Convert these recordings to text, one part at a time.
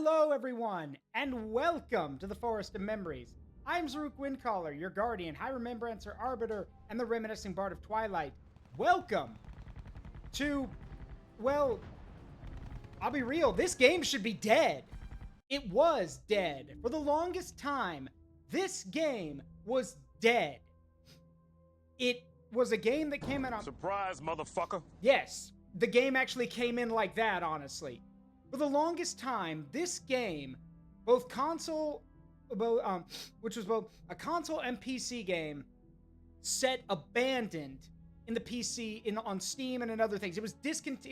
Hello, everyone, and welcome to the Forest of Memories. I'm Zaruk Windcaller, your guardian, High Remembrancer, Arbiter, and the Reminiscing Bard of Twilight. Welcome to, well, I'll be real, this game should be dead. It was dead. For the longest time, this game was dead. It was a game that came out on... Surprise, motherfucker. Yes, the game actually came in like that, honestly. For the longest time, this game, which was both a console and PC game, set abandoned in the PC on Steam and in other things. It was discounted.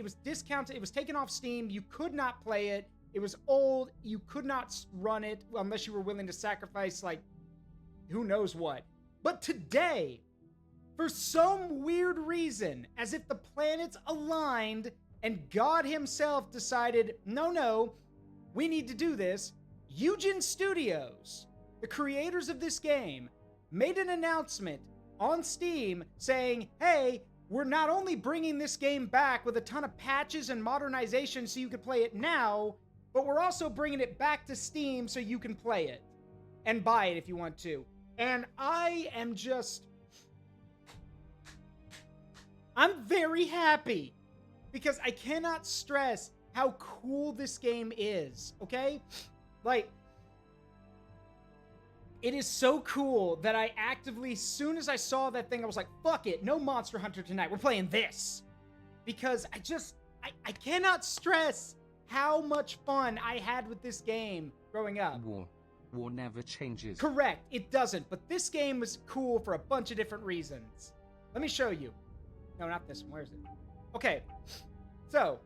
It was taken off Steam. You could not play it. It was old. You could not run it unless you were willing to sacrifice, like, who knows what. But today, for some weird reason, as if the planets aligned and God himself decided, no, we need to do this, Eugen Studios, the creators of this game, made an announcement on Steam saying, hey, we're not only bringing this game back with a ton of patches and modernization so you can play it now, but we're also bringing it back to Steam so you can play it and buy it if you want to. And I'm very happy because I cannot stress how cool this game is, okay? Like, it is so cool that I actively, as soon as I saw that thing, I was like, fuck it, no Monster Hunter tonight, we're playing this. Because I cannot stress how much fun I had with this game growing up. War never changes. Correct, it doesn't, but this game was cool for a bunch of different reasons. Let me show you. No, not this one, where is it? Okay, so,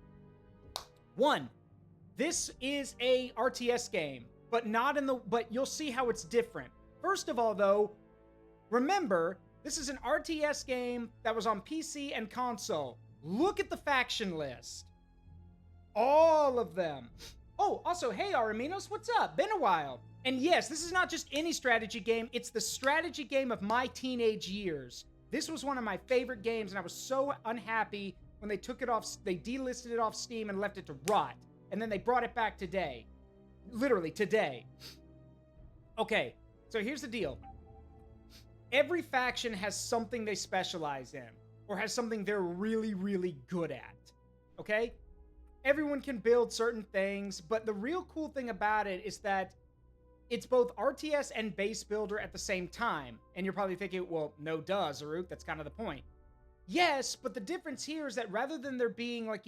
1, this is a RTS game, but you'll see how it's different. First of all, though, remember, this is an RTS game that was on PC and console. Look at the faction list. All of them. Oh, also, hey, Araminos, what's up? Been a while. And yes, this is not just any strategy game, it's the strategy game of my teenage years. This was one of my favorite games, and I was so unhappy when they took it off, they delisted it off Steam and left it to rot. And then they brought it back today. Literally, today. Okay, so here's the deal. Every faction has something they specialize in, or has something they're really, really good at. Okay? Everyone can build certain things, but the real cool thing about it is that it's both RTS and base builder at the same time. And you're probably thinking, well, no duh, Zaruk, that's kind of the point. Yes, but the difference here is that rather than there being, like,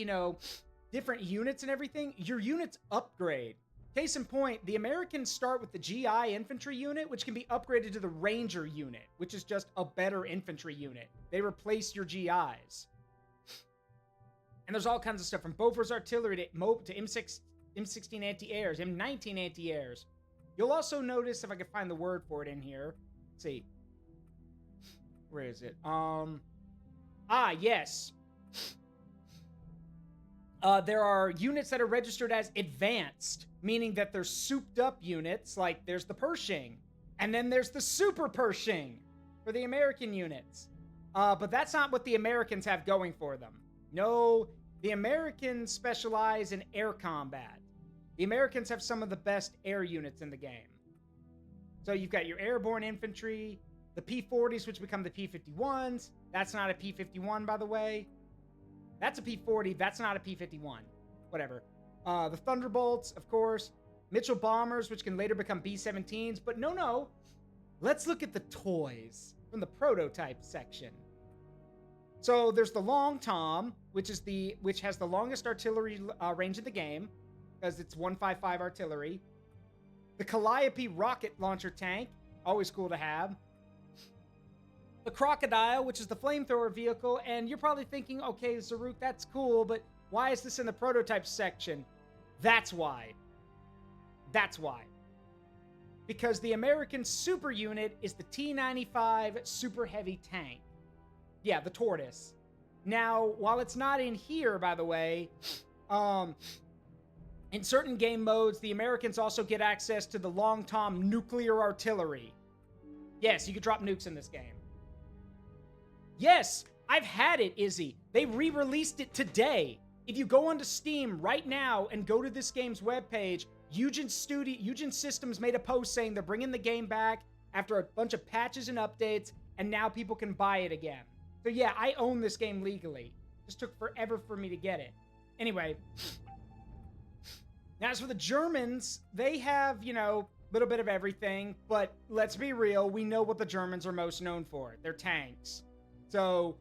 different units and everything, your units upgrade. Case in point, the Americans start with the GI infantry unit, which can be upgraded to the Ranger unit, which is just a better infantry unit. They replace your GIs. And there's all kinds of stuff, from Bofors artillery to M16 anti-airs, M19 anti-airs. You'll also notice, if I can find the word for it in here, let's see. Where is it? Yes. There are units that are registered as advanced, meaning that they're souped up units, like there's the Pershing, and then there's the Super Pershing for the American units. But that's not what the Americans have going for them. No, the Americans specialize in air combat. The Americans have some of the best air units in the game. So you've got your airborne infantry, the P-40s, which become the P-51s. That's not a P-51, by the way. That's a P-40. That's not a P-51. Whatever. The Thunderbolts, of course. Mitchell Bombers, which can later become B-17s. But no. Let's look at the toys from the prototype section. So there's the Long Tom, which has the longest artillery range in the game, because it's 155 artillery. The Calliope rocket launcher tank, always cool to have. The Crocodile, which is the flamethrower vehicle, and you're probably thinking, okay, Zaruk, that's cool, but why is this in the prototype section? That's why. That's why. Because the American super unit is the T-95 super heavy tank. Yeah, the Tortoise. Now, while it's not in here, by the way, in certain game modes, the Americans also get access to the Long Tom nuclear artillery. Yes, you can drop nukes in this game. Yes, I've had it, Izzy. They re-released it today. If you go onto Steam right now and go to this game's webpage, Eugen Systems made a post saying they're bringing the game back after a bunch of patches and updates, and now people can buy it again. So yeah, I own this game legally. Just took forever for me to get it. Anyway, now as for the Germans, they have, you know, a little bit of everything, but let's be real, we know what the Germans are most known for. They're tanks. So,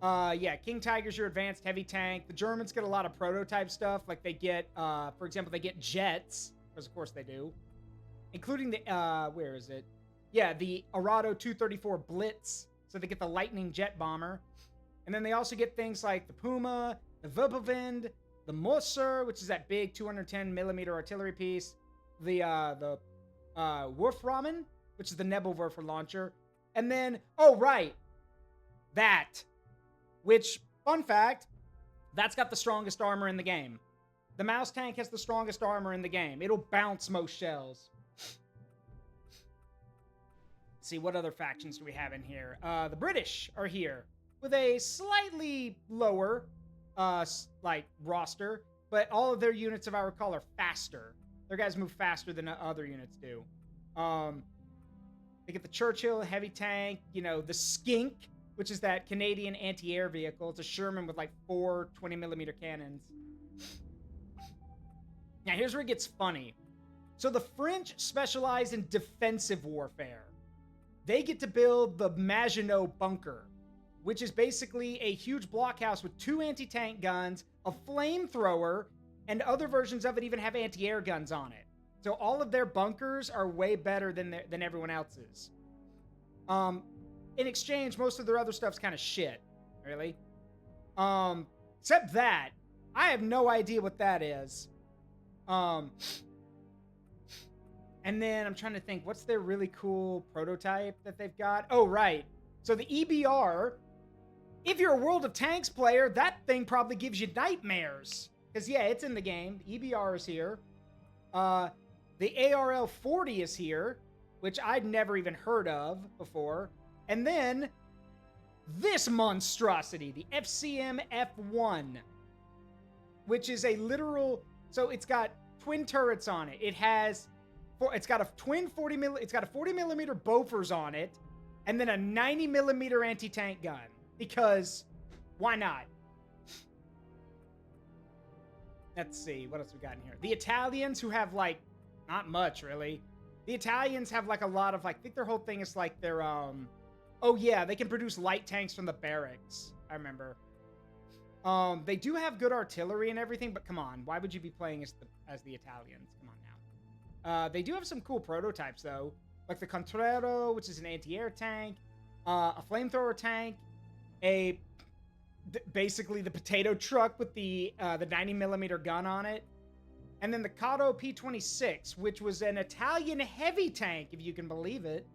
yeah, King Tiger's your advanced heavy tank. The Germans get a lot of prototype stuff, like they get, for example, they get jets, because of course they do, including the, where is it? Yeah, the Arado 234 Blitz, so they get the Lightning jet bomber. And then they also get things like the Puma, the Wirbelwind, the Moser, which is that big 210 millimeter artillery piece, the Wurfrahmen, which is the Nebelwerfer launcher, and then, oh right, that, which, fun fact, that's got the strongest armor in the game. The Mouse tank has the strongest armor in the game. It'll bounce most shells. Let's see, what other factions do we have in here? The British are here with a slightly lower, like, roster, but all of their units, if I recall, are faster. Their guys move faster than other units do. They get the Churchill heavy tank, you know, the Skink, which is that Canadian anti-air vehicle. It's a Sherman with like 4 20mm cannons. Now, here's where it gets funny. So the French specialize in defensive warfare. They get to build the Maginot Bunker, which is basically a huge blockhouse with 2 anti-tank guns, a flamethrower, and other versions of it even have anti-air guns on it. So all of their bunkers are way better than everyone else's. In exchange, most of their other stuff's kind of shit, really. Except that. I have no idea what that is. And then I'm trying to think, what's their really cool prototype that they've got? Oh, right. So the EBR, if you're a World of Tanks player, that thing probably gives you nightmares. Because, yeah, it's in the game. The EBR is here. The ARL-40 is here, which I'd never even heard of before. And then, this monstrosity, the FCM F1, which is a literal... So it's got twin turrets on it. It's got a twin 40mm Bofors on it, and then a 90mm anti-tank gun. Because, why not? Let's see, what else we got in here? The Italians, who have, like, not much, really. The Italians have, like, a lot of, like, I think their whole thing is, like, their, oh, yeah, they can produce light tanks from the barracks. I remember. They do have good artillery and everything, but come on. Why would you be playing as the Italians? Come on now. They do have some cool prototypes, though. Like the Contraero, which is an anti-air tank. A flamethrower tank. Basically the potato truck with the 90mm gun on it. And then the Cato P-26, which was an Italian heavy tank, if you can believe it.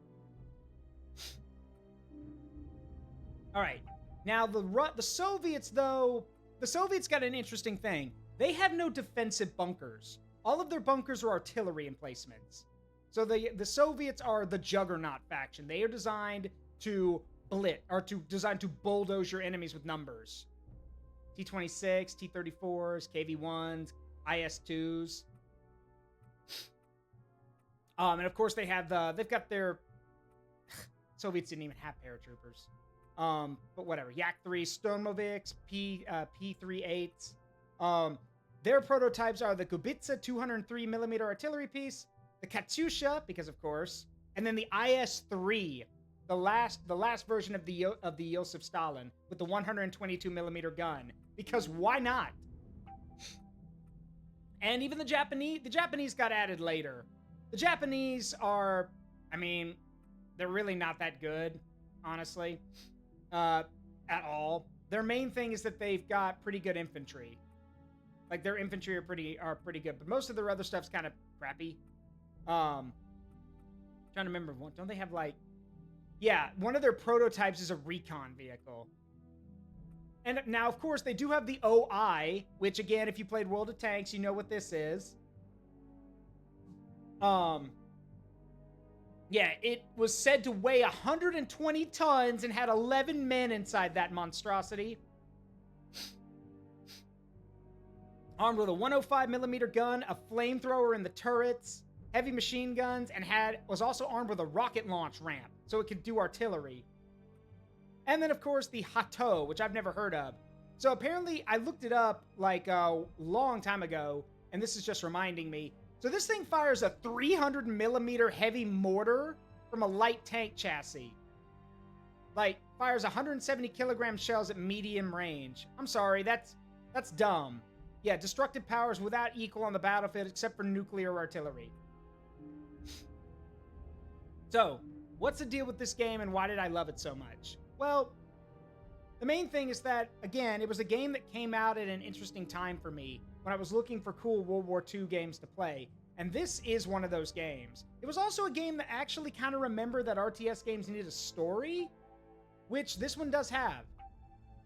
All right. Now, the Soviets, though, the Soviets got an interesting thing. They have no defensive bunkers. All of their bunkers are artillery emplacements. So the Soviets are the Juggernaut faction. They are designed to designed to bulldoze your enemies with numbers. T-26, T-34s, KV-1s, IS-2s. And of course they've got their... Soviets didn't even have paratroopers. But whatever. Yak-3 Sturmovix, P-38s. Their prototypes are the Kubitsa 203mm artillery piece, the Katyusha, because of course, and then the IS-3, the last version of the Joseph Stalin with the 122mm gun, because why not? And even the Japanese got added later. The Japanese are, I mean, they're really not that good, honestly, at all. Their main thing is that they've got pretty good infantry. Like, their infantry are pretty good, but most of their other stuff's kind of crappy. Trying to remember, don't they have, like... Yeah, one of their prototypes is a recon vehicle. And now, of course, they do have the OI, which, again, if you played World of Tanks, you know what this is. Yeah, it was said to weigh 120 tons and had 11 men inside that monstrosity. Armed with a 105 millimeter gun, a flamethrower in the turrets, heavy machine guns, and was also armed with a rocket launch ramp, so it could do artillery. And then, of course, the Hato, which I've never heard of. So apparently, I looked it up like a long time ago, and this is just reminding me. So this thing fires a 300 millimeter heavy mortar from a light tank chassis. Like, fires 170 kilogram shells at medium range. I'm sorry, that's dumb. Yeah, destructive powers without equal on the battlefield except for nuclear artillery. So, what's the deal with this game and why did I love it so much? Well, the main thing is that, again, it was a game that came out at an interesting time for me when I was looking for cool World War II games to play. And this is one of those games. It was also a game that actually kind of remembered that RTS games needed a story, which this one does have.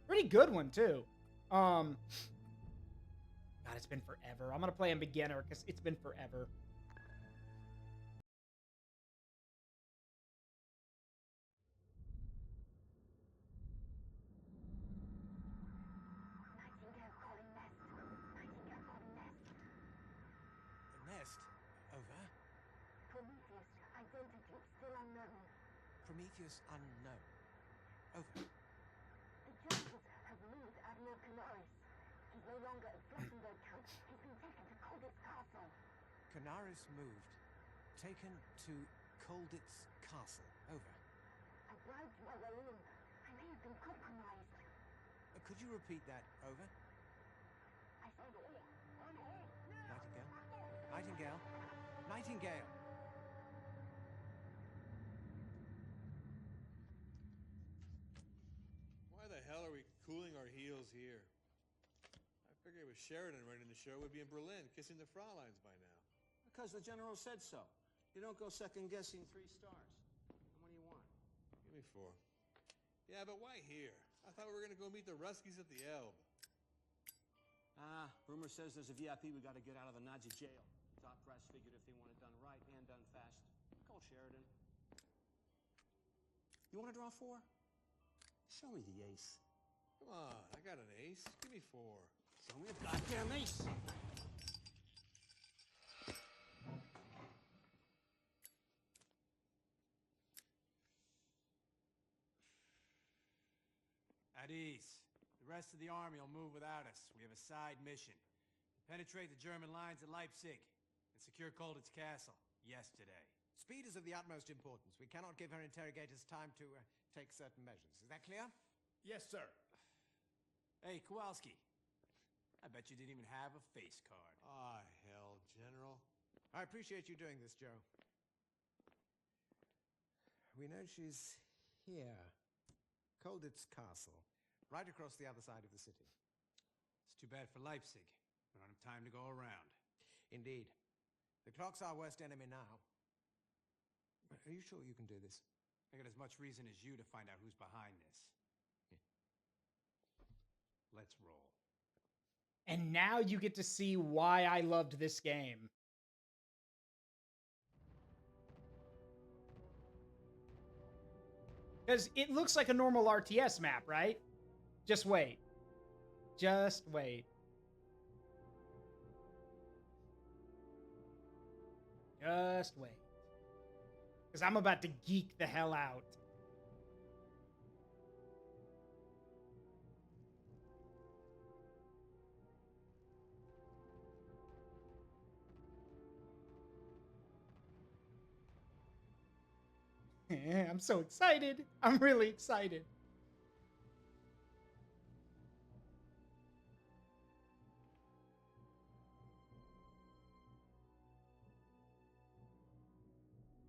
Pretty good one, too. God, it's been forever. I'm going to play in beginner because it's been forever. Prometheus unknown. Over. The Germans have moved Admiral Canaris. He's no longer at Flossenberg camp. He's been taken to Colditz Castle. Canaris moved. Taken to Colditz Castle. Over. I bribed my way in. I may have been compromised. Could you repeat that? Over. I said all. On all. Nightingale. Nightingale. Nightingale. Cooling our heels here. I figured it was Sheridan running the show. We'd be in Berlin kissing the Frauleins by now. Because the general said so. You don't go second-guessing 3 stars. And what do you want? Give me 4. Yeah, but why here? I thought we were going to go meet the Ruskies at the Elbe. Rumor says there's a VIP we got to get out of the Nazi jail. Top brass figured if they want it done right and done fast, call Sheridan. You want to draw 4? Show me the ace. Come on, I got an ace. Give me 4. Show me a goddamn ace. At ease. The rest of the army will move without us. We have a side mission. To penetrate the German lines at Leipzig and secure Colditz Castle yesterday. Speed is of the utmost importance. We cannot give her interrogators time to take certain measures. Is that clear? Yes, sir. Hey, Kowalski. I bet you didn't even have a face card. Ah, hell, General. I appreciate you doing this, Joe. We know she's here. Colditz Castle. Right across the other side of the city. It's too bad for Leipzig. We don't have time to go around. Indeed. The clock's our worst enemy now. Are you sure you can do this? I got as much reason as you to find out who's behind this. Let's roll. And now you get to see why I loved this game. Because it looks like a normal RTS map, right? Just wait. Just wait. Just wait. Because I'm about to geek the hell out. I'm so excited. I'm really excited.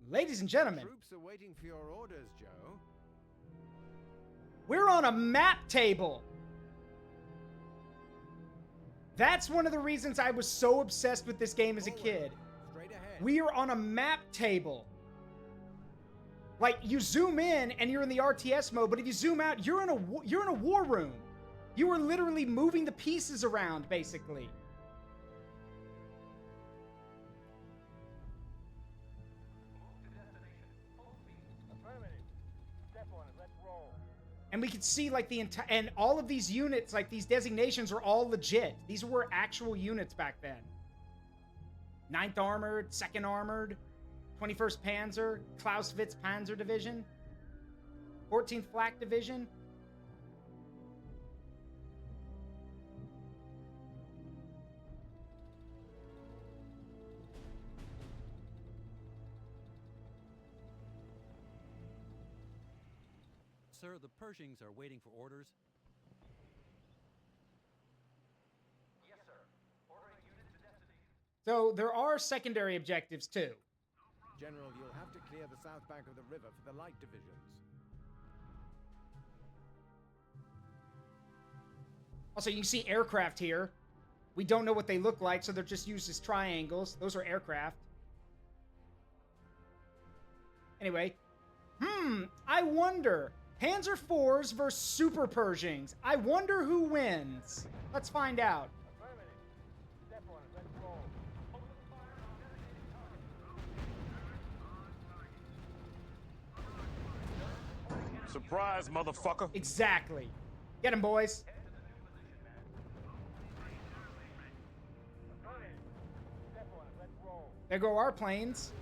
Ladies and gentlemen, Troops are waiting for your orders, Joe. we're on a map table. That's one of the reasons I was so obsessed with this game as a kid. Straight ahead. We are on a map table. Like, you zoom in and you're in the RTS mode, but if you zoom out, you're in a war room. You are literally moving the pieces around, basically. And we could see like the entire, and all of these units, like these designations are all legit. These were actual units back then. 9th Armored, 2nd Armored, 21st Panzer, Clausewitz Panzer Division, 14th Flak Division. Sir, the Pershings are waiting for orders. Yes, sir. Ordering units to destiny. So there are secondary objectives too. General, you'll have to clear the south bank of the river for the light divisions. Also, you can see aircraft here. We don't know what they look like, so they're just used as triangles. Those are aircraft. Anyway. I wonder. Panzer IVs versus Super Pershings. I wonder who wins. Let's find out. Step on it. Let's roll. Surprise, motherfucker. Exactly. Get him, boys. Step on it. Let's roll. There go our planes.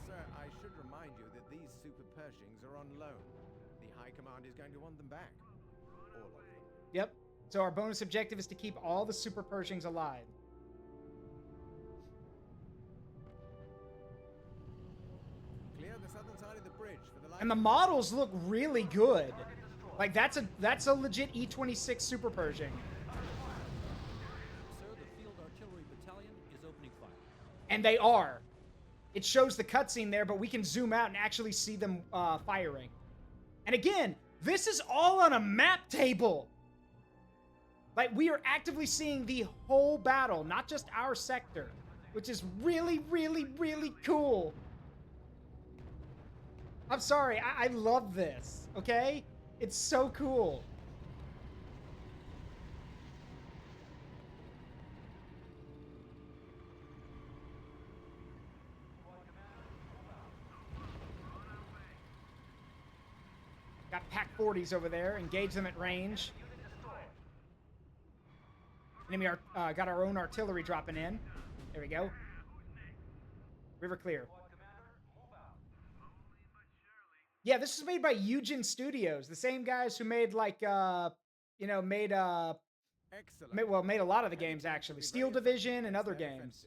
Sir, I should remind you that these Super Pershings are on loan. The High Command is going to want them back. All of them. Yep. So our bonus objective is to keep all the Super Pershings alive. Clear the southern side of the bridge for the light. And the models look really good. Like that's a legit E-26 Super Pershing. Sir, the Field Artillery Battalion is opening fire. And they are. It shows the cutscene there, but we can zoom out and actually see them firing. And again, this is all on a map table. Like, we are actively seeing the whole battle, not just our sector, which is really, really, really cool. I'm sorry, I love this, okay? It's so cool. Got PAC-40s over there. Engage them at range. Enemy got our own artillery dropping in. There we go. River clear. Yeah, this was made by Eugen Studios, the same guys who made like made Excellent. made a lot of the games actually. Steel Division and other games.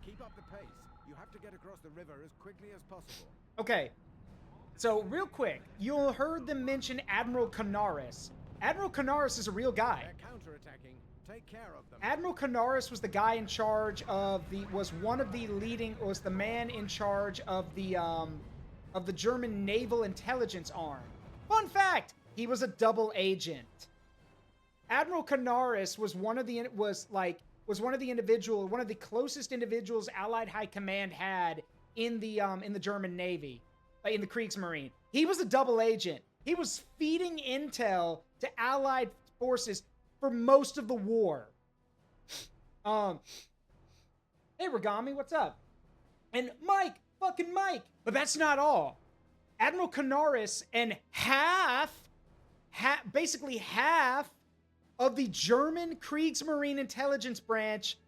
Keep up the pace. You have to get across the river as quickly as possible. Okay. So real quick, you heard them mention Admiral Canaris. Admiral Canaris is a real guy. They're counterattacking. Take care of them. Admiral Canaris was the guy in charge of was the man in charge of the German naval intelligence arm. Fun fact, he was a double agent. Admiral Canaris was one of the closest individuals Allied High Command had in the German Navy, in the Kriegsmarine. He was a double agent. He was feeding intel to Allied forces for most of the war. Hey, Ragami, what's up? And fucking Mike. But that's not all. Admiral Canaris and basically half of the German Kriegsmarine intelligence branch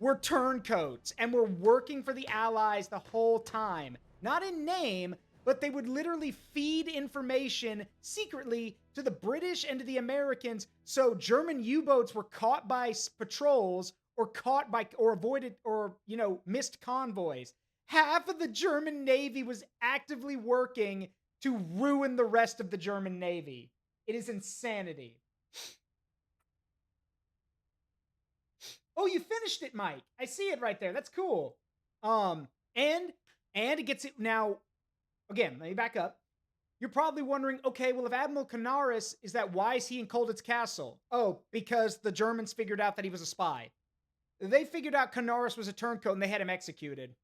were turncoats and were working for the Allies the whole time. Not in name, but they would literally feed information secretly to the British and to the Americans, so German U-boats were caught by patrols or avoided or, missed convoys. Half of the German Navy was actively working to ruin the rest of the German Navy. It is insanity. Oh, you finished it, Mike. I see it right there. That's cool. And it gets it now. Again, let me back up. You're probably wondering, okay, well, if Admiral Canaris is that, why is he in Colditz Castle? Oh, because the Germans figured out that he was a spy. They figured out Canaris was a turncoat and they had him executed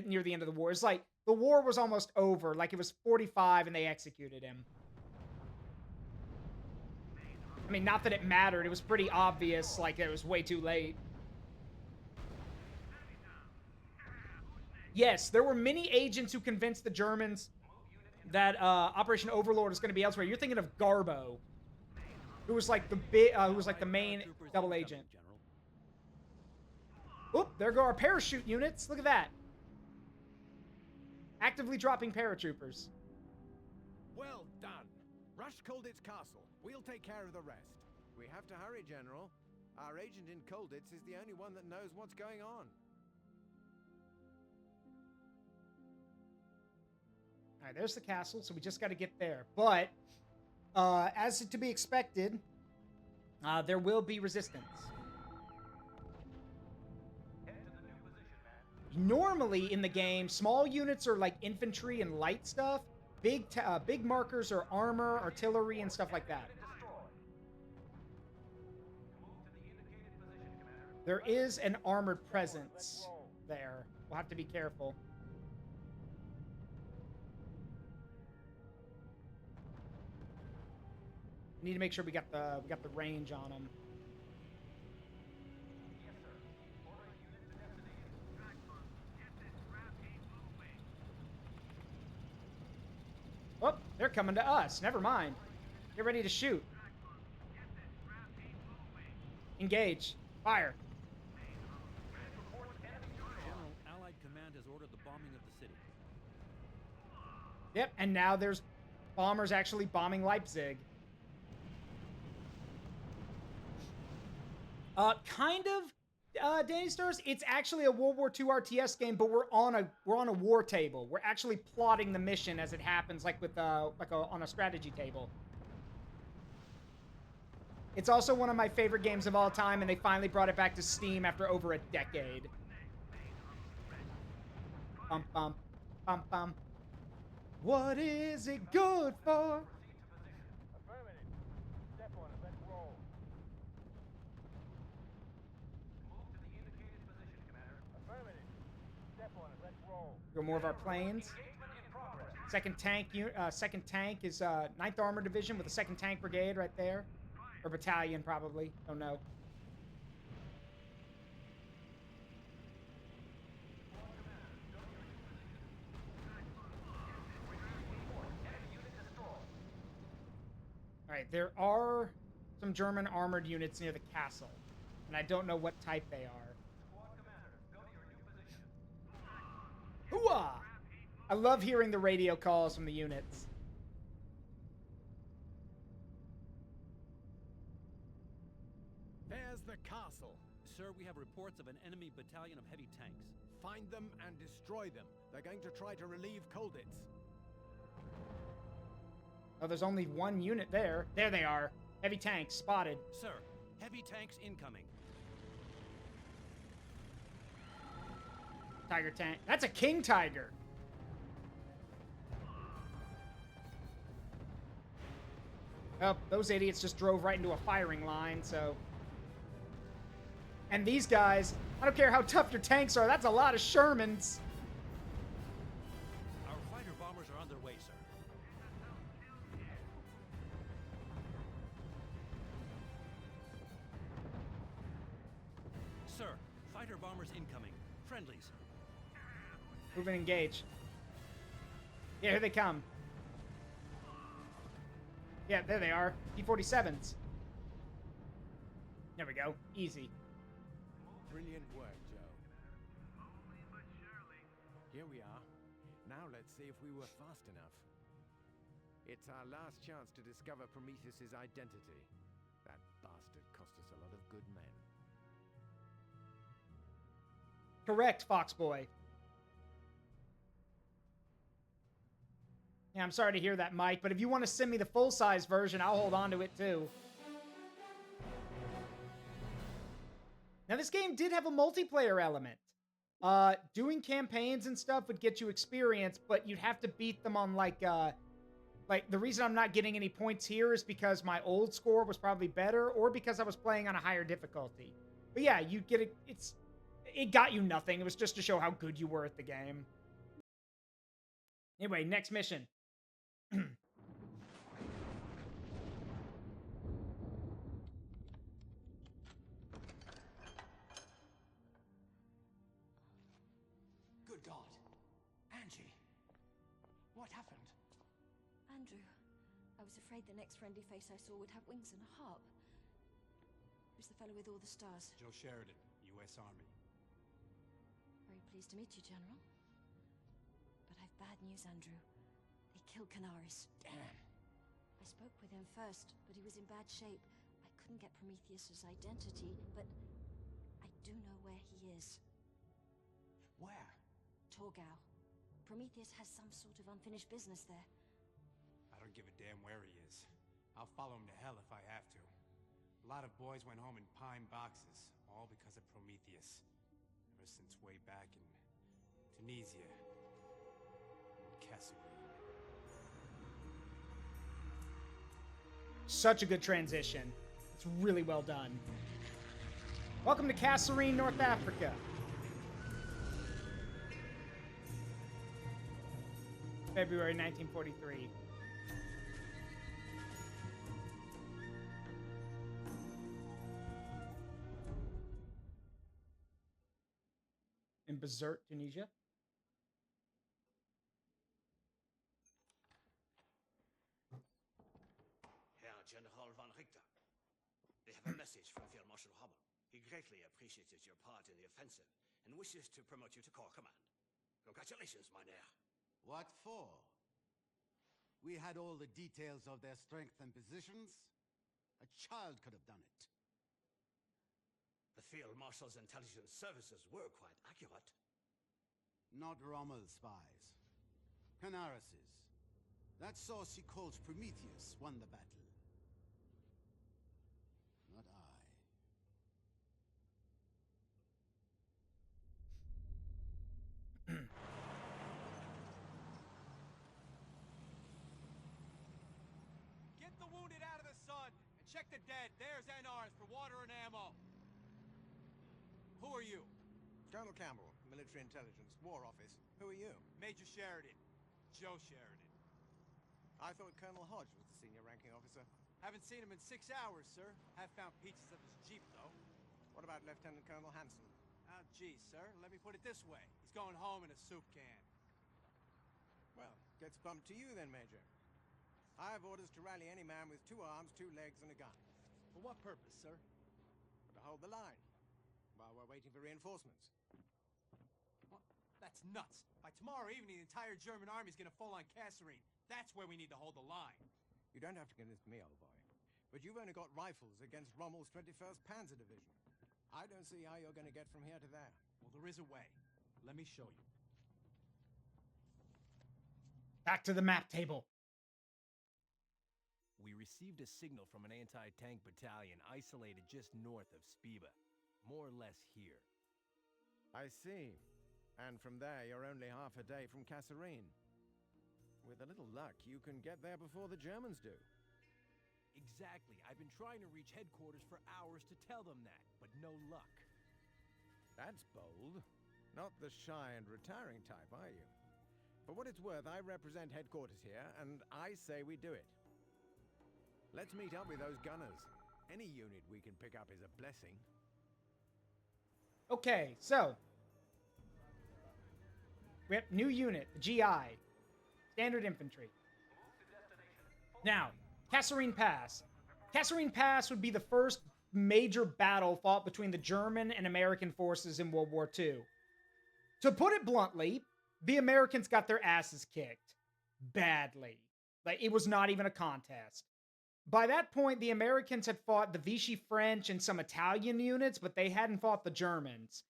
near the end of the war. It's like the war was almost over, like it was 45 and they executed him. I mean, not that it mattered. It was pretty obvious, like it was way too late. Yes, there were many agents who convinced the Germans that Operation Overlord is going to be elsewhere. You're thinking of Garbo, who was like the who was like the main double agent. General. Oop, there go our parachute units. Look at that. Actively dropping paratroopers. Well done. Rush Colditz Castle. We'll take care of the rest. We have to hurry, General. Our agent in Colditz is the only one that knows what's going on. All right, there's the castle, so we just got to get there. But, as to be expected, there will be resistance. Normally in the game, small units are like infantry and light stuff. Big markers are armor, artillery, and stuff like that. There is an armored presence there. We'll have to be careful. Need to make sure we got the range on them. Oh, they're coming to us. Never mind. Get ready to shoot. Engage. Fire. General, Allied command has ordered the bombing of the city. Yep, and now there's bombers actually bombing Leipzig. Kind of, Danny Stars. It's actually a World War II RTS game, but we're on a war table. We're actually plotting the mission as it happens, like with on a strategy table. It's also one of my favorite games of all time, and they finally brought it back to Steam after over a decade. Bum bum bum bum. What is it good for? Go more of our planes. Second tank is 9th Armored Division with a 2nd Tank Brigade right there. Or battalion, probably. Don't know. Alright, there are some German armored units near the castle. And I don't know what type they are. Hooah! I love hearing the radio calls from the units. There's the castle. Sir, we have reports of an enemy battalion of heavy tanks. Find them and destroy them. They're going to try to relieve Colditz. Oh, there's only one unit there. There they are. Heavy tanks spotted. Sir, heavy tanks incoming. Tiger tank. That's a King Tiger. Oh, those idiots just drove right into a firing line, so... And these guys, I don't care how tough your tanks are, that's a lot of Shermans. Our fighter bombers are on their way, sir. Sir, fighter bombers incoming. Friendlies. Move and engage. Yeah, here they come. Yeah, there they are. P-47s. There we go. Easy. Brilliant work, Joe. Here we are. Now let's see if we were fast enough. It's our last chance to discover Prometheus's identity. That bastard cost us a lot of good men. Correct, Foxboy. Yeah, I'm sorry to hear that, Mike, but if you want to send me the full-size version, I'll hold on to it, too. Now, this game did have a multiplayer element. Doing campaigns and stuff would get you experience, but you'd have to beat them on, like, the reason I'm not getting any points here is because my old score was probably better, or because I was playing on a higher difficulty. But yeah, you get it. It got you nothing. It was just to show how good you were at the game. Anyway, next mission. Good God. Andrew, I was afraid the next friendly face I saw would have wings and a harp. Who's the fellow with all the stars? Joe Sheridan, U.S. Army. Very pleased to meet you, General. But I've bad news, Andrew. They killed Canaris. Damn. I spoke with him first, but he was in bad shape. I couldn't get Prometheus's identity, but I do know where he is. Where? Torgau. Prometheus has some sort of unfinished business there. I don't give a damn where he is. I'll follow him to hell if I have to. A lot of boys went home in pine boxes, all because of Prometheus. Ever since way back in Tunisia. Kasserine. Such a good transition. It's really well done. Welcome to Kasserine, North Africa. February 1943. In Bizerte, Tunisia. Herr General von Richter, they have a message from Field Marshal Hubbard. He greatly appreciated your part in the offensive and wishes to promote you to Corps Command. Congratulations, Mynheer. What for? We had all the details of their strength and positions. A child could have done it. The Field Marshal's intelligence services were quite accurate. Not Rommel's spies. Canaris's. That source he calls Prometheus won the battle. Not I. Get the wounded out of the sun and check the dead. There's NRs for water and ammo. Who are you? Colonel Campbell, Military Intelligence, War Office. Who are you? Major Sheridan. Joe Sheridan. I thought Colonel Hodge was the senior ranking officer. Haven't seen him in 6 hours, sir. Have found pieces of his Jeep, though. What about Lieutenant Colonel Hanson? Oh, geez, sir. Let me put it this way. He's going home in a soup can. Well, gets bumped to you then, Major. I have orders to rally any man with 2 arms, 2 legs, and a gun. For what purpose, sir? To hold the line, while we're waiting for reinforcements. What? That's nuts. By tomorrow evening, the entire German army's gonna fall on Kasserine. That's where we need to hold the line. You don't have to convince me, old boy. But you've only got rifles against Rommel's 21st Panzer Division. I don't see how you're going to get from here to there. Well, there is a way. Let me show you. Back to the map table. We received a signal from an anti-tank battalion isolated just north of Spiva. More or less here. I see. And from there, you're only half a day from Kasserine. With a little luck, you can get there before the Germans do. Exactly. I've been trying to reach headquarters for hours to tell them that, but no luck. That's bold. Not the shy and retiring type, are you? For what it's worth, I represent headquarters here, and I say we do it. Let's meet up with those gunners. Any unit we can pick up is a blessing. Okay, so we have new unit, the GI, standard infantry. Now, Kasserine Pass. Kasserine Pass would be the first major battle fought between the German and American forces in World War II. To put it bluntly, the Americans got their asses kicked badly. Like, it was not even a contest. By that point, the Americans had fought the Vichy French and some Italian units, but they hadn't fought the Germans.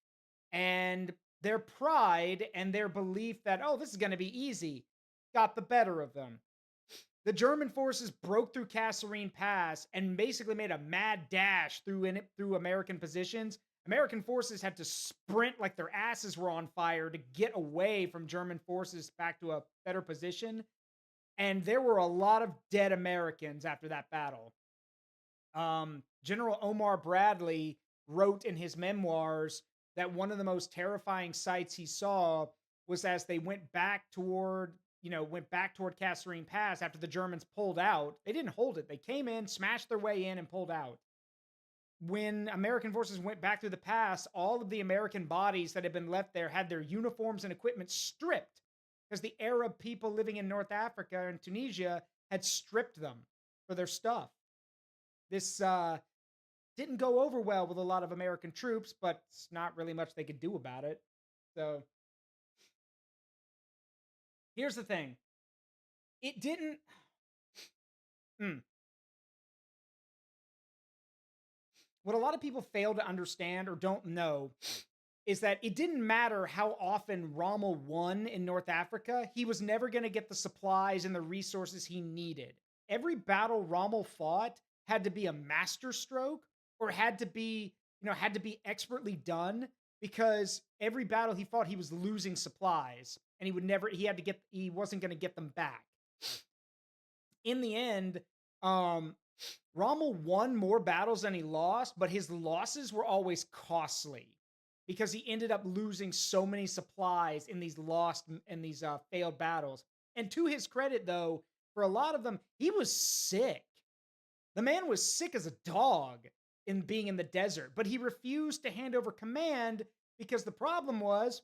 And their pride and their belief that, oh, this is going to be easy, got the better of them. The German forces broke through Kasserine Pass and basically made a mad dash through American positions. American forces had to sprint like their asses were on fire to get away from German forces back to a better position. And there were a lot of dead Americans after that battle. General Omar Bradley wrote in his memoirs that one of the most terrifying sights he saw was as they went back toward Kasserine Pass after the Germans pulled out. They didn't hold it. They came in, smashed their way in, and pulled out. When American forces went back through the pass, all of the American bodies that had been left there had their uniforms and equipment stripped because the Arab people living in North Africa and Tunisia had stripped them for their stuff. This didn't go over well with a lot of American troops, but it's not really much they could do about it. So here's the thing. It didn't... What a lot of people fail to understand or don't know is that it didn't matter how often Rommel won in North Africa, he was never going to get the supplies and the resources he needed. Every battle Rommel fought had to be a masterstroke or had to be expertly done, because every battle he fought, he was losing supplies and he wasn't going to get them back. In the end, Rommel won more battles than he lost, but his losses were always costly because he ended up losing so many supplies in these failed battles. And to his credit, though, for a lot of them, he was sick. The man was sick as a dog in being in the desert, but he refused to hand over command because the problem was,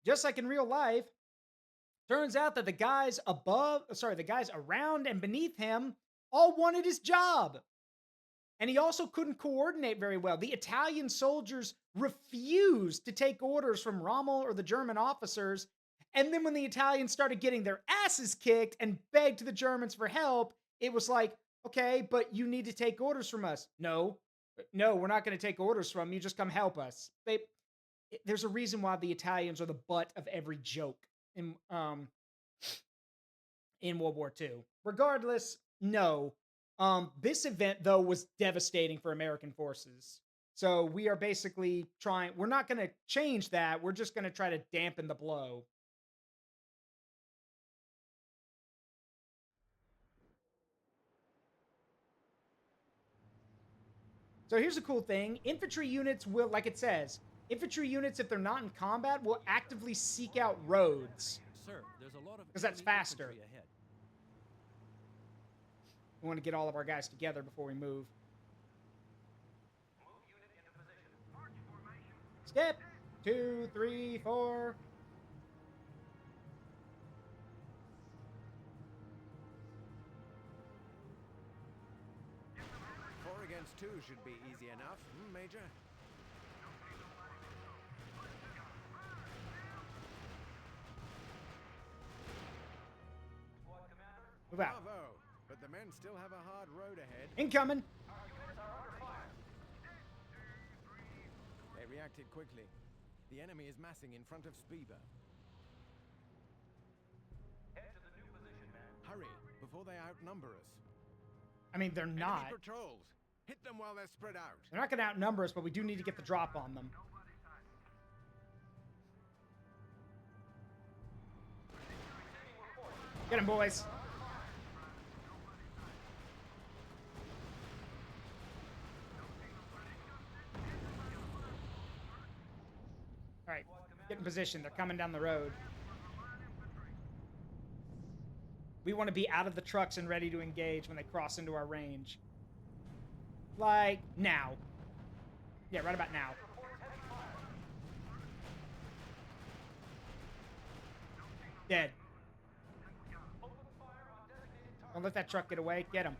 just like in real life, turns out that the guys around and beneath him all wanted his job. And he also couldn't coordinate very well. The Italian soldiers refused to take orders from Rommel or the German officers. And then when the Italians started getting their asses kicked and begged to the Germans for help, it was like, okay, but you need to take orders from us. No, we're not going to take orders from you. Just come help us. There's a reason why the Italians are the butt of every joke in World War II. Regardless, no. This event, though, was devastating for American forces. So we are basically we're not going to change that. We're just going to try to dampen the blow. So here's a cool thing. Infantry units will, like it says, infantry units, if they're not in combat, will actively seek out roads. Sir, there's a lot of because that's faster. ahead. We want to get all of our guys together before we move. Step 2, 3, 4. 4 against 2 should be easy enough, Major? Move out. Bravo! But the men still have a hard road ahead. Incoming! They reacted quickly. The enemy is massing in front of Spieber. Head to the new position, man. Hurry, before they outnumber us. I mean, they're not. Enemy patrols. Hit them while they're spread out. They're not going to outnumber us, but we do need to get the drop on them. Get him, boys. All right, get in position. They're coming down the road. We want to be out of the trucks and ready to engage when they cross into our range. Like, now. Yeah, right about now. Dead. Don't let that truck get away. Get him.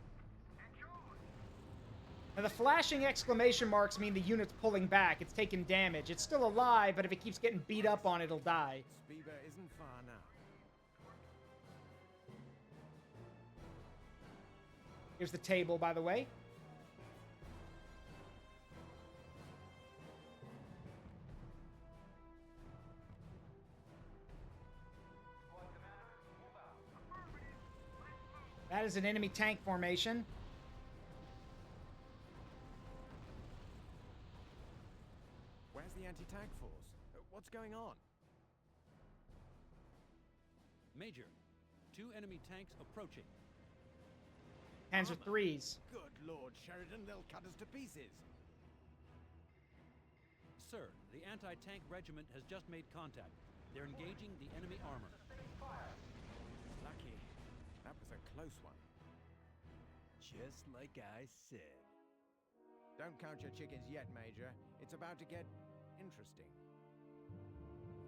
Now, the flashing exclamation marks mean the unit's pulling back. It's taking damage. It's still alive, but if it keeps getting beat up on, it'll die. Spieber isn't far now. Here's the table, by the way. That is an enemy tank formation. Where's the anti-tank force? What's going on? Major, 2 enemy tanks approaching. Hands are 3s. Good Lord, Sheridan, they'll cut us to pieces. Sir, the anti-tank regiment has just made contact. They're engaging the enemy armor. Lucky. That was a close one. Just like I said. Don't count your chickens yet, Major. It's about to get interesting.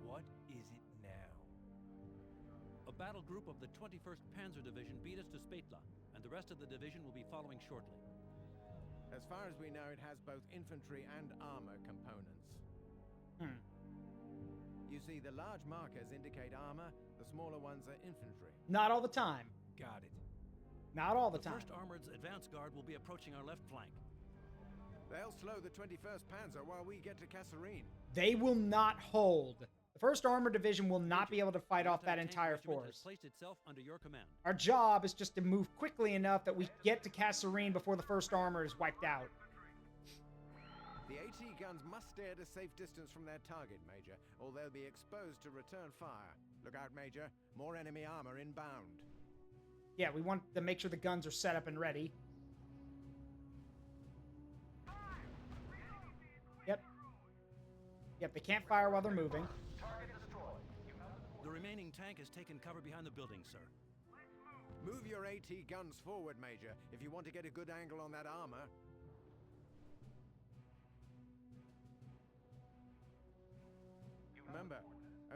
What is it now? A battle group of the 21st Panzer Division beat us to Spetla, and the rest of the division will be following shortly. As far as we know, it has both infantry and armor components. You see, the large markers indicate armor, the smaller ones are infantry. Not all the time. Got it. Not all the The time. 1st Armored's advance guard will be approaching our left flank. They'll slow the 21st Panzer while we get to Kasserine. They will not hold. The 1st Armored Division will not be able to fight off that entire Regiment has force. placed itself under your command. Our job is just to move quickly enough that we get to Kasserine before the 1st Armor is wiped out. The AT guns must stay at a safe distance from their target, Major, or they'll be exposed to return fire. Look out, Major. More enemy armor inbound. Yeah, we want to make sure the guns are set up and ready. Yep. Yep, they can't fire while they're moving. The remaining tank has taken cover behind the building, sir. Move your AT guns forward, Major, if you want to get a good angle on that armor. Remember,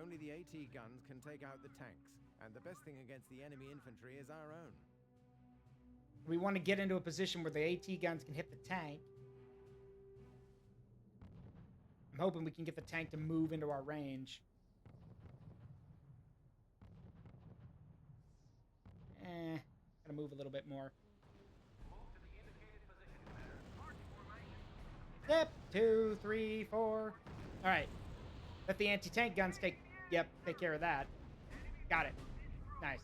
only the AT guns can take out the tanks, and the best thing against the enemy infantry is our own. We want to get into a position where the AT guns can hit the tank. I'm hoping we can get the tank to move into our range. Gotta move a little bit more. Step 2, 3, 4. All right. Let the anti-tank guns take care of that. Got it. Nice.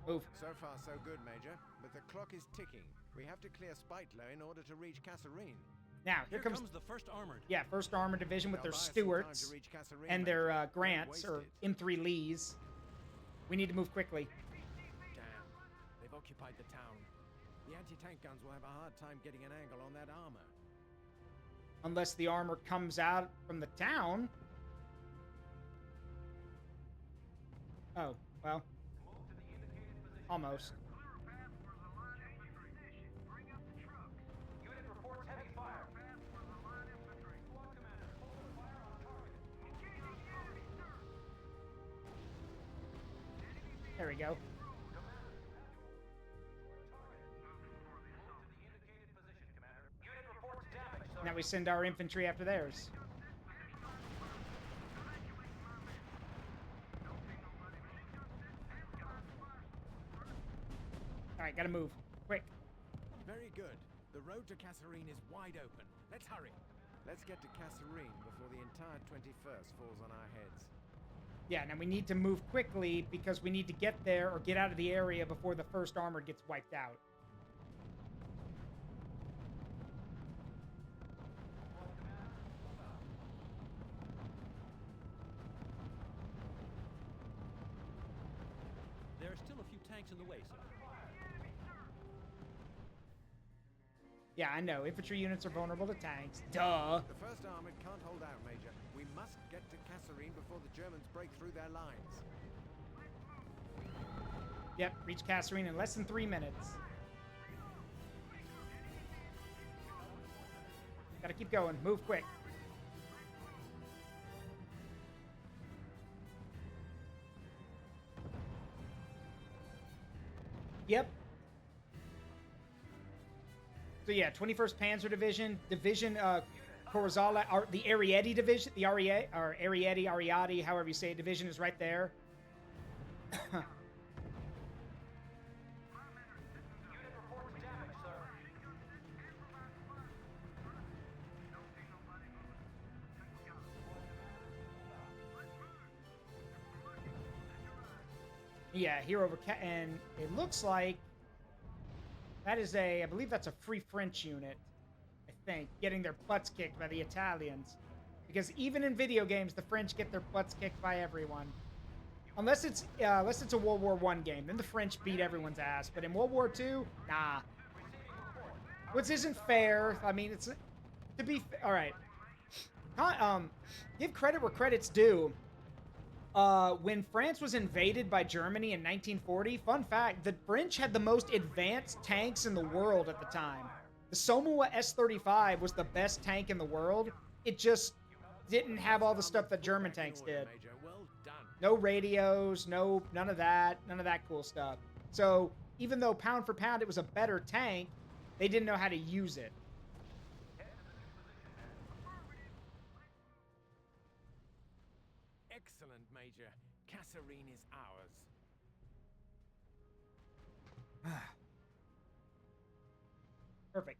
Move. So far, so good, Major. But the clock is ticking. We have to clear Spitler in order to reach Kasserine. Now, here comes the 1st Armored. Yeah, 1st Armored Division with their They'll buy us some time Stuarts to reach Kasserine, and their Major. Grants, Don't or waste it. M3 Lees. We need to move quickly. Damn. They've occupied the town. The anti-tank guns will have a hard time getting an angle on that armor. Unless the armor comes out from the town. Oh, well. Almost. Unit reports heavy fire. There we go. Now we send our infantry after theirs. Alright, gotta move. Quick. Very good. The road to Kasserine is wide open. Let's hurry. Let's get to Kasserine before the entire 21st falls on our heads. Yeah, now we need to move quickly because we need to get there or get out of the area before the 1st Armored gets wiped out. There are still a few tanks in the way, sir. Yeah, I know. Infantry units are vulnerable to tanks. Duh. The 1st Armored can't hold out, Major. We must get to Kasserine before the Germans break through their lines. Yep, reach Kasserine in less than 3 minutes. Gotta keep going. Move quick. Yep. So yeah, 21st Panzer Division, Corzala, the Arrietty Division, the Arrietty, however you say it, division is right there. Yeah, here over, and it looks like that is I believe that's a Free French unit, I think, getting their butts kicked by the Italians. Because even in video games, the French get their butts kicked by everyone. Unless it's a World War I game, then the French beat everyone's ass. But in World War II, nah. Which isn't fair. I mean, it's to be all right. Give credit where credit's due. When France was invaded by Germany in 1940, fun fact, the French had the most advanced tanks in the world at the time. The Somowa S-35 was the best tank in the world. It just didn't have all the stuff that German tanks did. Major. Well done. No radios, none of that cool stuff. So even though pound for pound it was a better tank, they didn't know how to use it. Excellent, Major. Kasserine is ours. Perfect.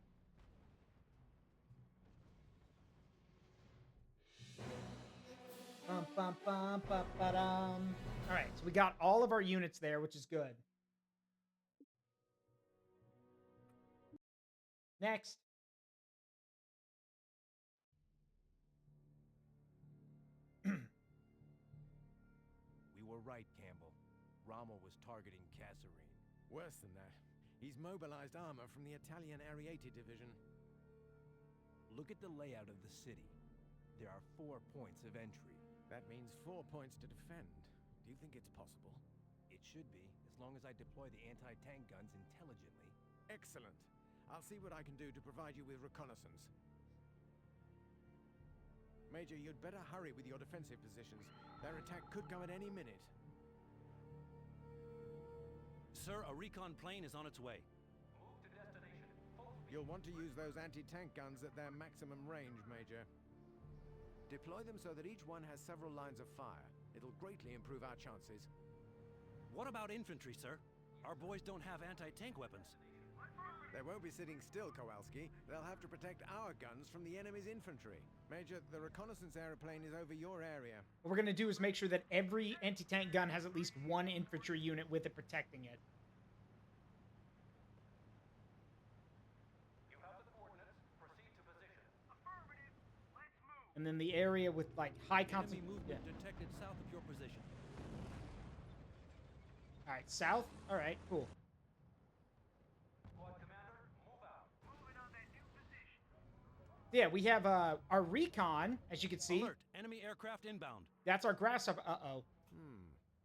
Bum, bum, bum, ba, ba, dum. All right, so we got all of our units there, which is good. Next. We were right, Campbell. Rommel was targeting Kasserine. Worse than that. He's mobilized armor from the Italian R.U.S.E division. Look at the layout of the city. There are 4 points of entry. That means 4 points to defend. Do you think it's possible? It should be, as long as I deploy the anti-tank guns intelligently. Excellent. I'll see what I can do to provide you with reconnaissance. Major, you'd better hurry with your defensive positions. Their attack could come at any minute. Sir, a recon plane is on its way. Move to destination. Full speed. You'll want to use those anti-tank guns at their maximum range, Major. Deploy them so that each one has several lines of fire. It'll greatly improve our chances. What about infantry, sir? Our boys don't have anti-tank weapons. They won't be sitting still, Kowalski. They'll have to protect our guns from the enemy's infantry. Major, the reconnaissance airplane is over your area. What we're going to do is make sure that every anti-tank gun has at least one infantry unit with it protecting it. You have the coordinates. Proceed to position. Affirmative. Let's move. And then the area with, like, high Enemy concentration... movement detected south of your position. All right, south? All right, cool. Squad commander, move out. Moving on that new position. Yeah, we have our recon, as you can see. Alert! Enemy aircraft inbound. That's our grasshopper. Uh-oh.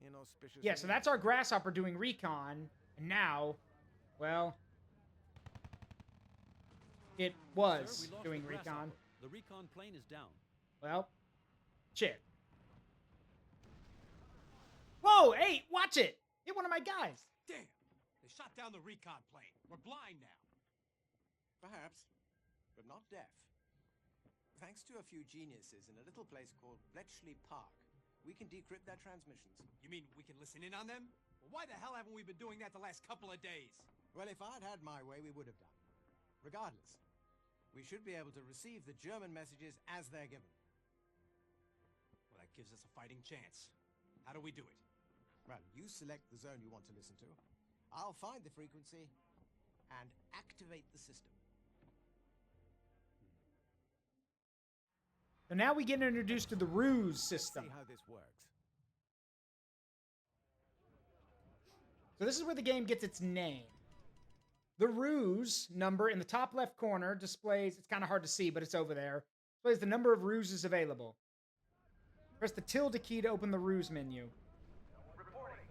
Inauspicious. Yeah, so that's our grasshopper doing recon. And now, well, it was Sir, we lost doing the recon. Grasshopper. The recon plane is down. Well, shit. Whoa, hey, watch it! Hit one of my guys. Damn! They shot down the recon plane. We're blind now. Perhaps, but not deaf. Thanks to a few geniuses in a little place called Bletchley Park, we can decrypt their transmissions. You mean we can listen in on them? Well, why the hell haven't we been doing that the last couple of days? Well, if I'd had my way, we would have done. Regardless, we should be able to receive the German messages as they're given. Well, that gives us a fighting chance. How do we do it? Well, you select the zone you want to listen to. I'll find the frequency and activate the system. So now we get introduced to the R.U.S.E system. See how this works. So this is where the game gets its name. The R.U.S.E number in the top left corner displays, it's kind of hard to see, but it's over there, displays the number of R.U.S.Es available. Press the tilde key to open the R.U.S.E menu. Reporting.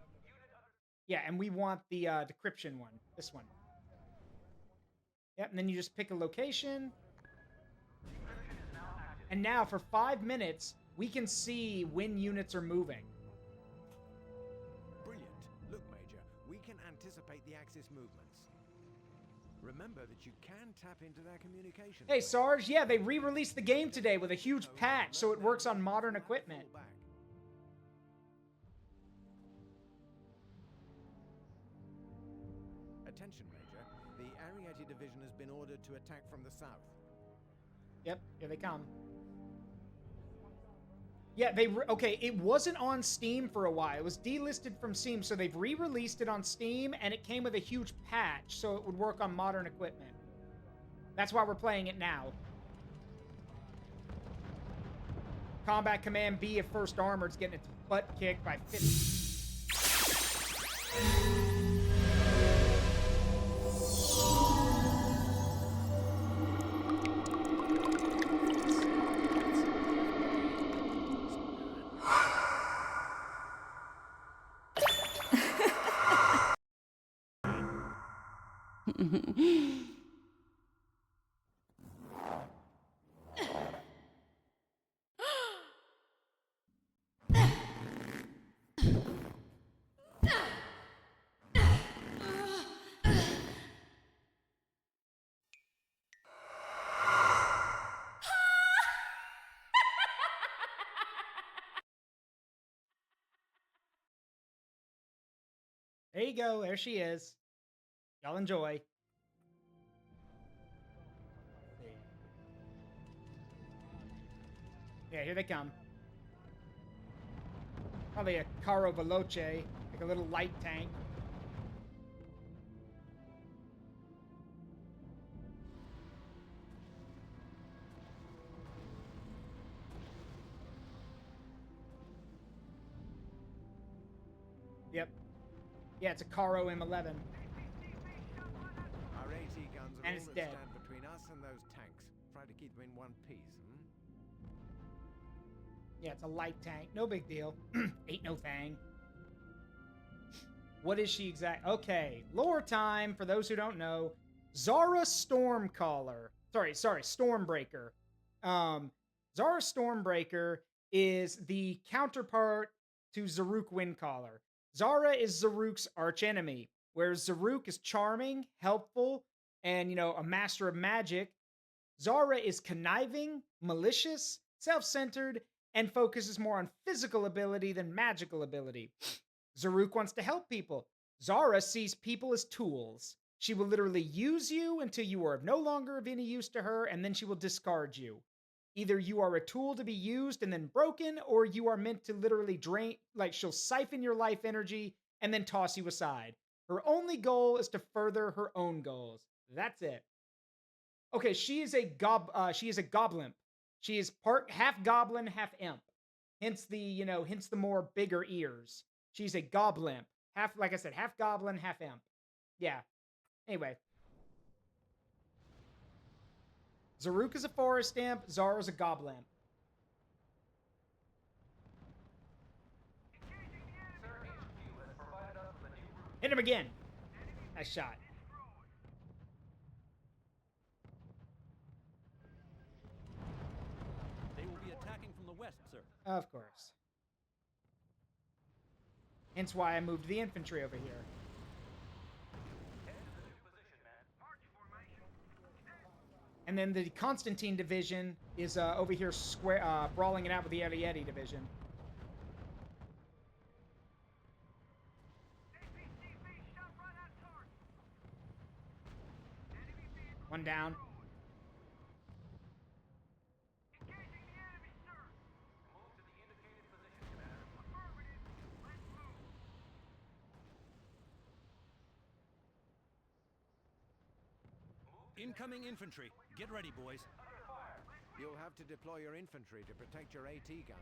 Yeah, and we want the decryption one, this one. Yep, and then you just pick a location. And now for 5 minutes, we can see when units are moving. Brilliant. Look, Major, we can anticipate the Axis movements. Remember that you can tap into their communication. Hey, Sarge, yeah, they re-released the game today with a huge patch, so it works on modern equipment. Attention, Major. The R.U.S.E division has been ordered to attack from the south. Yep, here they come. Yeah, okay, it wasn't on Steam for a while. It was delisted from Steam, so they've re-released it on Steam, and it came with a huge patch, so it would work on modern equipment. That's why we're playing it now. Combat Command B of First Armored's getting its butt kicked by 50. There you go. There she is. Y'all enjoy. Yeah, here they come. Probably a Caro Veloce, like a little light tank. Yep. Yeah, it's a Caro M11. Our AT guns are And all it's that dead. stand between us and those tanks. Try to keep them in one piece, Yeah, it's a light tank. No big deal. Ain't no thing. What is she exact? Okay, lore time for those who don't know. Zara Stormcaller. Sorry, Stormbreaker. Zara Stormbreaker is the counterpart to Zaruk Windcaller. Zara is Zaruk's archenemy, whereas Zaruk is charming, helpful, and, you know, a master of magic. Zara is conniving, malicious, self-centered, and focuses more on physical ability than magical ability. Zaruk wants to help people. Zara sees people as tools. She will literally use you until you are no longer of any use to her, and then she will discard you. Either you are a tool to be used and then broken, or you are meant to literally drain, like she'll siphon your life energy and then toss you aside. Her only goal is to further her own goals. That's it. Okay, she is a goblin. She is part half goblin, half imp. Hence the more bigger ears. She's a goblin. Half, like I said, half goblin, half imp. Yeah. Anyway. Zaruk is a forest imp. Zara's a goblin. Hit him again. Nice shot. They will be attacking from the west, sir. Of course. Hence why I moved the infantry over here. And then the Constantine division is over here brawling it out with the Ariete division. One down. Incoming infantry. Get ready, boys. You'll have to deploy your infantry to protect your AT guns.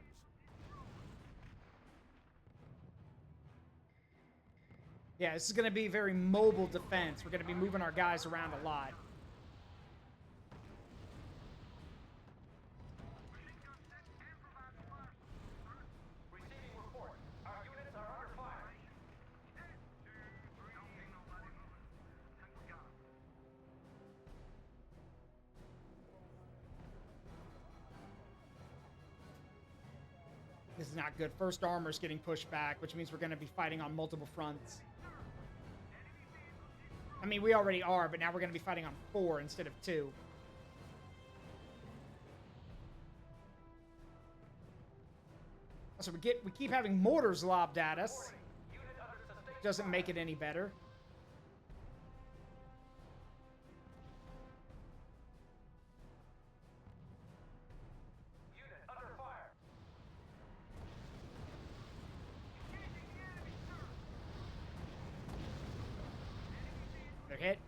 Yeah, this is going to be very mobile defense. We're going to be moving our guys around a lot. This is not good. First armor's getting pushed back, which means we're going to be fighting on multiple fronts. I mean, we already are, but now we're going to be fighting on 4 instead of 2. So we keep having mortars lobbed at us. Doesn't make it any better. They're hit.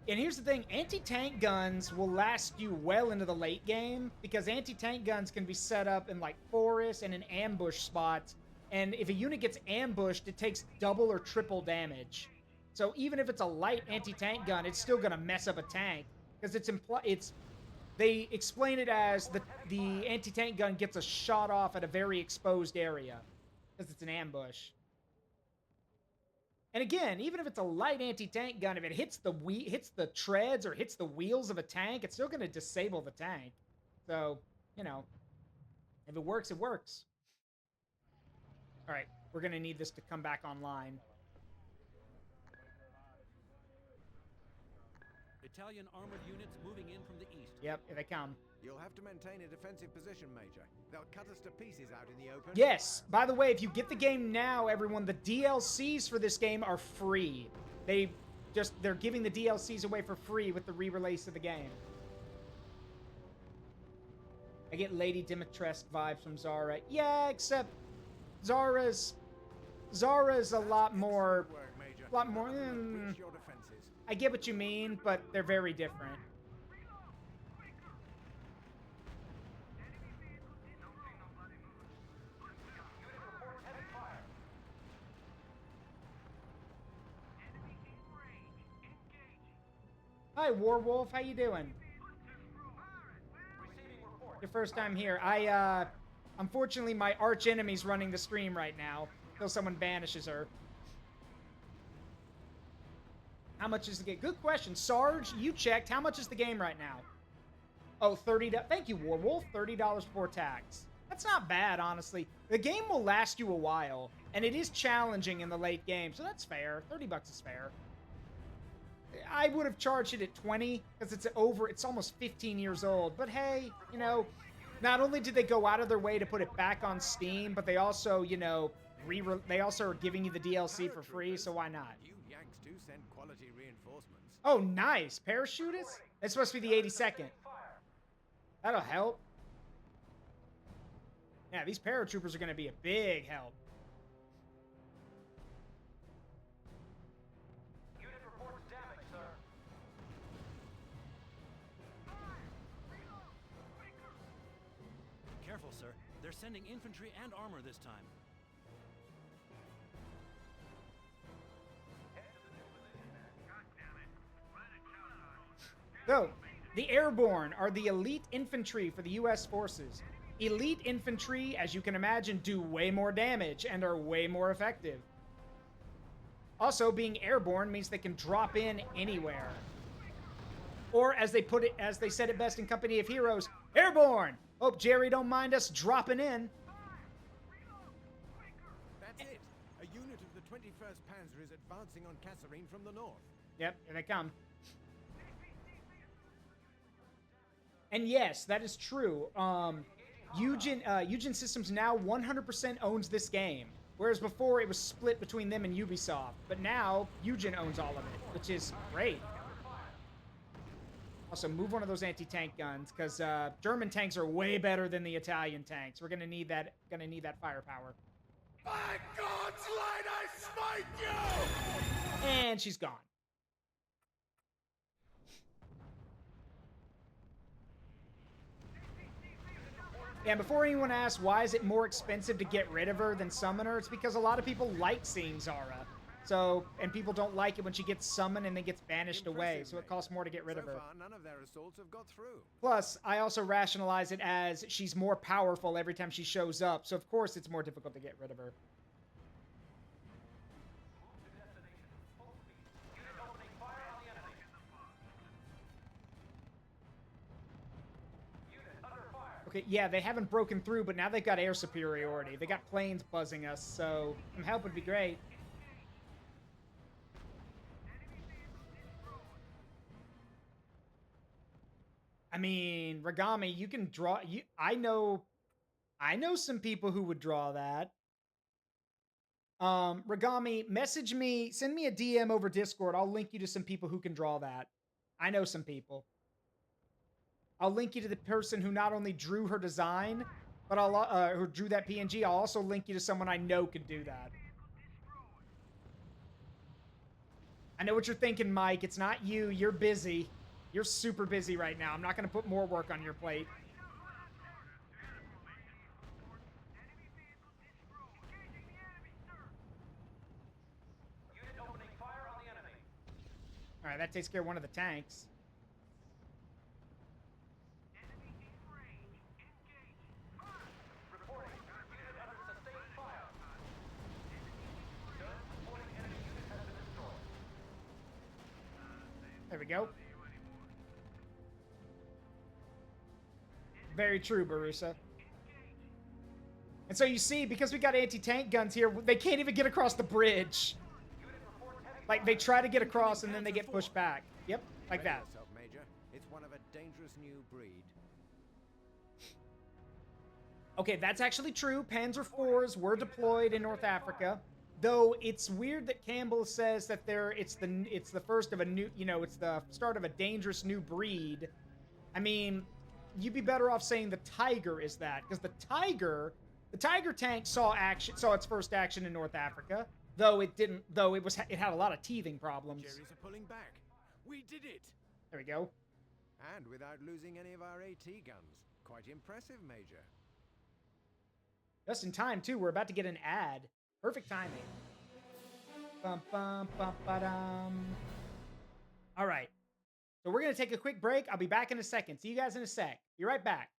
And here's the thing, anti-tank guns will last you well into the late game because anti-tank guns can be set up in like forests and in ambush spots. And if a unit gets ambushed, it takes double or triple damage. So even if it's a light anti-tank gun, it's still gonna mess up a tank because they explain it as the anti-tank gun gets a shot off at a very exposed area because it's an ambush. And again, even if it's a light anti-tank gun, if it hits the treads or hits the wheels of a tank, it's still going to disable the tank. So, you know, if it works, it works. All right, we're going to need this to come back online. Italian armored units moving in from the east. Yep, here they come. You'll have to maintain a defensive position, Major. They'll cut us to pieces out in the open. Yes, by the way, if you get the game now, everyone, the DLCs for this game are free. They're giving the DLCs away for free with the re-release of the game. I get Lady Dimitrescu vibes from Zara. Yeah, except Zara's a lot more. I get what you mean, but they're very different. Hi, Warwolf. How you doing? Your first time here. Unfortunately, my arch enemy's running the stream right now until someone banishes her. How much is the game? Good question. Sarge, you checked. How much is the game right now? Oh, $30. Thank you, Warwolf. $30 before tax. That's not bad, honestly. The game will last you a while, and it is challenging in the late game, so that's fair. $30 is fair. I would have charged it at 20 because it's almost 15 years old. But hey, you know, not only did they go out of their way to put it back on Steam, but they also, you know, they also are giving you the DLC for free, so why not? You Yanks do send quality reinforcements. Oh, nice. Parachutists? That's supposed to be the 82nd. That'll help. Yeah, these paratroopers are going to be a big help. Careful, sir. They're sending infantry and armor this time. So, the Airborne are the elite infantry for the U.S. forces. Elite infantry, as you can imagine, do way more damage and are way more effective. Also, being airborne means they can drop in anywhere. Or, as they said it best in Company of Heroes, airborne! Hope Jerry don't mind us dropping in. That's it. A unit of the 21st Panzer is advancing on Kasserine from the north. Yep, here they come. And yes, that is true. Eugen Systems now 100% owns this game, whereas before it was split between them and Ubisoft. But now Eugen owns all of it, which is great. Also, move one of those anti-tank guns, because German tanks are way better than the Italian tanks. We're gonna need that firepower. By God's light, I smite you! And she's gone. And before anyone asks, why is it more expensive to get rid of her than summon her? It's because a lot of people like seeing Zara. So, and people don't like it when she gets summoned and then gets banished away. So it costs more to get rid of her. So far, none of their assaults have got through. Plus, I also rationalize it as she's more powerful every time she shows up. So of course it's more difficult to get rid of her. Okay, yeah, they haven't broken through, but now they've got air superiority. They got planes buzzing us, so some help would be great. I mean, Ragami, you can draw. I know some people who would draw that. Ragami, message me, send me a DM over Discord. I'll link you to some people who can draw that. I know some people. I'll link you to the person who not only drew her design, but who drew that PNG. I'll also link you to someone I know could do that. I know what you're thinking, Mike. It's not you. You're busy. You're super busy right now. I'm not going to put more work on your plate. All right, that takes care of one of the tanks. There we go. Very true, Barusa. And so you see, because we got anti-tank guns here, they can't even get across the bridge. Like, they try to get across and then they get pushed back. Yep, like that. one of a dangerous new breed. Okay, that's actually true. Panzer IVs were deployed in North Africa, though it's weird that Campbell says that it's the first of a new, it's the start of a dangerous new breed. I mean, you'd be better off saying the Tiger is that, because the Tiger tank saw its first action in North Africa, though it had a lot of teething problems. Jerry's are pulling back. We did it. There we go. And without losing any of our AT guns. Quite impressive, Major. Just in time, too. We're about to get an ad. Perfect timing. Bum, bum, bum, ba-dum. All right. So we're going to take a quick break. I'll be back in a second. See you guys in a sec. Be right back.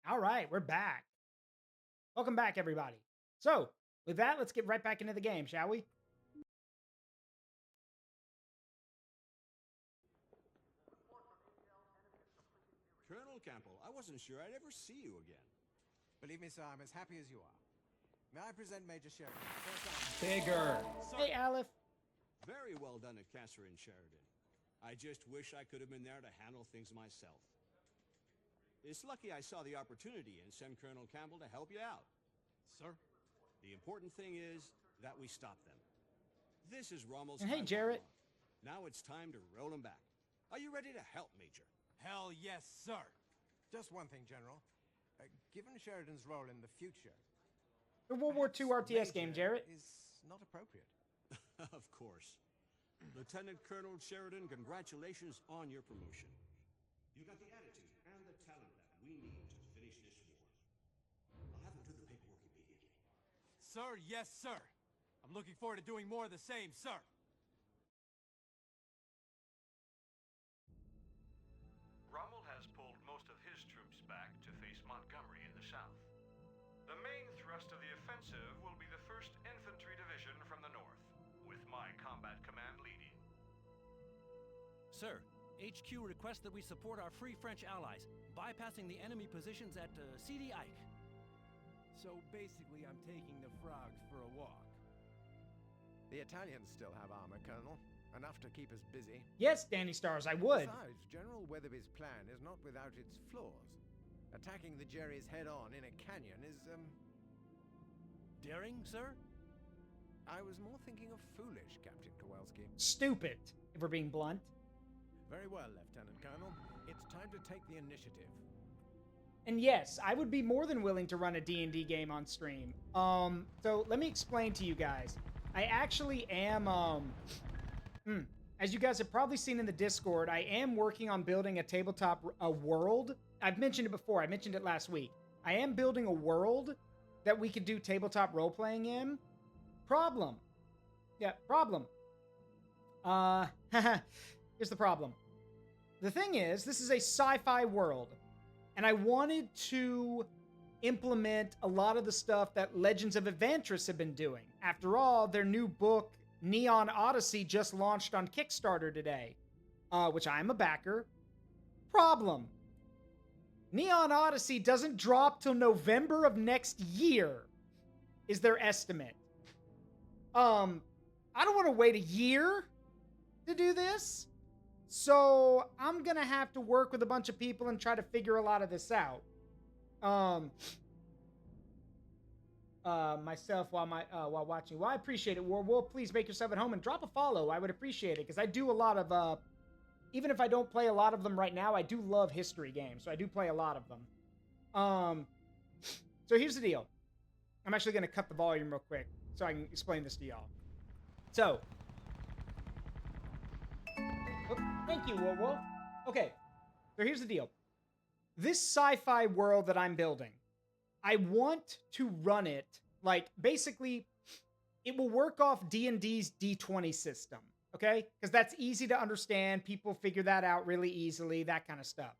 All right, we're back. Welcome back, everybody. So, with that, let's get right back into the game, shall we? Colonel Campbell, I wasn't sure I'd ever see you again. Believe me, sir, I'm as happy as you are. May I present Major Sheridan? Bigger. Hey, Aleph. Very well done at Catherine Sheridan. I just wish I could have been there to handle things myself. It's lucky I saw the opportunity and sent Colonel Campbell to help you out. Sir? The important thing is that we stop them. This is Rommel's. And hey, Jarrett. Now it's time to roll them back. Are you ready to help, Major? Hell yes, sir. Just one thing, General. Given Sheridan's role in the future, The World War II RTS game, Jarrett. Is not appropriate. Of course. Lieutenant Colonel Sheridan, congratulations on your promotion. You got the attitude and the talent that we need to finish this war. I'll have them do the paperwork immediately. Sir, yes, sir. I'm looking forward to doing more of the same, sir. Rommel has pulled most of his troops back to face Montgomery in the south. The main thrust of the offensive will be the 1st Infantry Division from the north, with my combat command leading. Sir, HQ requests that we support our Free French allies, bypassing the enemy positions at CD Ike. So basically, I'm taking the frogs for a walk. The Italians still have armor, Colonel. Enough to keep us busy. Yes, Danny Stars, I would. Besides, General Weatherby's plan is not without its flaws. Attacking the Jerry's head-on in a canyon is, Daring, sir? I was more thinking of foolish, Captain Kowalski. Stupid, if we're being blunt. Very well, Lieutenant Colonel. It's time to take the initiative. And yes, I would be more than willing to run a D&D game on stream. So let me explain to you guys. I actually am, as you guys have probably seen in the Discord, I am working on building a tabletop world. I've mentioned it before. I mentioned it last week. I am building a world that we could do tabletop role-playing in. Problem. Yeah, problem. Here's the problem. The thing is, this is a sci-fi world, and I wanted to implement a lot of the stuff that Legends of Evantris have been doing. After all, their new book, Neon Odyssey, just launched on Kickstarter today, which I'm a backer. Problem. Neon Odyssey doesn't drop till November of next year, is their estimate. I don't want to wait a year to do this. So I'm going to have to work with a bunch of people and try to figure a lot of this out. Myself while watching. Well, I appreciate it, Warwolf. Please make yourself at home and drop a follow. I would appreciate it because I do a lot of, even if I don't play a lot of them right now, I do love history games. So I do play a lot of them. So here's the deal. I'm actually going to cut the volume real quick so I can explain this to y'all. So, thank you, Warwolf. Okay, so here's the deal. This sci-fi world that I'm building, I want to run it, like, basically, it will work off D&D's D20 system, okay? Because that's easy to understand. People figure that out really easily, that kind of stuff.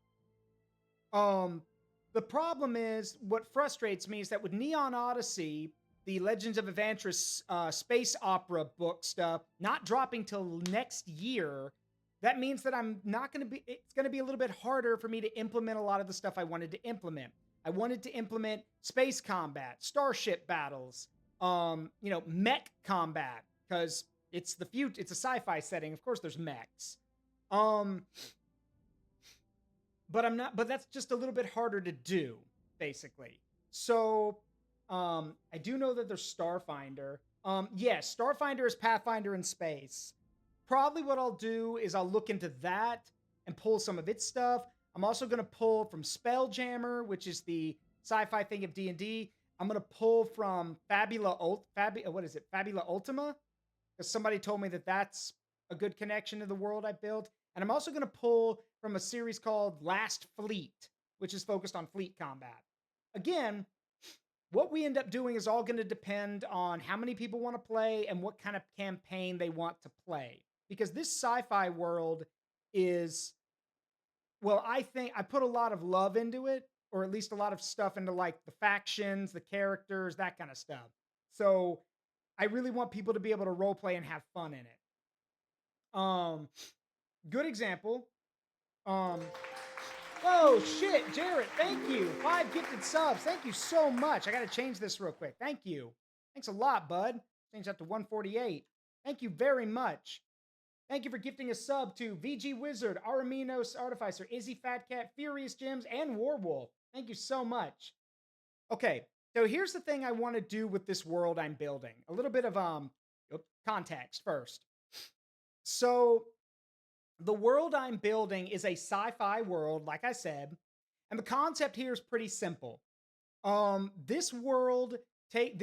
The problem is, what frustrates me is that with Neon Odyssey, the Legends of Evantris space opera book stuff, not dropping till next year, that means that it's going to be a little bit harder for me to implement a lot of the stuff I wanted to implement. I wanted to implement space combat, starship battles, mech combat, because it's the future. It's a sci-fi setting. Of course, there's mechs. But that's just a little bit harder to do, basically. So, I do know that there's Starfinder. Yes, Starfinder is Pathfinder in space. Probably what I'll do is I'll look into that and pull some of its stuff. I'm also going to pull from Spelljammer, which is the sci-fi thing of D&D. I'm going to pull from Fabula Ultima, because somebody told me that that's a good connection to the world I built. And I'm also going to pull from a series called Last Fleet, which is focused on fleet combat. Again, what we end up doing is all going to depend on how many people want to play and what kind of campaign they want to play. Because this sci-fi world is, well, I think I put a lot of love into it, or at least a lot of stuff into like the factions, the characters, that kind of stuff. So I really want people to be able to role play and have fun in it. Good example. Oh shit, Jarrett, thank you. 5 gifted subs. Thank you so much. I got to change this real quick. Thank you. Thanks a lot, bud. Change that to 148. Thank you very much. Thank you for gifting a sub to VG Wizard, Araminos Artificer, Izzy Fatcat, Furious Gems, and Warwolf. Thank you so much. Okay, so here's the thing I want to do with this world I'm building. A little bit of context first. So the world I'm building is a sci-fi world, like I said, and the concept here is pretty simple. This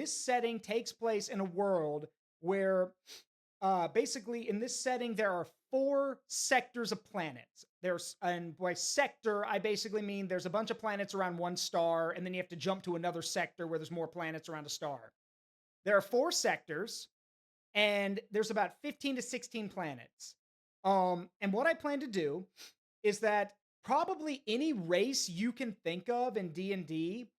setting takes place in a world where basically in this setting, there are 4 sectors of planets. And by sector, I basically mean there's a bunch of planets around one star, and then you have to jump to another sector where there's more planets around a star. There are 4 sectors, and there's about 15 to 16 planets. And what I plan to do is that probably any race you can think of in D&D,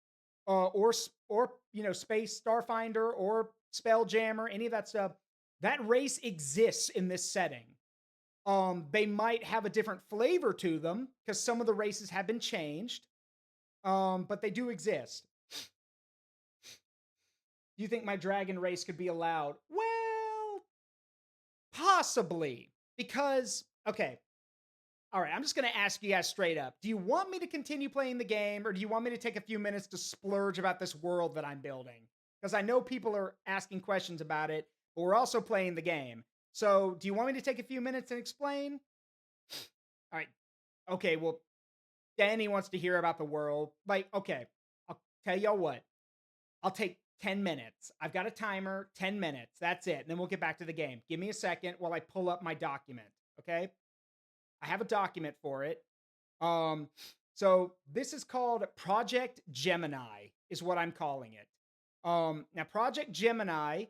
or Space Starfinder or Spelljammer, any of that stuff, that race exists in this setting. They might have a different flavor to them because some of the races have been changed, but they do exist. Do you think my dragon race could be allowed? Well, possibly. Because, okay. All right, I'm just going to ask you guys straight up. Do you want me to continue playing the game, or do you want me to take a few minutes to splurge about this world that I'm building? Because I know people are asking questions about it, but we're also playing the game. So, do you want me to take a few minutes and explain? All right. Okay, well, Danny wants to hear about the world. Like, okay, I'll tell y'all what. I'll take 10 minutes. I've got a timer, 10 minutes. That's it. And then we'll get back to the game. Give me a second while I pull up my document, okay? I have a document for it. So this is called Project Gemini, is what I'm calling it. Now, Project Gemini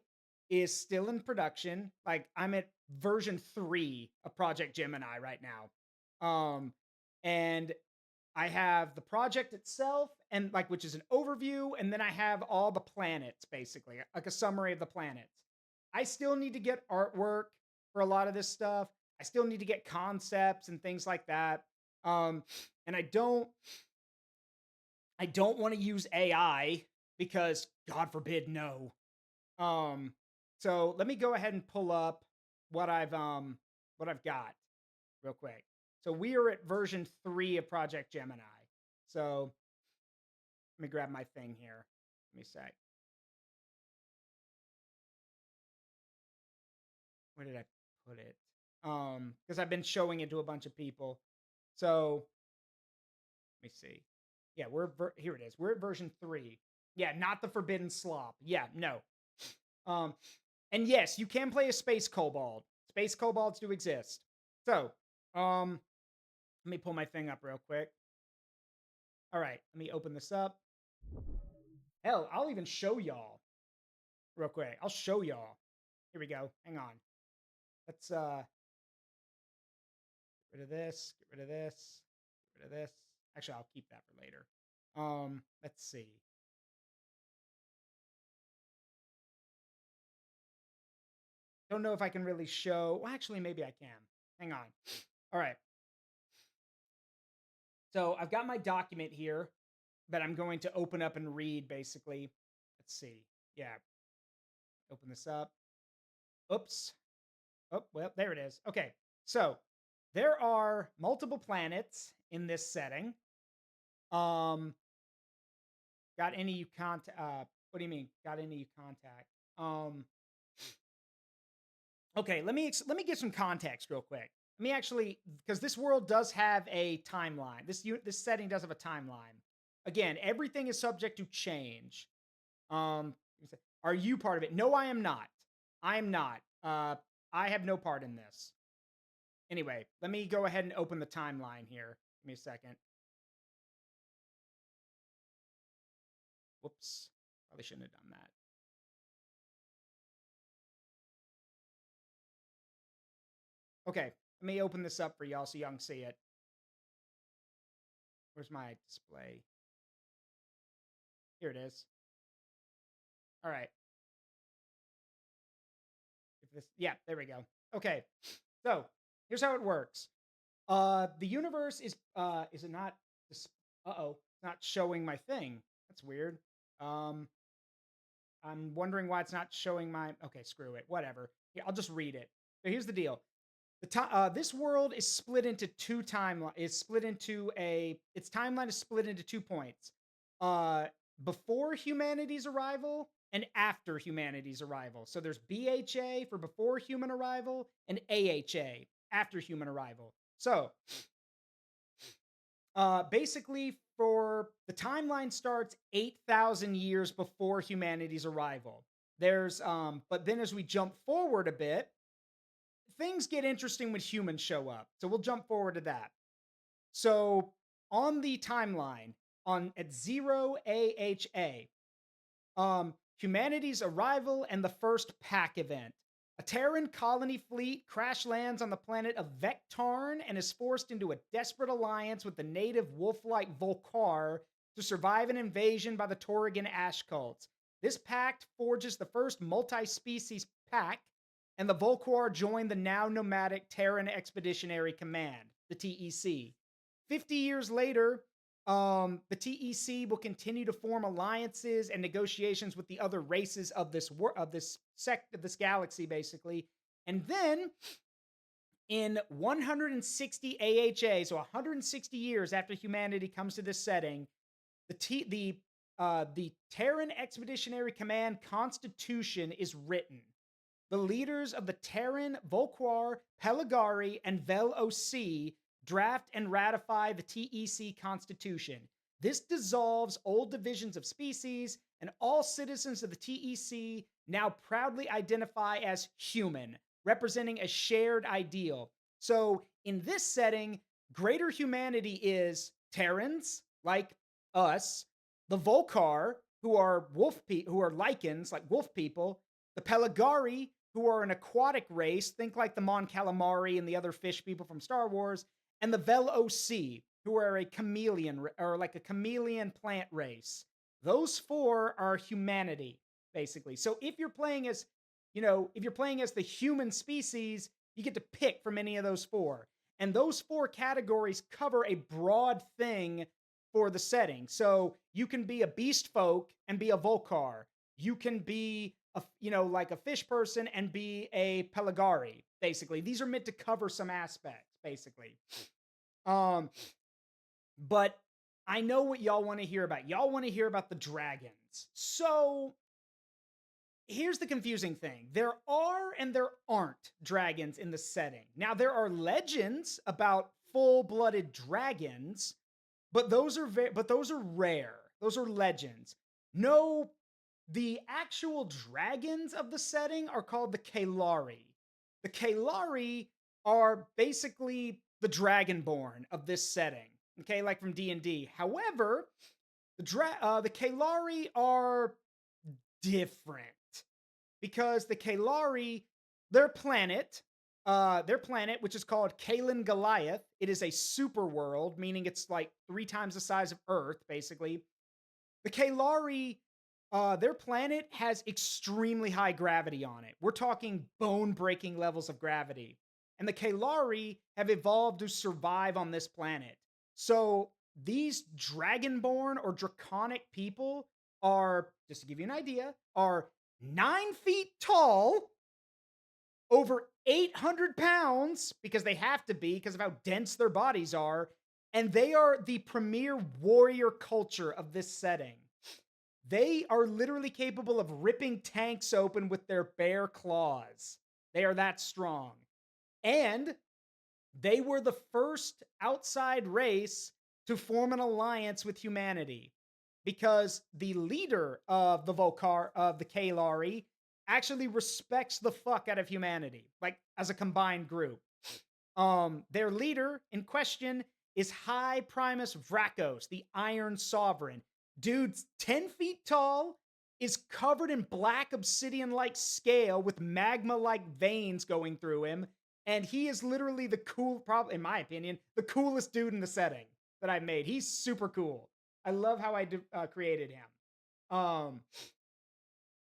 is still in production. Like, I'm at version 3 of Project Gemini right now. And I have the project itself, and which is an overview, and then I have all the planets, basically, like a summary of the planets. I still need to get artwork for a lot of this stuff. I still need to get concepts and things like that. And I don't want to use AI because God forbid, no. So let me go ahead and pull up what I've got real quick. So we are at version 3 of Project Gemini. So let me grab my thing here. Let me sec. Where did I put it? Because I've been showing it to a bunch of people. So let me see. Yeah, here it is. We're at version 3. Yeah, not the Forbidden Slop. Yeah, no. And yes, you can play a Space Kobold. Space Kobolds do exist. So, let me pull my thing up real quick. All right, let me open this up. Hell, I'll even show y'all real quick. I'll show y'all. Here we go. Hang on. Let's get rid of this, get rid of this, get rid of this. Actually, I'll keep that for later. Let's see. Don't know if I can really show. Well, actually, maybe I can. Hang on. All right. So I've got my document here that I'm going to open up and read, basically. Let's see. Yeah. Open this up. Oops. Oh, well, there it is. Okay. So there are multiple planets in this setting. Got any you contact? What do you mean? Got any you contact? Okay, let me give some context real quick. Let me actually, because this world does have a timeline. This setting does have a timeline. Again, everything is subject to change. Are you part of it? No, I am not. I am not. I have no part in this. Anyway, let me go ahead and open the timeline here. Give me a second. Whoops. Probably shouldn't have done that. Okay, let me open this up for y'all so y'all can see it. Where's my display? Here it is. All right. Yeah, there we go. Okay, so here's how it works. The universe is it not? Not showing my thing. That's weird. I'm wondering why it's not showing my. Okay, screw it. Whatever. Yeah, I'll just read it. So here's the deal. This world is split into two timelines. Its timeline is split into 2 points. Before humanity's arrival and after humanity's arrival. So there's BHA for before human arrival and AHA after human arrival. So basically, for the timeline starts 8,000 years before humanity's arrival. There's but then as we jump forward a bit, things get interesting when humans show up. So we'll jump forward to that. So on the timeline, at 0 AHA, humanity's arrival and the first pack event. A Terran colony fleet crash lands on the planet of Vectarn and is forced into a desperate alliance with the native wolf-like Volkar to survive an invasion by the Torrigan Ash cults. This pact forges the first multi-species pact, and the Volkar join the now nomadic Terran Expeditionary Command, the TEC. 50 years later, the TEC will continue to form alliances and negotiations with the other races of this galaxy, basically. And then, in 160 AHA, so 160 years after humanity comes to this setting, the Terran Expeditionary Command Constitution is written. The leaders of the Terran, Volkar, Peligari, and Vtuber draft and ratify the TEC Constitution. This dissolves old divisions of species, and all citizens of the TEC now proudly identify as human, representing a shared ideal. So, in this setting, greater humanity is Terrans, like us, the Volkar, who are lichens, like wolf people, the Peligari, who are an aquatic race, think like the Mon Calamari and the other fish people from Star Wars, and the Vtuber, who are a chameleon, or like a chameleon plant race. Those four are humanity, basically. So if you're playing as, the human species, you get to pick from any of those four. And those four categories cover a broad thing for the setting. So you can be a beast folk and be a Volkar. You can be like a fish person and be a Peligari, basically. These are meant to cover some aspects, basically. But I know what y'all want to hear about. Y'all want to hear about the dragons. So here's the confusing thing. There are and there aren't dragons in the setting. Now, there are legends about full-blooded dragons, but those are rare. Those are legends. No, the actual dragons of the setting are called the Kalari. The Kalari are basically the Dragonborn of this setting, okay, like from D&D. However, the Kalari are different because the Kalari, their planet, which is called Kalen Goliath, it is a super world, meaning it's like 3 times the size of Earth, basically. The Kalari, their planet has extremely high gravity on it. We're talking bone-breaking levels of gravity. And the Kalari have evolved to survive on this planet. So these Dragonborn or Draconic people are, just to give you an idea, are 9 feet tall, over 800 pounds, because they have to be, because of how dense their bodies are, and they are the premier warrior culture of this setting. They are literally capable of ripping tanks open with their bare claws. They are that strong. And they were the first outside race to form an alliance with humanity, because the leader of the Kalari, actually respects the fuck out of humanity, like as a combined group. Their leader in question is High Primus Vrakos, the Iron Sovereign. Dude's 10 feet tall, is covered in black obsidian-like scale with magma-like veins going through him, and he is literally probably in my opinion, the coolest dude in the setting that I've made. He's super cool. I love how I created him.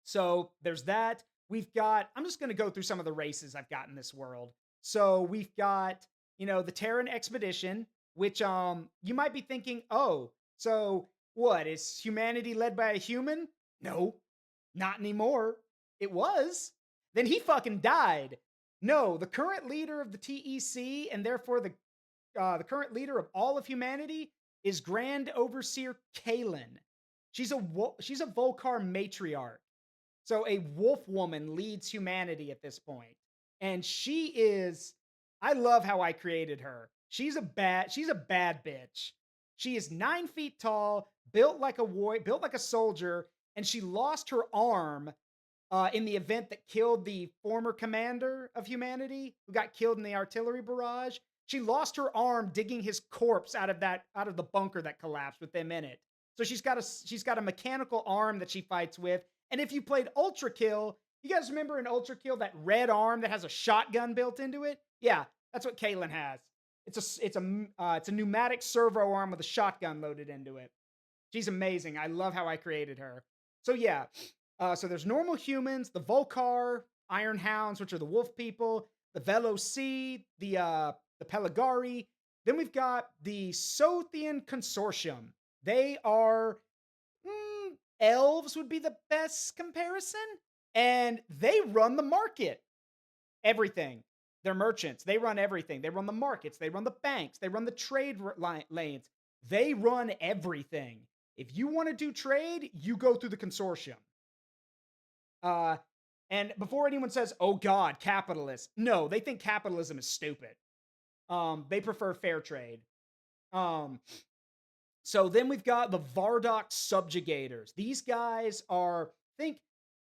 So there's that. I'm just going to go through some of the races I've got in this world. So we've got, the Terran Expedition, which you might be thinking, oh, so what, is humanity led by a human? No, not anymore. It was. Then he fucking died. No, the current leader of the TEC, and therefore the current leader of all of humanity, is Grand Overseer Kalen. She's a Volkar matriarch. So a wolf woman leads humanity at this point. And she is, I love how I created her. She's a bad bitch. She is 9 feet tall, built like a soldier, and she lost her arm in the event that killed the former commander of humanity, who got killed in the artillery barrage. She lost her arm digging his corpse out of the bunker that collapsed with them in it. So she's got a mechanical arm that she fights with. And if you played Ultra Kill, you guys remember in Ultra Kill that red arm that has a shotgun built into it? Yeah, that's what Caitlyn has. It's a pneumatic servo arm with a shotgun loaded into it. She's amazing. I love how I created her. So yeah, so there's normal humans, the Volcar, Iron Hounds, which are the wolf people, the Veloci, the Pelagari. Then we've got the Sothian Consortium. They are elves would be the best comparison, and they run the market. Everything. They're merchants. They run everything. They run the markets. They run the banks. They run the trade lanes. They run everything. If you want to do trade, you go through the consortium. And before anyone says, oh God, capitalists. No, they think capitalism is stupid. They prefer fair trade. So then we've got the Vardok Subjugators. These guys are, think,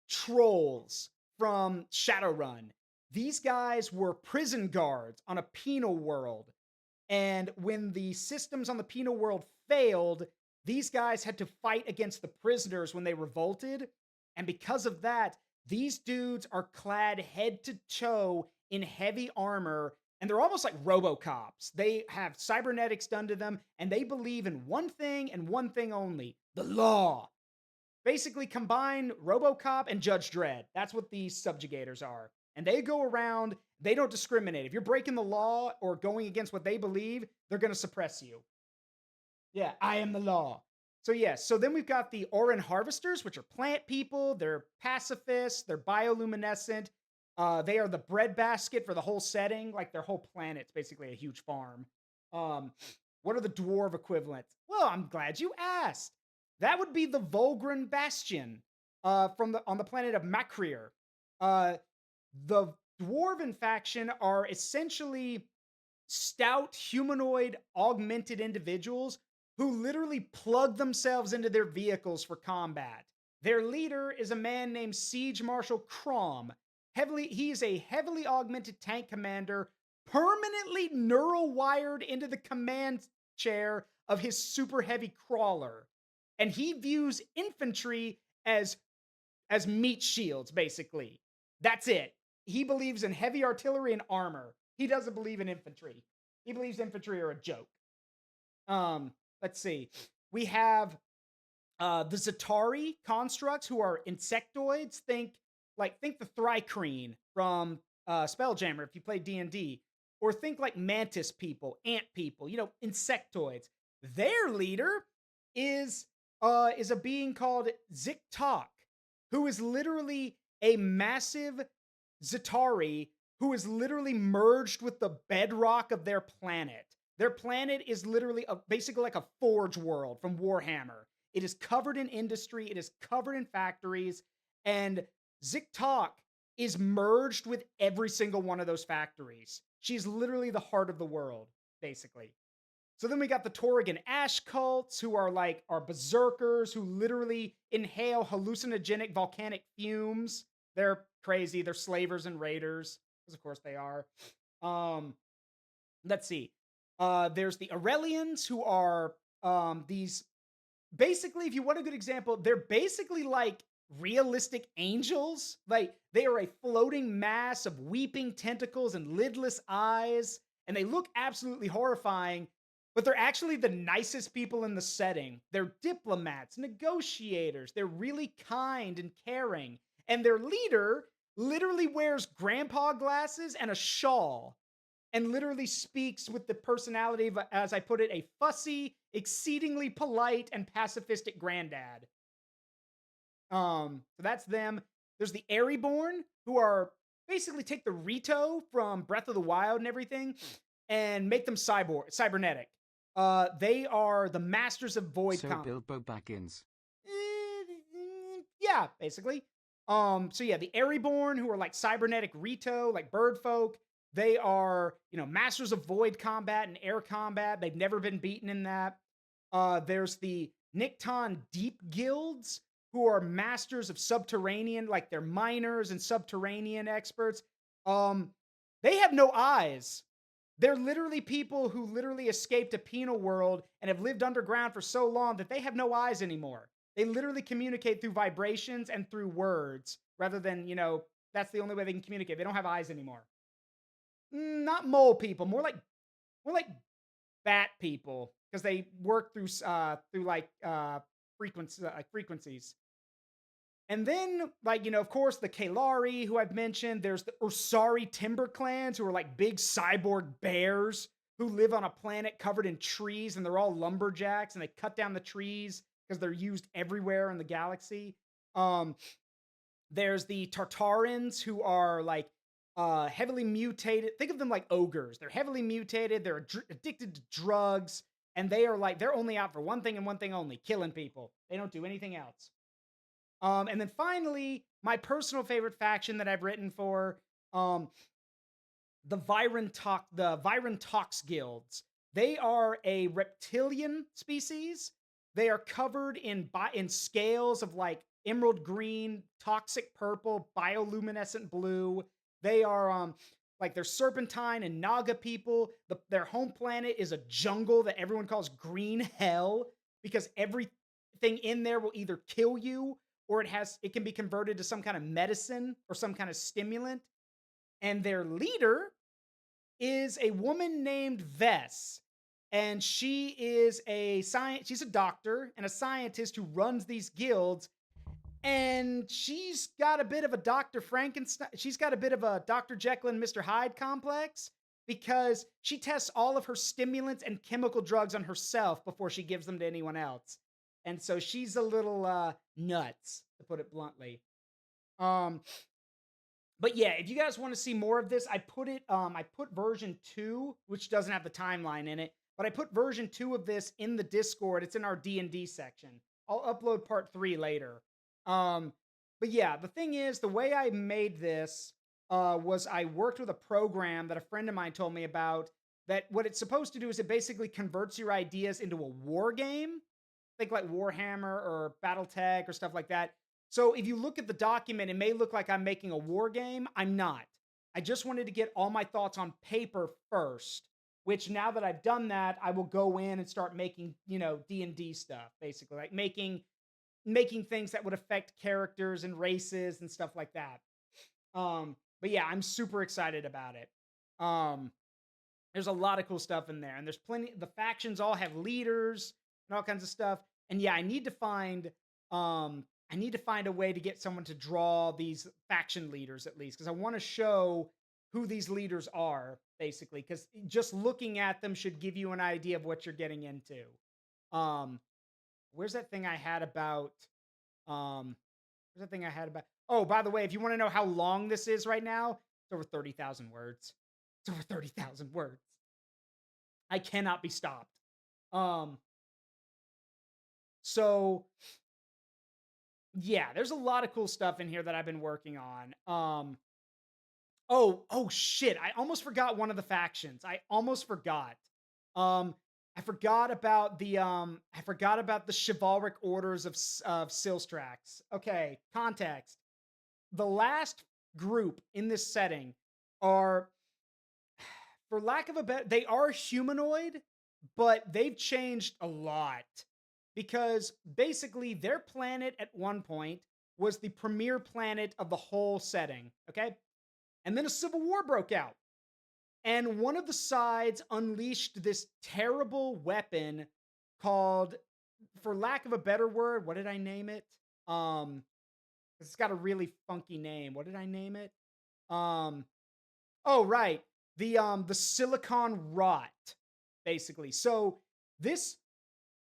trolls from Shadowrun. These guys were prison guards on a penal world. And when the systems on the penal world failed, these guys had to fight against the prisoners when they revolted. And because of that, these dudes are clad head to toe in heavy armor. And they're almost like RoboCops. They have cybernetics done to them, and they believe in one thing and one thing only: the law. Basically, combine RoboCop and Judge Dredd. That's what these subjugators are. And they go around, they don't discriminate. If you're breaking the law or going against what they believe, they're going to suppress you. Yeah, I am the law. So yes, so then we've got the Orin Harvesters, which are plant people. They're pacifists. They're bioluminescent. They are the breadbasket for the whole setting. Like their whole planet's basically a huge farm. What are the dwarf equivalents? Well, I'm glad you asked. That would be the Volgren Bastion on the planet of Makrir. The Dwarven faction are essentially stout, humanoid, augmented individuals who literally plug themselves into their vehicles for combat. Their leader is a man named Siege Marshal Crom. He is a heavily augmented tank commander, permanently neural wired into the command chair of his super heavy crawler. And he views infantry as meat shields, basically. That's it. He believes in heavy artillery and armor. He doesn't believe in infantry. He believes infantry are a joke. Let's see. We have the Zatari constructs, who are insectoids. Think the Thrycreen from Spelljammer if you play D&D. Or think like mantis people, ant people, insectoids. Their leader is a being called Ziktok, who is literally a massive Zatari who is literally merged with the bedrock of their planet. Their planet is literally basically like a forge world from Warhammer. It is covered in industry. It is covered in factories. And Ziktok is merged with every single one of those factories. She's literally the heart of the world, basically. So then we got the Torrigan Ash cults, who are berserkers who literally inhale hallucinogenic volcanic fumes. They're crazy. They're slavers and raiders, because of course they are. Let's see. There's the Aurelians, who are these. Basically, if you want a good example, they're basically like realistic angels. Like, they are a floating mass of weeping tentacles and lidless eyes, and they look absolutely horrifying, but they're actually the nicest people in the setting. They're diplomats, negotiators. They're really kind and caring. And their leader literally wears grandpa glasses and a shawl, and literally speaks with the personality of, as I put it, a fussy, exceedingly polite, and pacifistic granddad. So that's them. There's the Airborn, who are basically take the Rito from Breath of the Wild and everything, and make them cybernetic. They are the masters of void. So Bilbo Baggins. Yeah, basically. So yeah, the Airborn, who are like cybernetic Rito, like bird folk. They are, masters of void combat and air combat. They've never been beaten in that. There's the Nikton Deep Guilds, who are masters of subterranean, like they're miners and subterranean experts. They have no eyes. They're literally people who literally escaped a penal world and have lived underground for so long that they have no eyes anymore. They literally communicate through vibrations and through words rather than, that's the only way they can communicate. They don't have eyes anymore. Not mole people, more like bat people, because they work through frequencies. And then, of course, the Kalari, who I've mentioned. There's the Ursari timber clans, who are like big cyborg bears who live on a planet covered in trees, and they're all lumberjacks, and they cut down the trees because they're used everywhere in the galaxy. There's the Tartarans, who are like heavily mutated. Think of them like ogres. They're heavily mutated. They're addicted to drugs, and they're only out for one thing and one thing only: killing people. They don't do anything else. And then finally, my personal favorite faction that I've written for, the Virentox guilds. They are a reptilian species. They are covered in scales of like emerald green, toxic purple, bioluminescent blue. They are they're serpentine and Naga people. Their home planet is a jungle that everyone calls Green Hell, because everything in there will either kill you, or it can be converted to some kind of medicine or some kind of stimulant. And their leader is a woman named Vess. And she is she's a doctor and a scientist who runs these guilds. And she's got a bit of a Dr. Frankenstein. She's got a bit of a Dr. Jekyll and Mr. Hyde complex, because she tests all of her stimulants and chemical drugs on herself before she gives them to anyone else. And so she's a little nuts, to put it bluntly. But yeah, if you guys want to see more of this, I put version 2, which doesn't have the timeline in it, but I put version 2 of this in the Discord. It's in our D&D section. I'll upload part 3 later. But yeah, the thing is, the way I made this was I worked with a program that a friend of mine told me about, that what it's supposed to do is it basically converts your ideas into a war game. Think like Warhammer or Battletech or stuff like that. So if you look at the document, it may look like I'm making a war game. I'm not. I just wanted to get all my thoughts on paper first, which now that I've done that, I will go in and start making, D&D stuff, basically. Like making things that would affect characters and races and stuff like that. But yeah, I'm super excited about it. There's a lot of cool stuff in there, and there's plenty. The factions all have leaders and all kinds of stuff. And yeah, I need to find a way to get someone to draw these faction leaders, at least, because I want to show who these leaders are, basically, because just looking at them should give you an idea of what you're getting into. Where's that thing I had about? Oh, by the way, if you want to know how long this is right now, it's over 30,000 words. It's over 30,000 words. I cannot be stopped. So yeah, there's a lot of cool stuff in here that I've been working on. Oh shit, I almost forgot one of the factions. I almost forgot. I forgot about the chivalric orders of Silstrax. Okay, context. The last group in this setting are, for lack of a better, they are humanoid, but they've changed a lot. Because basically their planet at one point was the premier planet of the whole setting, okay? And then a civil war broke out. And one of the sides unleashed this terrible weapon called, for lack of a better word, what did I name it? It's got a really funky name. What did I name it? Oh, right. The silicon rot, basically. So this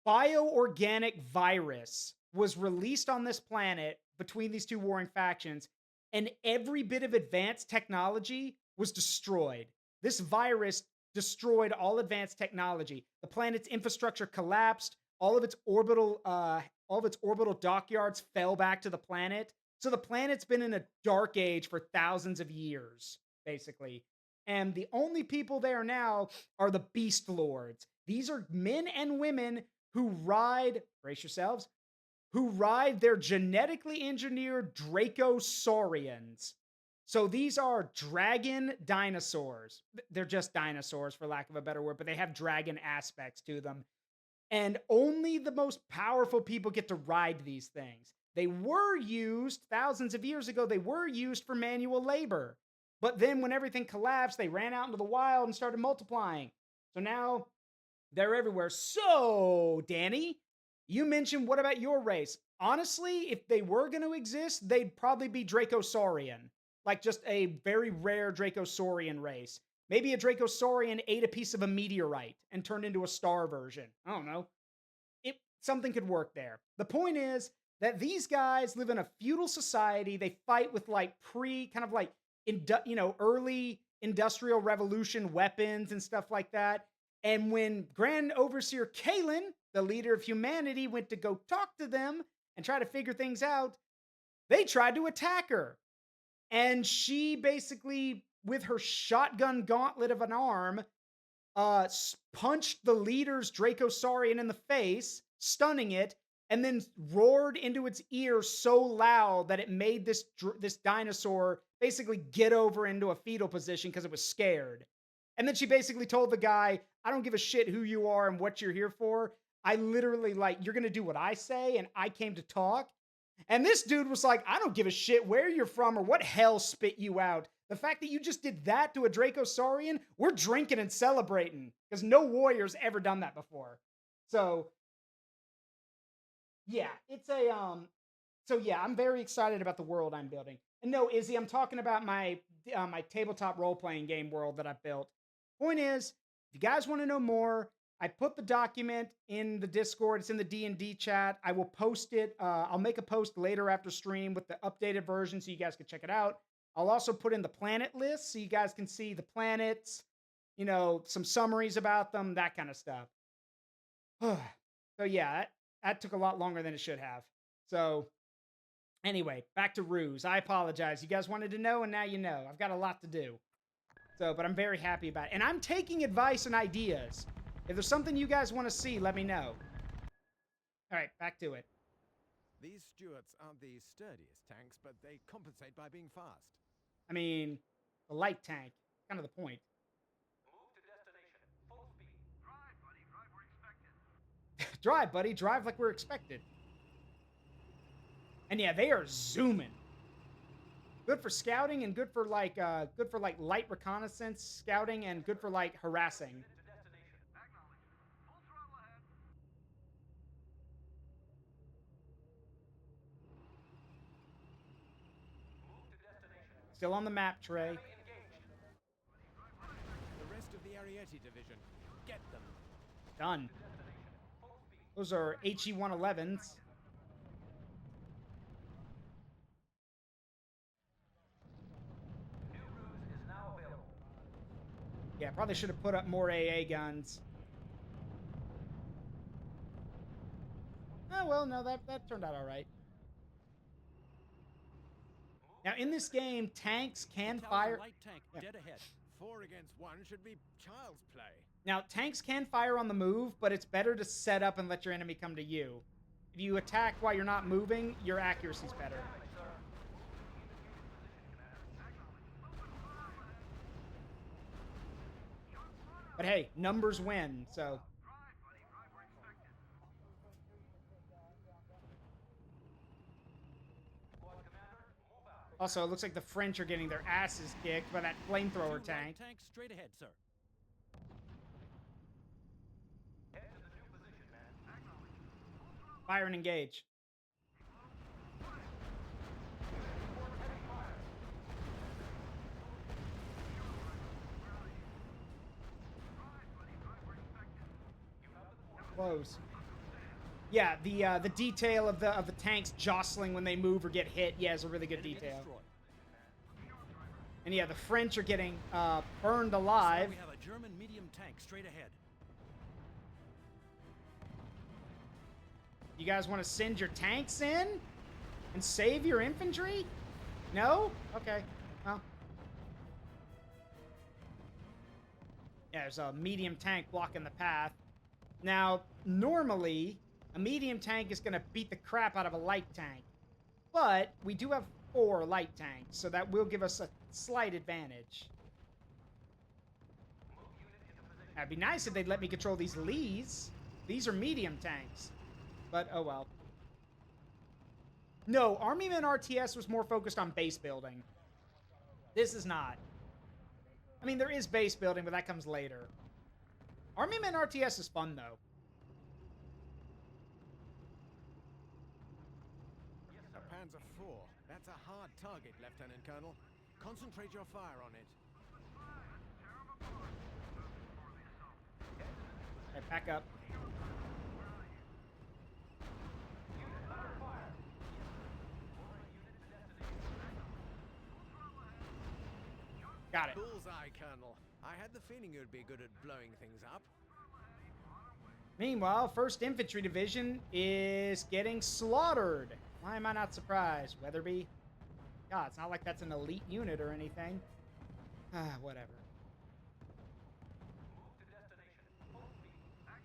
bioorganic virus was released on this planet between these two warring factions, and every bit of advanced technology was destroyed. This virus destroyed all advanced technology. The planet's infrastructure collapsed. All of its orbital dockyards fell back to the planet. So the planet's been in a dark age for thousands of years, basically. And the only people there now are the Beast Lords. These are men and women who ride, brace yourselves, who ride their genetically engineered Dracosaurians. So these are dragon dinosaurs. They're just dinosaurs, for lack of a better word, but they have dragon aspects to them. And only the most powerful people get to ride these things. They were used thousands of years ago, they were used for manual labor. But then when everything collapsed, they ran out into the wild and started multiplying. So now they're everywhere. So, Danny, you mentioned what about your race? Honestly, if they were going to exist, they'd probably be Dracosaurian. Like just a very rare Dracosaurian race. Maybe a Dracosaurian ate a piece of a meteorite and turned into a star version. I don't know. Something could work there. The point is that these guys live in a feudal society. They fight with like early industrial revolution weapons and stuff like that. And when Grand Overseer Kalen, the leader of humanity, went to go talk to them and try to figure things out, they tried to attack her. And she basically, with her shotgun gauntlet of an arm, punched the leader's Dracosaurian in the face, stunning it, and then roared into its ear so loud that it made this dinosaur basically get over into a fetal position because it was scared. And then she basically told the guy, I don't give a shit who you are and what you're here for. I literally, you're going to do what I say, and I came to talk. And this dude was like, I don't give a shit where you're from or what hell spit you out. The fact that you just did that to a Dracosaurian, we're drinking and celebrating because no warrior's ever done that before. So, yeah, I'm very excited about the world I'm building. And no, Izzy, I'm talking about my tabletop role-playing game world that I built. Point is, if you guys want to know more, I put the document in the Discord. It's in the D&D chat. I will post it. I'll make a post later after stream with the updated version so you guys can check it out. I'll also put in the planet list so you guys can see the planets, some summaries about them, that kind of stuff. So yeah, that took a lot longer than it should have. So anyway, back to R.U.S.E. I apologize. You guys wanted to know, and now you know. I've got a lot to do. So, but I'm very happy about it. And I'm taking advice and ideas. If there's something you guys want to see, let me know. All right, back to it. These Stuarts aren't the sturdiest tanks, but they compensate by being fast. I mean, the light tank. Kind of the point. Move to destination. Full speed. Drive, buddy. Drive where expected. Drive, buddy. Drive like we're expected. And yeah, they are zooming. Good for scouting and good for light reconnaissance scouting and good for harassing. Still on the map, Trey. The rest of the R.U.S.E division. Get them. Done. Those are HE-111s. Yeah, probably should have put up more AA guns. Oh, well, no, that turned out all right. Now, in this game, tanks can fire... Light tank, dead ahead. 4 against 1 should be child's play. Now, tanks can fire on the move, but it's better to set up and let your enemy come to you. If you attack while you're not moving, your accuracy's better. But hey, numbers win, so... Also, it looks like the French are getting their asses kicked by that flamethrower tank. Tank straight ahead, sir. Fire and engage. Close. Yeah, the detail of the tanks jostling when they move or get hit, yeah, is a really good detail. And yeah, the French are getting burned alive. We have a German medium tank straight ahead. You guys want to send your tanks in and save your infantry? No? Okay. Well. Yeah, there's a medium tank blocking the path. Now, normally, a medium tank is going to beat the crap out of a light tank. But we do have 4 light tanks, so that will give us a slight advantage. It'd be nice if they'd let me control these Lees. These are medium tanks. But, oh well. No, Army Men RTS was more focused on base building. This is not. I mean, there is base building, but that comes later. Army Men RTS is fun, though. A Panzer IV. That's a hard target, Lieutenant Colonel. Concentrate your fire on it. Alright, back up. Got it. Bullseye, Colonel. I had the feeling you'd be good at blowing things up. Meanwhile, 1st Infantry Division is getting slaughtered. Why am I not surprised? Weatherby? God, it's not like that's an elite unit or anything. Whatever.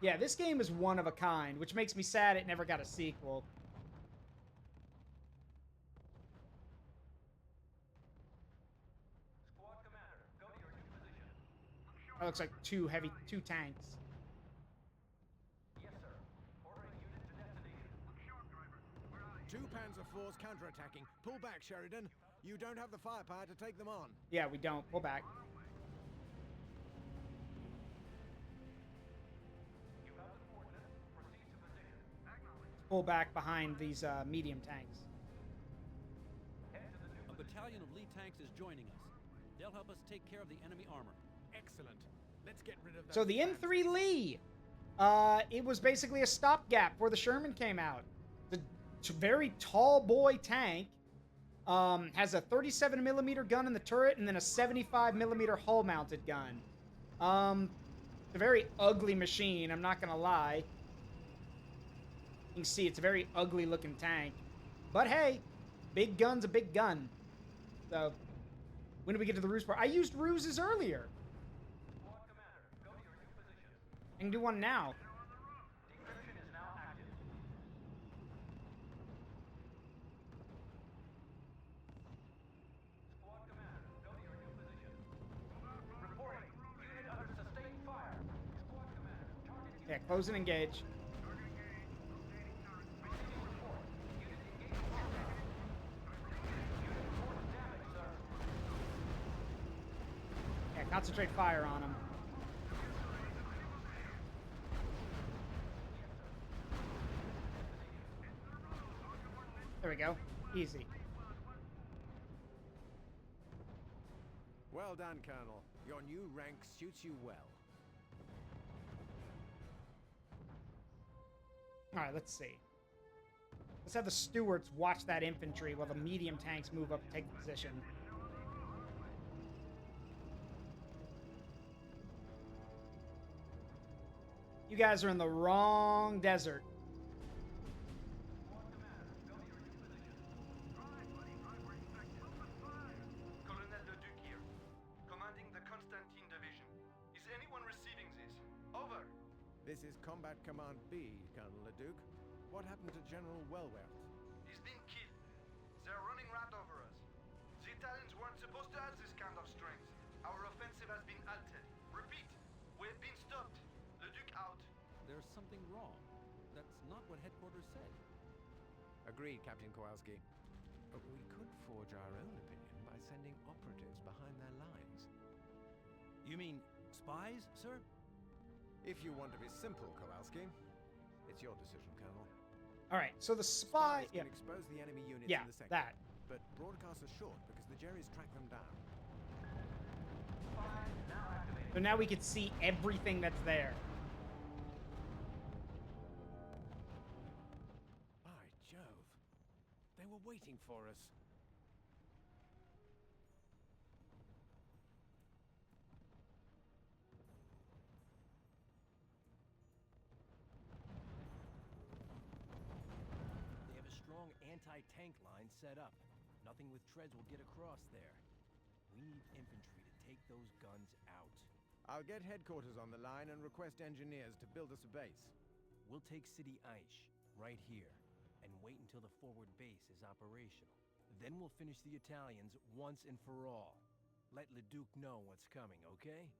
Yeah, this game is one of a kind, which makes me sad it never got a sequel. Squad commander, go to your new position. That looks like two tanks. Yes, sir. Ordering unit to destination. Two Panzer IVs counterattacking. Pull back, Sheridan. You don't have the firepower to take them on. Yeah, we don't. Pull back. You have the coordinates. Proceed to position. Pull back behind these medium tanks. A battalion of Lee tanks is joining us. They'll help us take care of the enemy armor. Excellent. Let's get rid of that. So the M3 Lee, it was basically a stopgap before the Sherman came out. The very tall boy tank has a 37mm gun in the turret and then a 75mm hull-mounted gun. It's a very ugly machine, I'm not gonna lie. You can see it's a very ugly-looking tank. But hey, big gun's a big gun. So, when do we get to the ruse part? I used ruses earlier. Squad commander, go to your new position. I can do one now. Decryption is now active. Squad commander, go to your new position. Reporting. Unit under sustained fire. Squad commander, target unit. Yeah, close and engage. Receiving report. Unit engaged hostile. Unit reports damage, sir. Yeah, concentrate fire on them. There we go. Easy. Well done, Colonel. Your new rank suits you well. Alright, let's see. Let's have the stewards watch that infantry while the medium tanks move up and take the position. You guys are in the wrong desert. Colonel Leduc here, commanding the Constantine Division. Is anyone receiving this? Over. This is Combat Command B, Colonel Leduc. What happened to General Wellwell? He's been killed. They're running right over us. The Italians weren't supposed to have this kind of strength. Our offensive has been halted. Repeat, we've been stopped. Leduc out. There's something wrong. That's not what headquarters said. Agreed, Captain Kowalski. But we could forge our own opinion by sending operatives behind their lines. You mean spies, sir? If you want to be simple, Kowalski, it's your decision, Colonel. Alright, so the spy... Spies can expose the enemy units Yeah, in the sector. that. But broadcasts are short because the Jerrys track them down. So now we can see everything that's there. By Jove. They were waiting for us. They have a strong anti-tank line set up. Nothing with treads will get across there. We need infantry to take those guns out. I'll get headquarters on the line and request engineers to build us a base. We'll take City Aish. right here and wait until the forward base is operational. Then we'll finish the Italians once and for all. Let Leduc know what's coming, okay?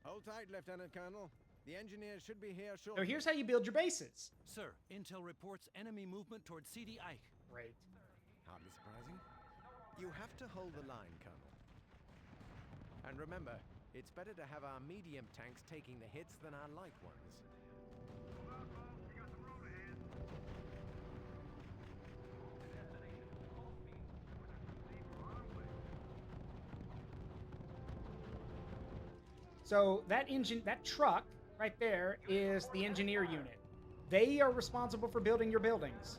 Hold tight, Lieutenant Colonel. The engineers should be here So shortly. here's how you build your bases. Sir, intel reports enemy movement towards CD Ike. Great. Hardly surprising. You have to hold the line, Colonel. And remember, it's better to have our medium tanks taking the hits than our light ones. So that truck right there is the engineer unit. They are responsible for building your buildings.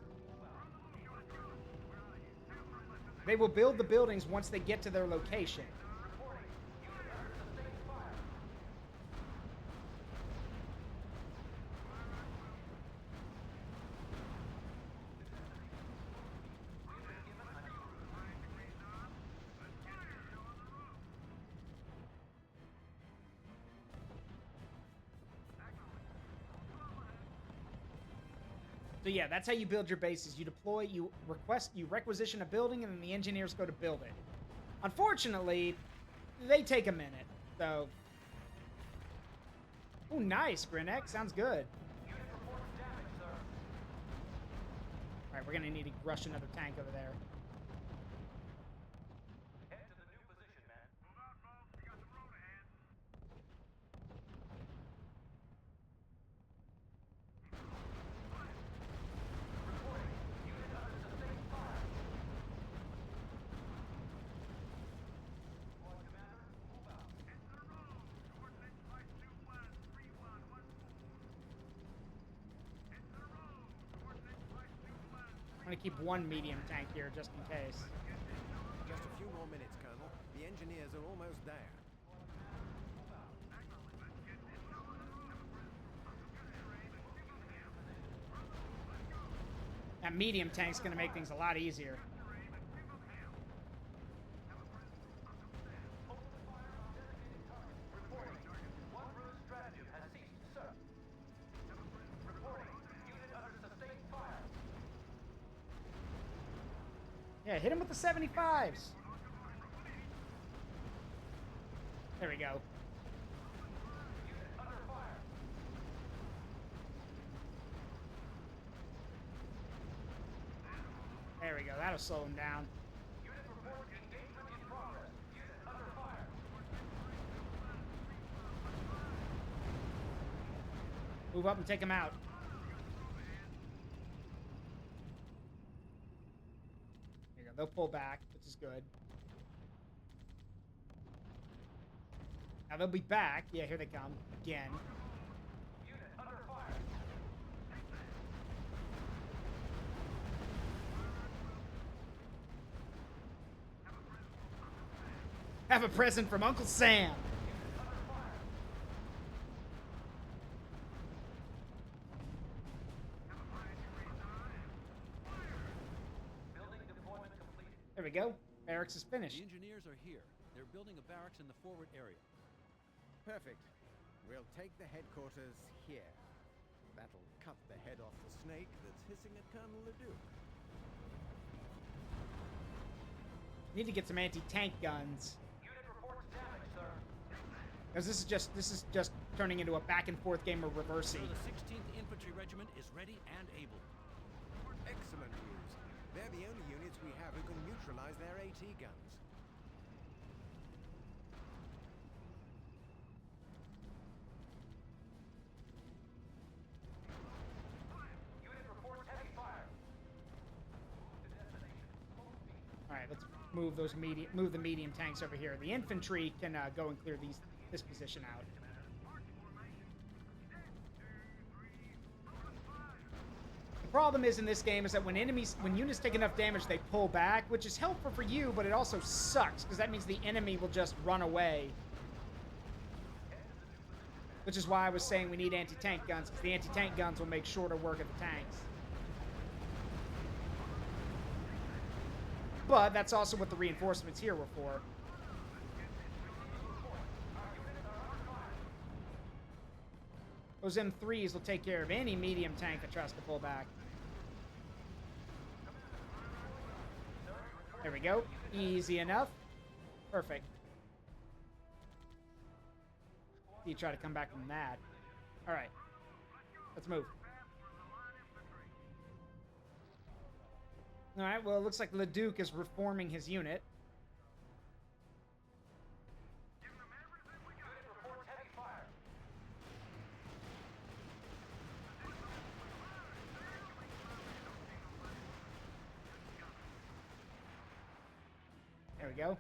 They will build the buildings once they get to their location. So yeah, that's how you build your bases. You deploy, you requisition a building, and then the engineers go to build it. Unfortunately, they take a minute, so... Oh, nice, Grinnek. Sounds good. Alright, we're gonna need to rush another tank over there. Head to the new position, man. Move out, folks. We got the road ahead. Reporting. Unit under sustained fire. Squad commander, move out. Into the road. Coordinates flight 213114. Into the road. Coordinates flight 213114. I'm gonna keep one medium tank here just in case. Just a few more minutes, Colonel. The engineers are almost there. That medium tank's gonna make things a lot easier. Reporting. One R.U.S.E stratagem has ceased, sir. Reporting. Unit under sustained fire. Yeah, hit him with the 75s. There we go. Unit under fire. There we go. That'll slow him down. Unit report engagement in progress. Unit under fire. Move up and take him out. There you go. They'll pull back, which is good. Now they'll be back. Yeah, here they come. Again. Unit under fire. Have a present from Uncle Sam. Building deployment completed. There we go. Barracks is The finished. engineers are here. They're building a barracks in the forward area. Perfect. We'll take the headquarters here. That'll cut the head off the snake that's hissing at Colonel Leduc. Need to get some anti-tank guns. Unit reports damage, sir. Because this is just turning into a back and forth game of reverse. Sir, the 16th Infantry Regiment is ready and able. Excellent news. They're the only units we have who can neutralize their AT guns. Unit reports heavy fire. Move to destination. Full speed. All right, let's move the medium tanks over here. The infantry can go and clear this position out. The problem is in this game is that when units take enough damage, they pull back, which is helpful for you, but it also sucks because that means the enemy will just run away. Which is why I was saying we need anti-tank guns, because the anti-tank guns will make shorter work of the tanks. But that's also what the reinforcements here were for. Those M3s will take care of any medium tank that tries to pull back. There we go. Easy enough. Perfect. You try to come back from that. All right. Let's move. All right, well, it looks like Leduc is reforming his unit. There we go.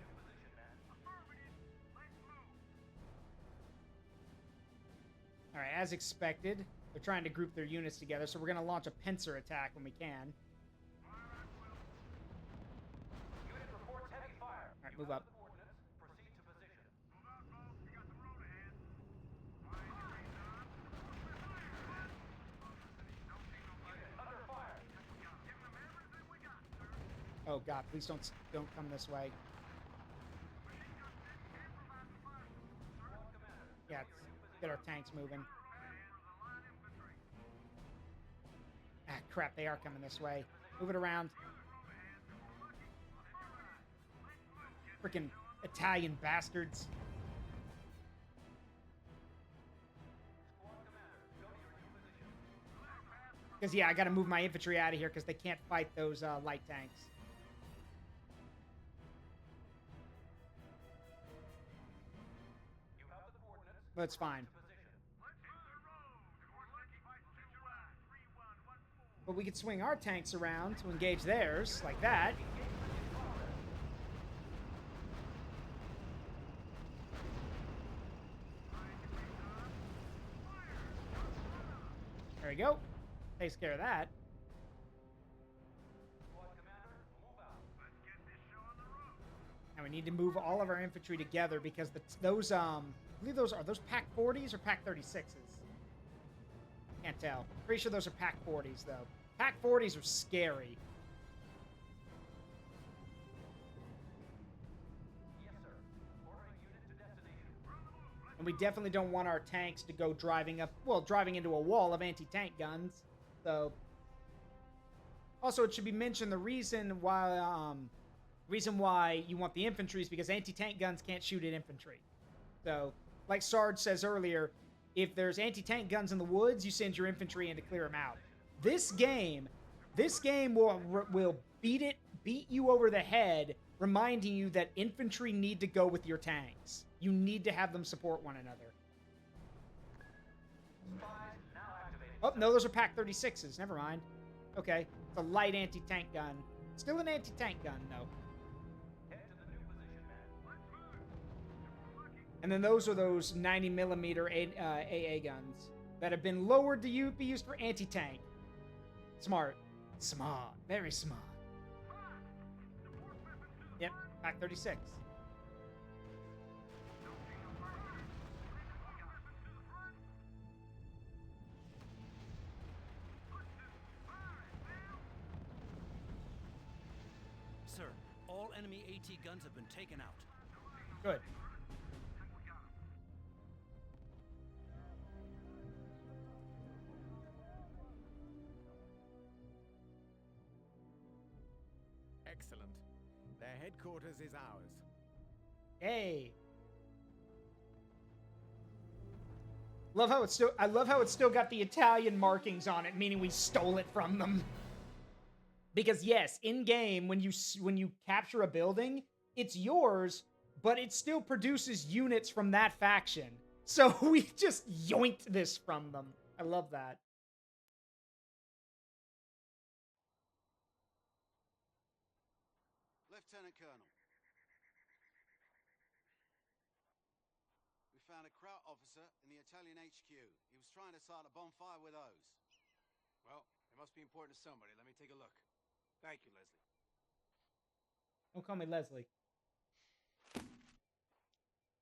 All right, as expected, they're trying to group their units together, so we're going to launch a pincer attack when we can. All right, move up. Oh God, please don't come this way. Yeah, let's get our tanks moving. Ah, crap, they are coming this way. Move it around. Freaking Italian bastards. Because, yeah, I got to move my infantry out of here because they can't fight those light tanks. That's fine. But we could swing our tanks around to engage theirs, like that. There we go. Takes care of that. And we need to move all of our infantry together because those I believe those are Pack 40s or Pack 36s. Can't tell. Pretty sure those are Pack 40s though. Pack 40s are scary. And we definitely don't want our tanks to go driving into a wall of anti-tank guns. So, also it should be mentioned the reason why you want the infantry is because anti-tank guns can't shoot at infantry. So, like Sarge says earlier, if there's anti-tank guns in the woods, you send your infantry in to clear them out. This game will beat you over the head, reminding you that infantry need to go with your tanks. You need to have them support one another. Oh, no, those are Pack 36s. Never mind. Okay, it's a light anti-tank gun. Still an anti-tank gun, though. And then those are those 90mm AA guns that have been lowered to be used for anti-tank. Smart. Smart. Very smart. Yep, Pack 36. Sir, all enemy AT guns have been taken out. Good. Excellent. Their headquarters is ours. Hey. I love how it's still got the Italian markings on it, meaning we stole it from them. Because yes, in game when you capture a building, it's yours, but it still produces units from that faction. So we just yoinked this from them. I love that. Lieutenant Colonel. We found a Kraut officer in the Italian HQ. He was trying to start a bonfire with those. Well, it must be important to somebody. Let me take a look. Thank you, Leslie. Don't call me Leslie.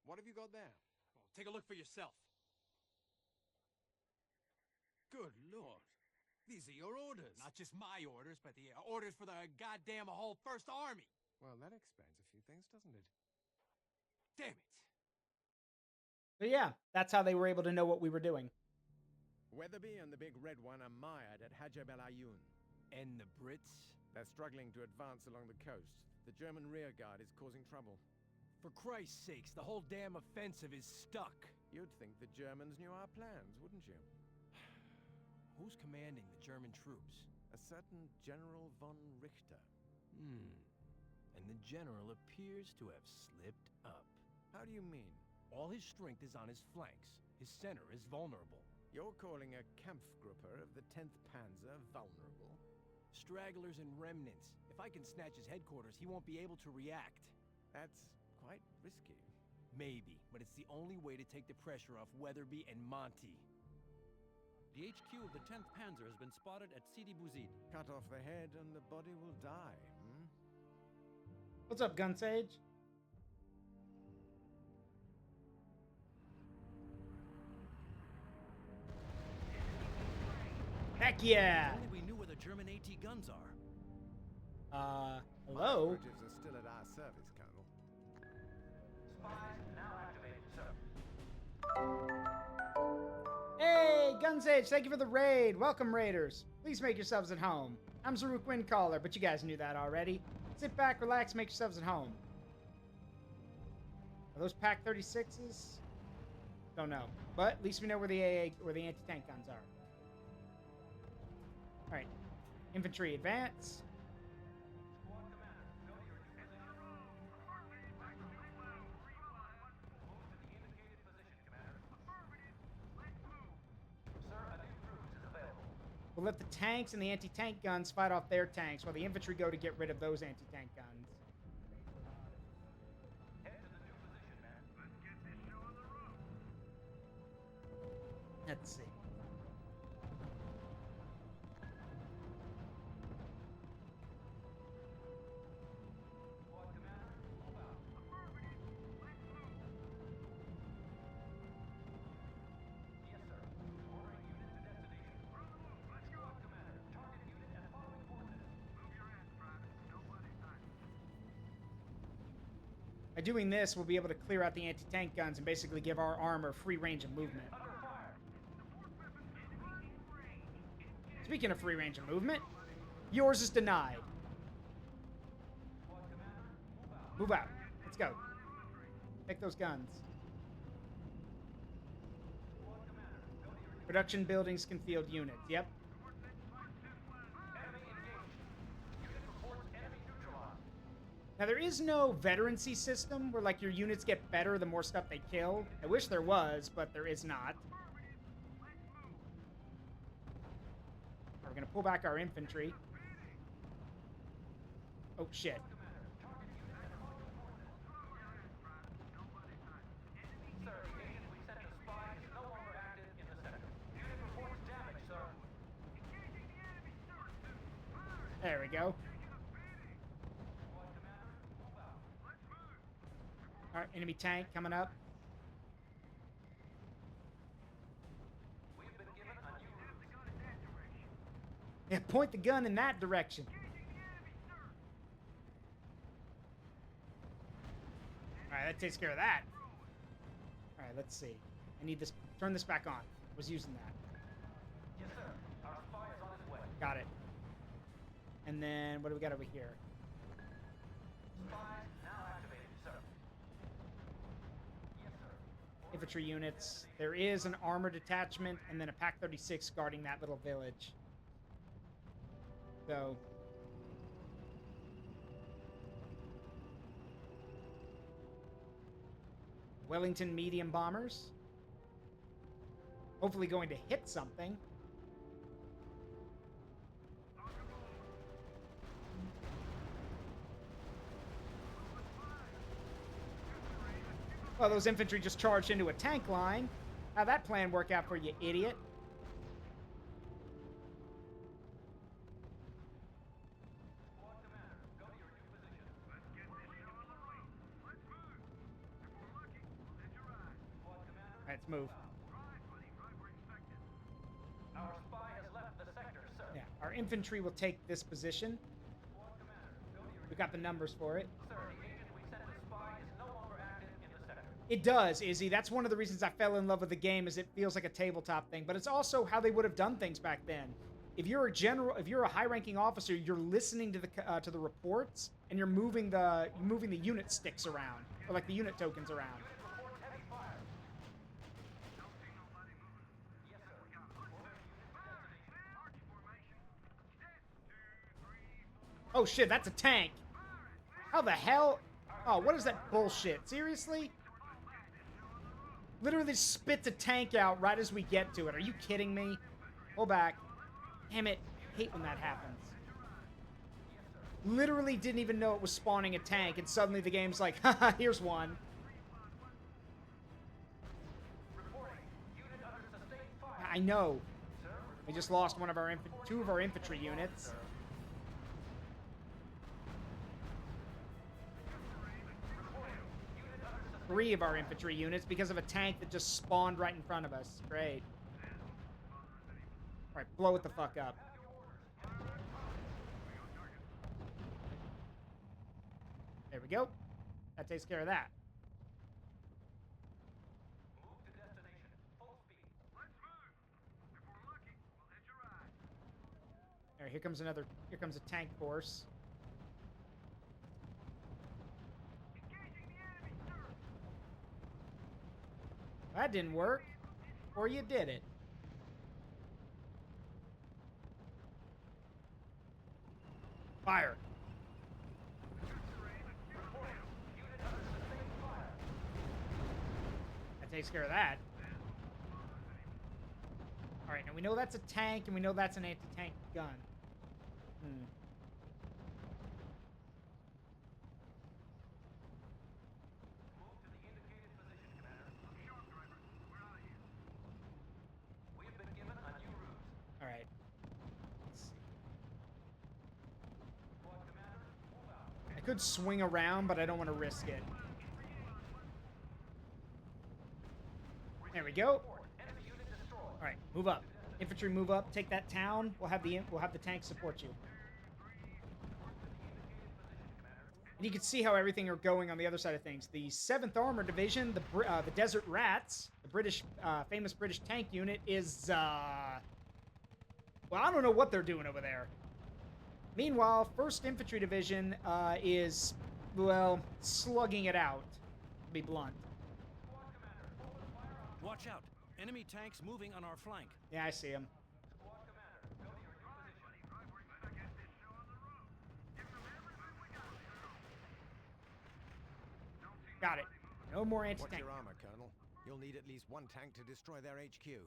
What have you got there? Well, take a look for yourself. Good Lord. These are your orders. Not just my orders, but the orders for the goddamn whole First Army. Well, that explains a few things, doesn't it? Damn it. But yeah, that's how they were able to know what we were doing. Weatherby and the big red one are mired at Hajab el Ayoun. And the Brits? They're struggling to advance along the coast. The German rearguard is causing trouble. For Christ's sakes, the whole damn offensive is stuck. You'd think the Germans knew our plans, wouldn't you? Who's commanding the German troops? A certain General von Richter. And the general appears to have slipped up. How do you mean? All his strength is on his flanks. His center is vulnerable. You're calling a Kampfgruppe of the 10th Panzer vulnerable? Stragglers and remnants. If I can snatch his headquarters, he won't be able to react. That's quite risky. Maybe, but it's the only way to take the pressure off Weatherby and Monty. The HQ of the 10th Panzer has been spotted at Sidi Bouzid. Cut off the head and the body will die, What's up, Gun Sage? Heck yeah! If only we knew where the German AT guns are. Hello? My operatives are still at our service, Colonel. Spies now activated, sir. Hey, Gun Sage, thank you for the raid. Welcome, Raiders. Please make yourselves at home. I'm Zaruk Windcaller, but you guys knew that already. Sit back, relax, make yourselves at home. Are those Pack 36s? Don't know. But at least we know where the anti-tank guns are. Alright. Infantry advance. Squad commander, go to your new position. Move to the indicated position, commander. Sir, a new cruise is available. We'll let the tanks and the anti-tank guns fight off their tanks while the infantry go to get rid of those anti-tank guns. Head to the new position, man. Let's get this show on the road. Let's see. Squad commander, move out. Yes, sir. Ordering unit to destination. Squad commander, target unit and following coordinates. Move your ass, Private. Nobody's nice. By doing this, we'll be able to clear out the anti-tank guns and basically give our armor free range of movement. Under fire. Speaking of free range of movement, yours is denied. Squad commander, move out. Move out. Let's go. Take those guns. Squad commander, go to your new Production buildings can field units. Yep. enemy engaged. Unit reports enemy neutralized. Now, there is no veterancy system where, like, your units get better the more stuff they kill. I wish there was, but there is not. We're going to pull back our infantry. Oh, shit. Sir, the agent we sent to spy is no longer active in the sector. Unit reports damage, sir. There we go. Squad commander, move out. All right, enemy tank coming up. We've been given a new route. Yeah, point the gun in that direction. All right, that takes care of that. All right, let's see. I need this. Turn this back on. I was using that. Yes, sir. Our spy is on his way. Got it. And then what do we got over here? Spies now activated, sir. Yes, sir. Infantry units. There is an armor detachment and then a Pack 36 guarding that little village. So Wellington medium bombers. Hopefully going to hit something. Well, those infantry just charged into a tank line. How'd that plan work out for you, idiot? Squad commander, go to your new position. Let's get this show on the road. Let's move. If we're lucky, we'll hit your eye. Squad commander, All right, let's move. Right, buddy. Right where expected. our spy has left the sector, sir. Yeah, our infantry will take this position. Squad commander, go to your We got the numbers for it. Sir, the agent we sent to spy is no longer active in the sector. It does, Izzy. That's one of the reasons I fell in love with the game, is it feels like a tabletop thing, but it's also how they would have done things back then. If you're a general, if you're a high-ranking officer, you're listening to the reports, and you're moving the unit sticks around, or like the unit tokens around. Oh shit, that's a tank. How the hell? Oh, what is that bullshit? Seriously? Literally spits a tank out right as we get to it. Are you kidding me? Pull back. Damn it. I hate when that happens. Literally didn't even know it was spawning a tank, and suddenly the game's like, haha, here's one. I know. We just lost one of our two of our infantry units. Three of our infantry units because of a tank that just spawned right in front of us. Great. Alright, blow it the fuck up. There we go. That takes care of that. Alright, here comes a tank force. That didn't work. Or you did it. Fire. That takes care of that. Alright, now we know that's a tank, and we know that's an anti-tank gun. Alright. Let's see. I could swing around, but I don't want to risk it. There we go. Alright, move up. Infantry, move up. Take that town. We'll have the tank support you. And you can see how everything are going on the other side of things. The 7th Armored Division, the Desert Rats, the British, famous British tank unit is, well, I don't know what they're doing over there. Meanwhile, 1st Infantry Division is, well, slugging it out, to be blunt. Watch out. Enemy tanks moving on our flank. Yeah, I see him. Got it. No more anti-tank. What's your armor, Colonel? You'll need at least one tank to destroy their HQ.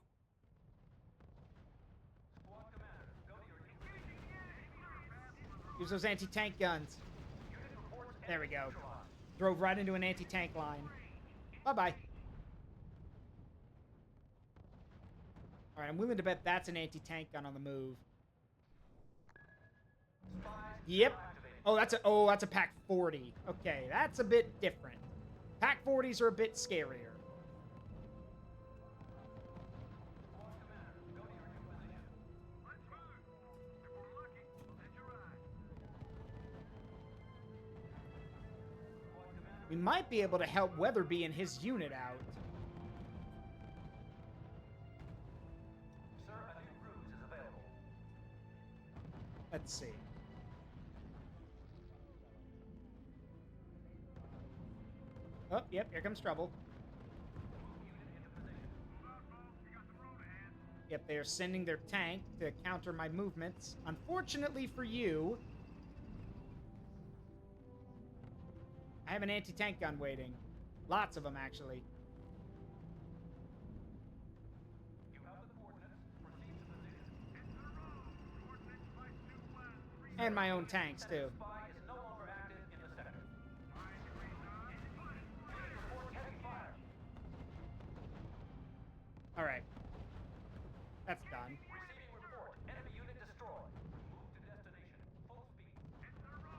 Use those anti-tank guns. There we go. Drove right into an anti-tank line. Bye-bye. Alright, I'm willing to bet that's an anti-tank gun on the move. Yep. Oh, that's a Pack 40. Okay, that's a bit different. Pack 40s are a bit scarier. We might be able to help Weatherby and his unit out. Sir, a new ruse is available. Let's see. Oh, yep, here comes trouble. Yep, they are sending their tank to counter my movements. Unfortunately for you, I have an anti-tank gun waiting. Lots of them, actually. And my own tanks, too. Alright. That's done.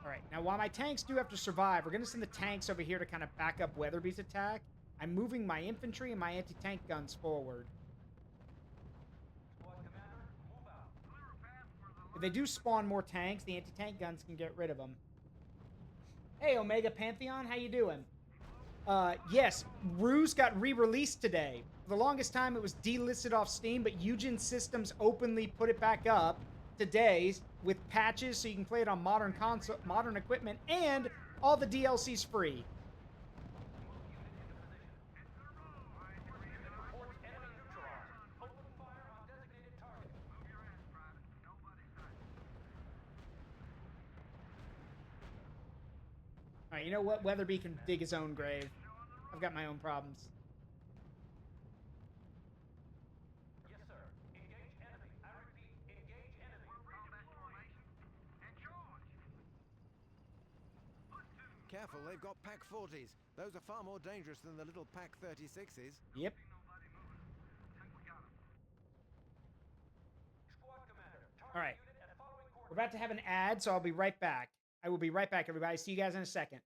Alright, now while my tanks do have to survive, we're going to send the tanks over here to kind of back up Weatherby's attack. I'm moving my infantry and my anti-tank guns forward. If they do spawn more tanks, the anti-tank guns can get rid of them. Hey, Omega Pantheon, how you doing? Yes, R.U.S.E got re-released today. For the longest time, it was delisted off Steam, but Eugen Systems openly put it back up today with patches, so you can play it on modern console, modern equipment, and all the DLC's free. All right, you know what? Weatherby can dig his own grave. I've got my own problems. Yes, sir. Engage enemy. I repeat, engage enemy. Combat formation. And charge. Careful, they've got Pack 40s. Those are far more dangerous than the little Pack 36s. Yep. Squad commander. All right. We're about to have an ad, so I'll be right back. I will be right back, everybody. See you guys in a second.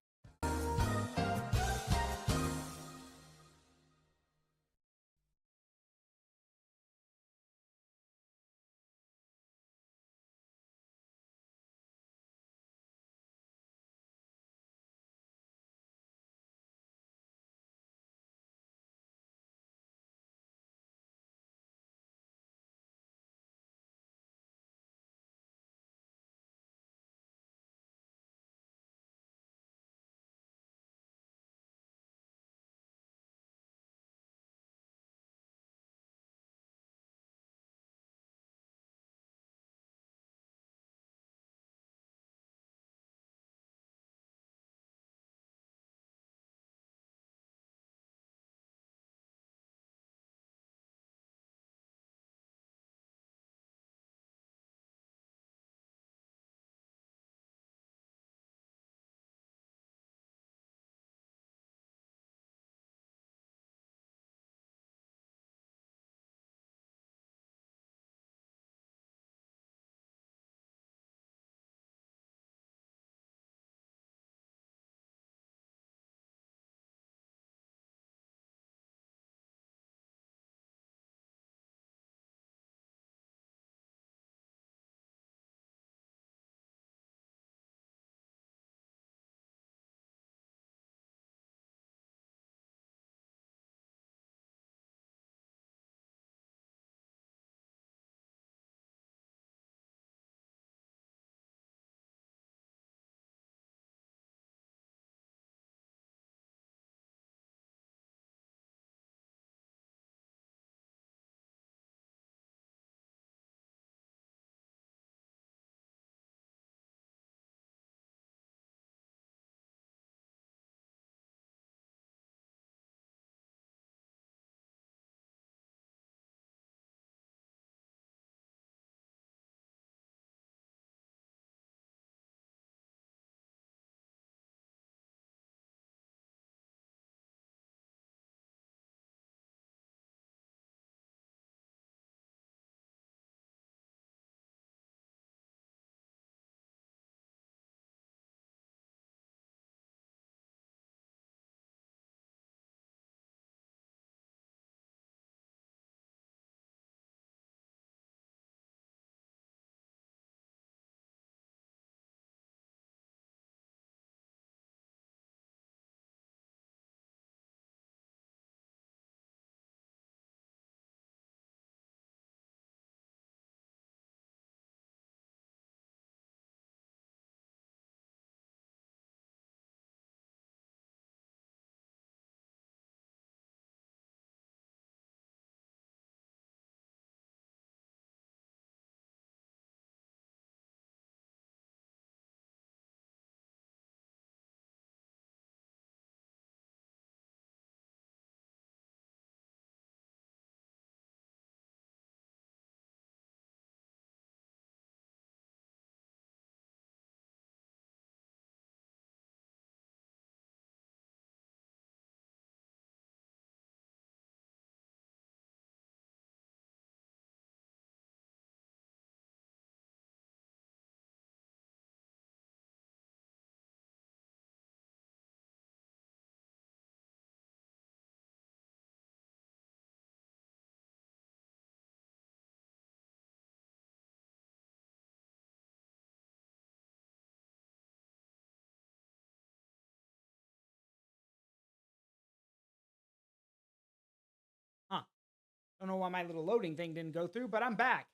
Don't know why my little loading thing didn't go through, but I'm back.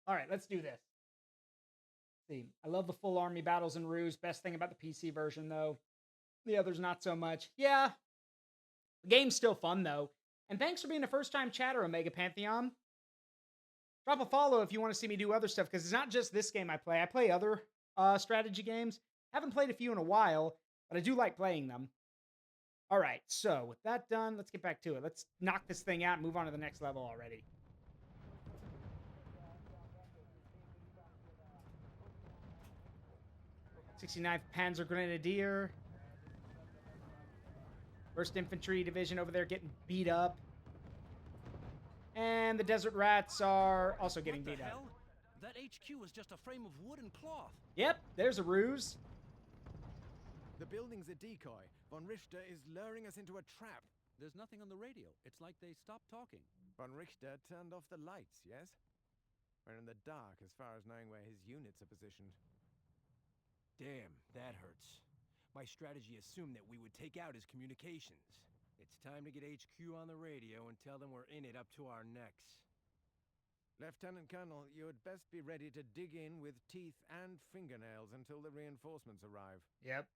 All right, let's do this. Let's see, I love the full army battles in R.U.S.E. Best thing about the PC version, though. The others, not so much. Yeah, the game's still fun, though. And thanks for being a first-time chatter, Omega Pantheon. Drop a follow if you want to see me do other stuff, because it's not just this game I play. I play other strategy games. Haven't played a few in a while, but I do like playing them. All right, so with that done, let's get back to it. Let's knock this thing out and move on to the next level already. '69th Panzer Grenadier. 1st Infantry Division over there getting beat up. And the Desert Rats are also getting beat up. That HQ was just a frame of wood and cloth. Yep, there's a ruse. The building's a decoy. Von Richter is luring us into a trap. There's nothing on the radio. It's like they stopped talking. Von Richter turned off the lights, yes? We're in the dark as far as knowing where his units are positioned. Damn, that hurts. My strategy assumed that we would take out his communications. It's time to get HQ on the radio and tell them we're in it up to our necks. Lieutenant Colonel, you had best be ready to dig in with teeth and fingernails until the reinforcements arrive. Yep.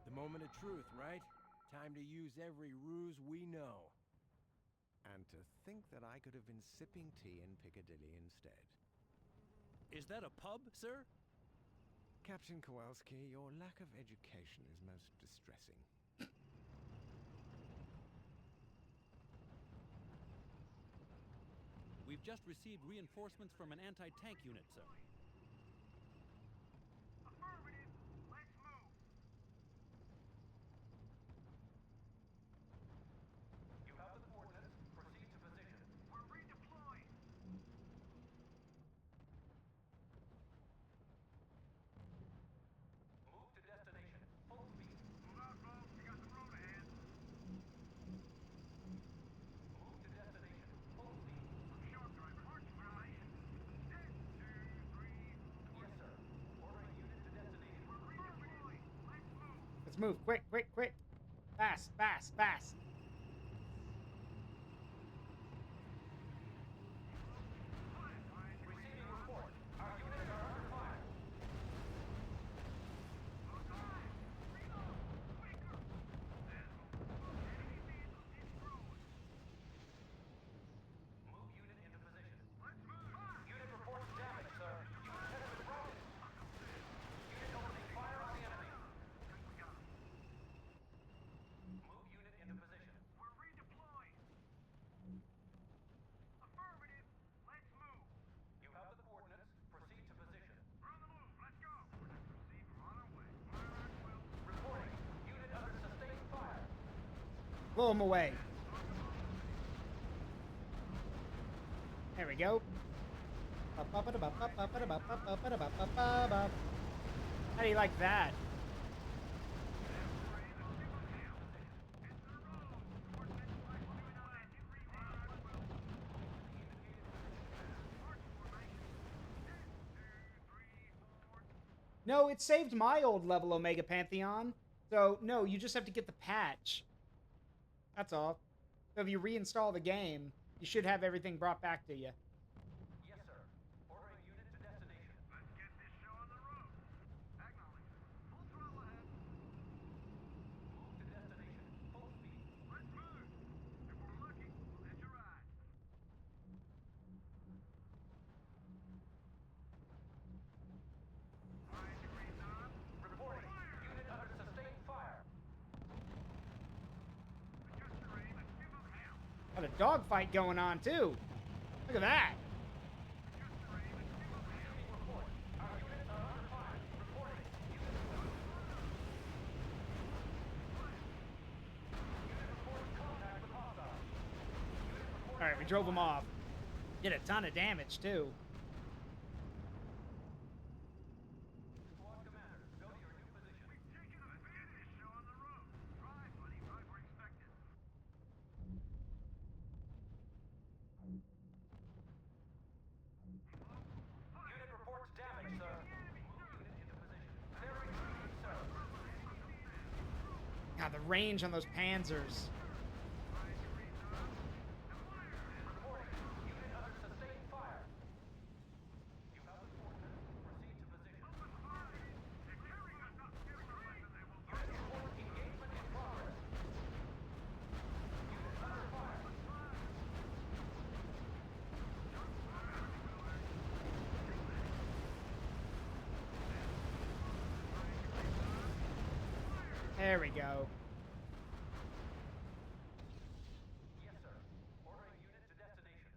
The moment of truth, right? Time to use every ruse we know. And to think that I could have been sipping tea in Piccadilly instead. Is that a pub, sir? Captain Kowalski, your lack of education is most distressing. We've just received reinforcements from an anti-tank unit, sir. Affirmative. Let's move. You have the coordinates. Proceed to position. We're redeploying. Move to destination. Full speed. Move out, folks. You got the road ahead. Move to destination. Full speed. Sharp driver. Marching formation. 10, 2, 3. Yes, sir. Ordering unit to destination. We're redeploying. Let's move. Let's move. Quick, quick, quick. Fast, fast, fast. Receiving report. Our units are under fire. Move unit into position. Let's move. Unit reports damage, sir. Unit has been routed. Unit opening fire on the enemy. Move unit into position. We're redeploying. Affirmative. Let's move. You have the coordinates. Proceed to position. We're on the move. Let's go. Proceed. We're on our way. Reporting. Unit under sustained fire. Blow them away. There we go. How do you like that? No, it saved my old level, Omega Pantheon. So, no, you just have to get the patch. That's all. So if you reinstall the game, you should have everything brought back to you. Yes, sir. Ordering unit to destination. Let's get this show on the road. Acknowledge. Full throttle ahead. Move to destination. Full speed. Let's move. If we're lucky, we'll hit your ride. 5 degrees north. Reporting. Unit under sustained fire. Adjust your aim and give them hell. Got a dogfight going on, too. Look at that. All right, we drove them off. Did a ton of damage, too. Squad commander, go to your new position. We've taken a advantage show on the road. Drive, buddy. Drive where expected. Unit reports damage, sir. Move unit into position. Clearing speed, sir. God, the range on those Panzers. There we go. Yes, sir. Ordering unit to destination.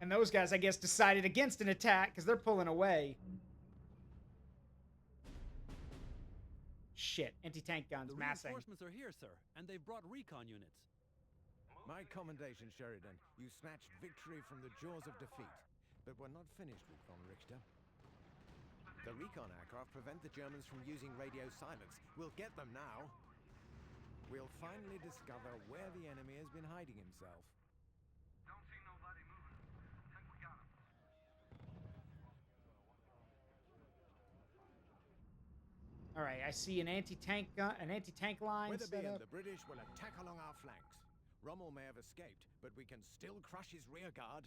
And those guys, I guess, decided against an attack because they're pulling away. Shit, anti-tank guns The massing. reinforcements are here, sir, and they've brought recon units. My commendation, Sheridan. You snatched victory from the jaws of defeat. But we're not finished with von Richter. The recon aircraft prevent the Germans from using radio silence. We'll get them now. We'll finally discover where the enemy has been hiding himself. Don't see nobody moving. Think we got him. All right, I see an anti-tank gun, an anti-tank line Weatherby set and up. the British will attack along our flanks. Rommel may have escaped, but we can still crush his rear guard.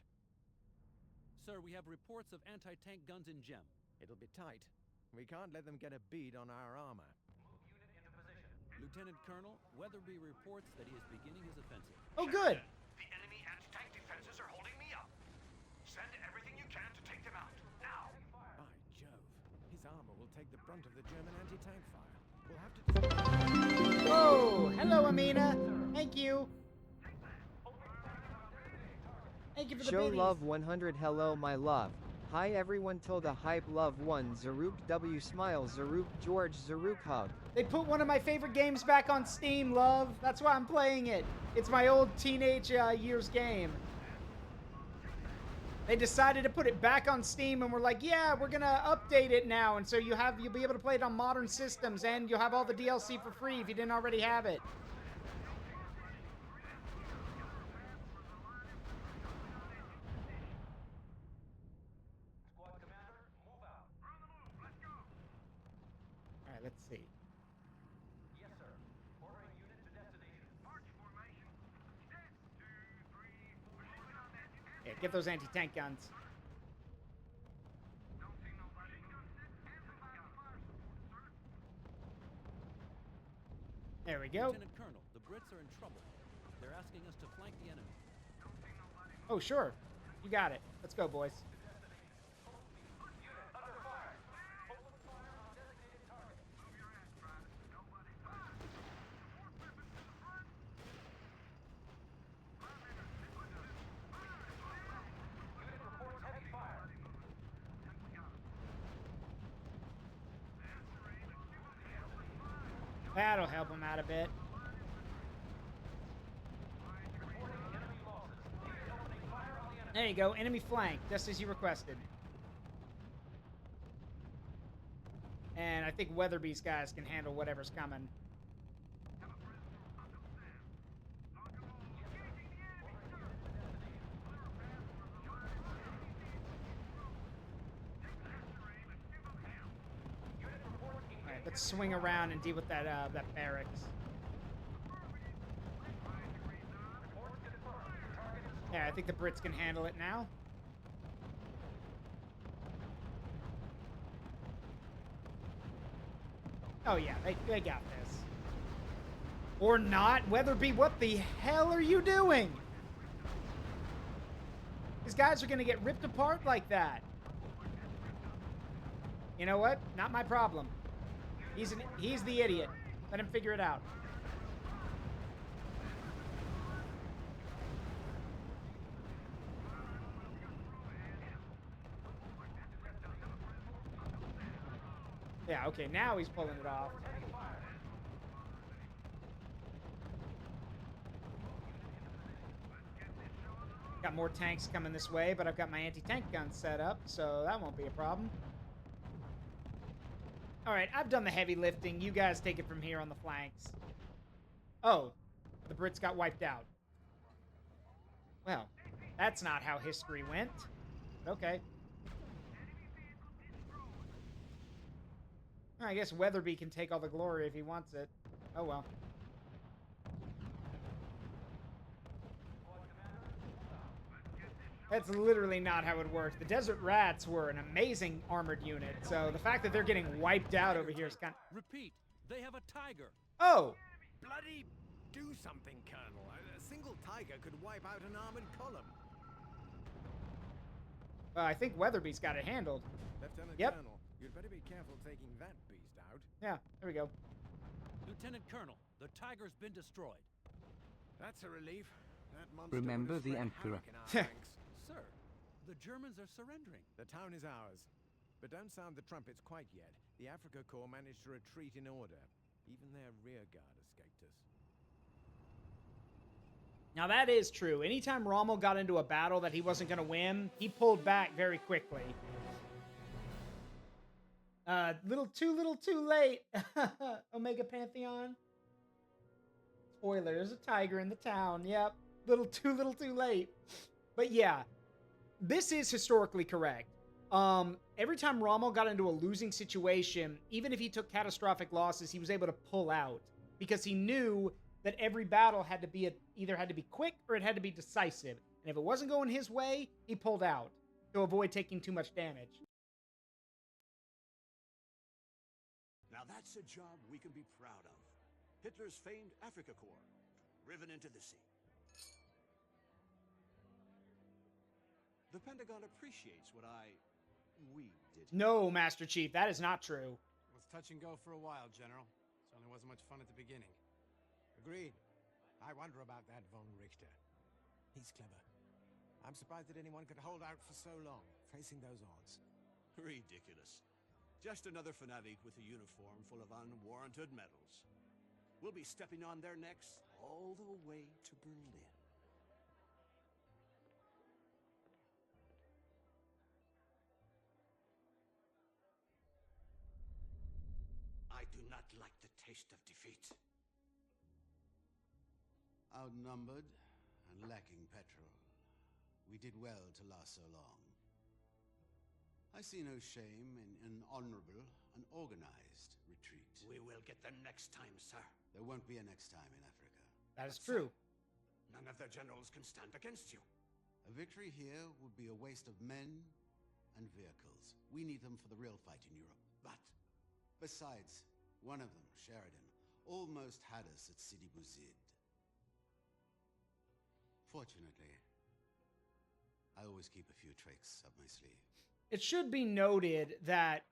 Sir, we have reports of anti-tank guns in Gem. It'll be tight. We can't let them get a bead on our armor. Move unit into position. Lieutenant Colonel, Weatherby reports that he is beginning his offensive. Oh, good. The enemy anti-tank defenses are holding me up. Send everything you can to take them out, now. By Jove, his armor will take the brunt of the German anti-tank fire. We'll have to... Whoa, hello, Amina. Thank you. Thank you for the Show biddies. love 100. Hello, my love. Hi, everyone. Tilda hype love 1. Zaruk W smile. Zaruk George. Zaruk hug. They put one of my favorite games back on Steam, love. That's why I'm playing it. It's my old teenage years game. They decided to put it back on Steam, and we're like, yeah, we're gonna update it now, and so you'll be able to play it on modern systems, and you'll have all the DLC for free if you didn't already have it. Squad commander, move out. We're on the move. Let's go. All right, let's see. Yes, sir. Ordering unit to destination. March formation. Set. 2, 3, 4. Moving on that. Yeah, get those anti-tank guns. Don't see nobody. Gun set. Amplify fire support, sir. There we go. Lieutenant Colonel, the Brits are in trouble. They're asking us to flank the enemy. Oh, sure. You got it. Let's go, boys. Unit under fire. Open fire on designated target. Move your ass, Private. Nobody fire. Support weapons to the front. Unit reports heavy fire. That'll help him out a bit. Reporting enemy losses. Unit opening fire on the enemy. There you go. Enemy flank, just as you requested. And I think Weatherby's guys can handle whatever's coming. All right, let's swing around and deal with that that barracks. Yeah, I think the Brits can handle it now. Oh yeah, they got this. Or not. Weatherby, what the hell are you doing? These guys are gonna get ripped apart like that. You know what? Not my problem. He's the idiot. Let him figure it out. Yeah, okay, now he's pulling it off. Got more tanks coming this way, but I've got my anti-tank gun set up, so that won't be a problem. Alright, I've done the heavy lifting. You guys take it from here on the flanks. Oh, the Brits got wiped out. Well, that's not how history went. Okay. I guess Weatherby can take all the glory if he wants it. Oh well. That's literally not how it works. The Desert Rats were an amazing armored unit, so the fact that they're getting wiped out over here is kind of... Repeat, they have a Tiger. Oh! Bloody do something, Colonel. A single Tiger could wipe out an armored column. I think Weatherby's got it handled. Lieutenant Yep. Colonel, You'd better be careful taking that beast out. Yeah, there we go. Lieutenant Colonel, the Tiger's been destroyed. That's a relief. That monster Remember would have the spread Emperor. havoc in our ranks. Sir, the Germans are surrendering. The town is ours. But don't sound the trumpets quite yet. The Africa Corps managed to retreat in order. Even their rear guard escaped us. Now that is true. Anytime Rommel got into a battle that he wasn't going to win, he pulled back very quickly. Little too late. Omega Pantheon. Spoiler, there's a tiger in the town. Yep. Little too late. But yeah, this is historically correct. Every time Rommel got into a losing situation, even if he took catastrophic losses, he was able to pull out because he knew that every battle had to be either had to be quick or it had to be decisive. And if it wasn't going his way, he pulled out to avoid taking too much damage. Now that's a job we can be proud of. Hitler's famed Africa Corps, driven into the sea. The Pentagon appreciates what we did. No, Master Chief, that is not true. It was touch and go for a while, General. Certainly wasn't much fun at the beginning. Agreed. I wonder about that von Richter. He's clever. I'm surprised that anyone could hold out for so long, facing those odds. Ridiculous. Just another fanatic with a uniform full of unwarranted medals. We'll be stepping on their necks all the way to Berlin. I do not like the taste of defeat. Outnumbered and lacking petrol, we did well to last so long. I see no shame in an honorable and organized retreat. We will get them next time, sir. There won't be a next time in Africa. That is true. None of their generals can stand against you. A victory here would be a waste of men and vehicles. We need them for the real fight in Europe. But besides, one of them, Sheridan, almost had us at Sidi Bouzid. Fortunately, I always keep a few tricks up my sleeve. It should be noted that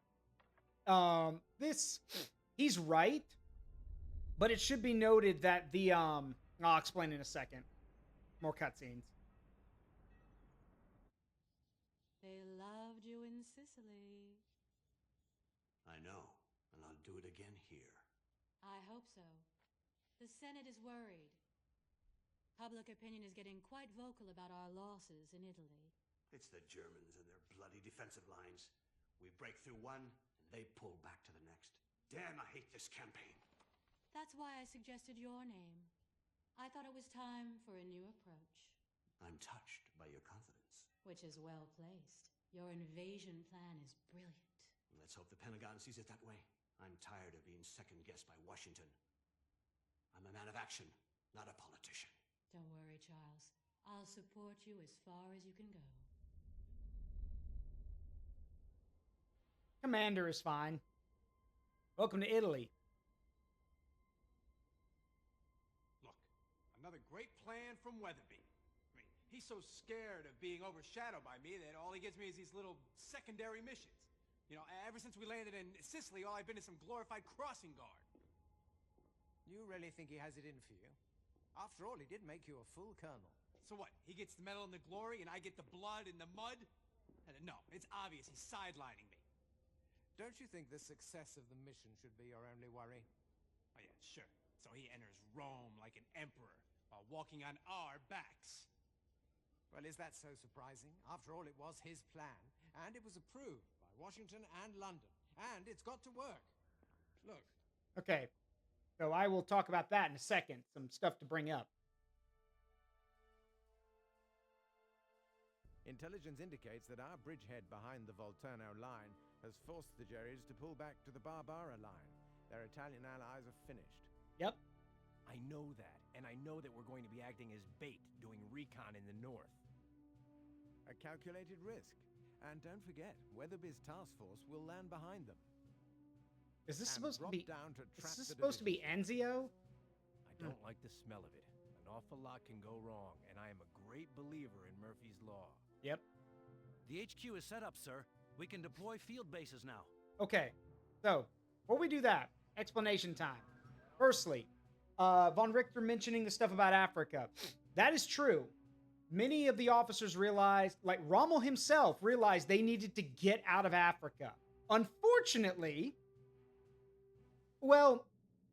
he's right, but it should be noted that the I'll explain in a second. More cutscenes. They loved you in Sicily. I know, and I'll do it again here. I hope so. The Senate is worried. Public opinion is getting quite vocal about our losses in Italy. It's the Germans and their bloody defensive lines. We break through one, and they pull back to the next. Damn, I hate this campaign. That's why I suggested your name. I thought it was time for a new approach. I'm touched by your confidence. Which is well placed. Your invasion plan is brilliant. Let's hope the Pentagon sees it that way. I'm tired of being second-guessed by Washington. I'm a man of action, not a politician. Don't worry, Charles. I'll support you as far as you can go. Commander is fine. Welcome to Italy. Look, another great plan from Weatherby. I mean, he's so scared of being overshadowed by me that all he gives me is these little secondary missions. You know, ever since we landed in Sicily, all I've been is some glorified crossing guard. You really think he has it in for you? After all, he did make you a full colonel. So what? He gets the medal and the glory, and I get the blood and the mud? No, it's obvious he's sidelining me. Don't you think the success of the mission should be your only worry? Oh yeah, sure. So he enters Rome like an emperor while walking on our backs. Well, is that so surprising? After all, it was his plan, and it was approved by Washington and London, and it's got to work. Look. Okay, so I will talk about that in a second. Some stuff to bring up. Intelligence indicates that our bridgehead behind the Volturno line has forced the Jerrys to pull back to the Barbara line. Their Italian allies are finished. Yep. I know that, and I know that we're going to be acting as bait, doing recon in the north. A calculated risk. And don't forget, Weatherby's task force will land behind them. Is this and supposed to be down to is this supposed to be Anzio? I don't like the smell of it. An awful lot can go wrong, and I am a great believer in Murphy's Law. Yep. The HQ is set up, sir. We can deploy field bases now. Okay, so before we do that, explanation time. Firstly, Von Richter mentioning the stuff about Africa. That is true. Many of the officers realized, like Rommel himself realized they needed to get out of Africa. Unfortunately, well,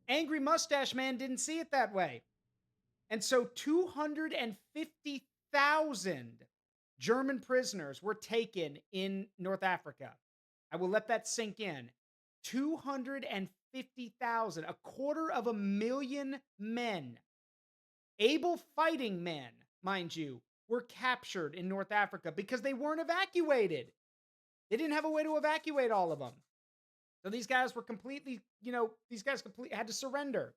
Angry Mustache Man didn't see it that way. And so 250,000 German prisoners were taken in North Africa. I will let that sink in. 250,000, 250,000 men, able fighting men, mind you, were captured in North Africa because they weren't evacuated. They didn't have a way to evacuate all of them. So these guys were completely, had to surrender.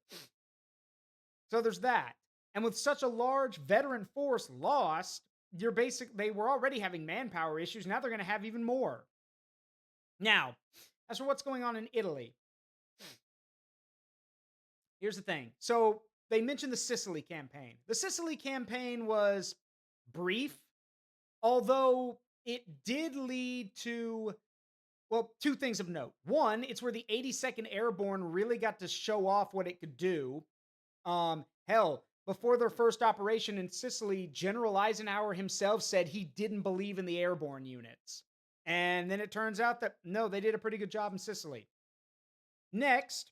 So there's that. And with such a large veteran force lost, they were already having manpower issues. Now they're going to have even more. Now, as for what's going on in Italy, here's the thing. So they mentioned the Sicily campaign. The Sicily campaign was brief, although it did lead to, well, two things of note. One, it's where the 82nd Airborne really got to show off what it could do. Hell, before their first operation in Sicily, General Eisenhower himself said he didn't believe in the airborne units. And then it turns out that, no, they did a pretty good job in Sicily. Next,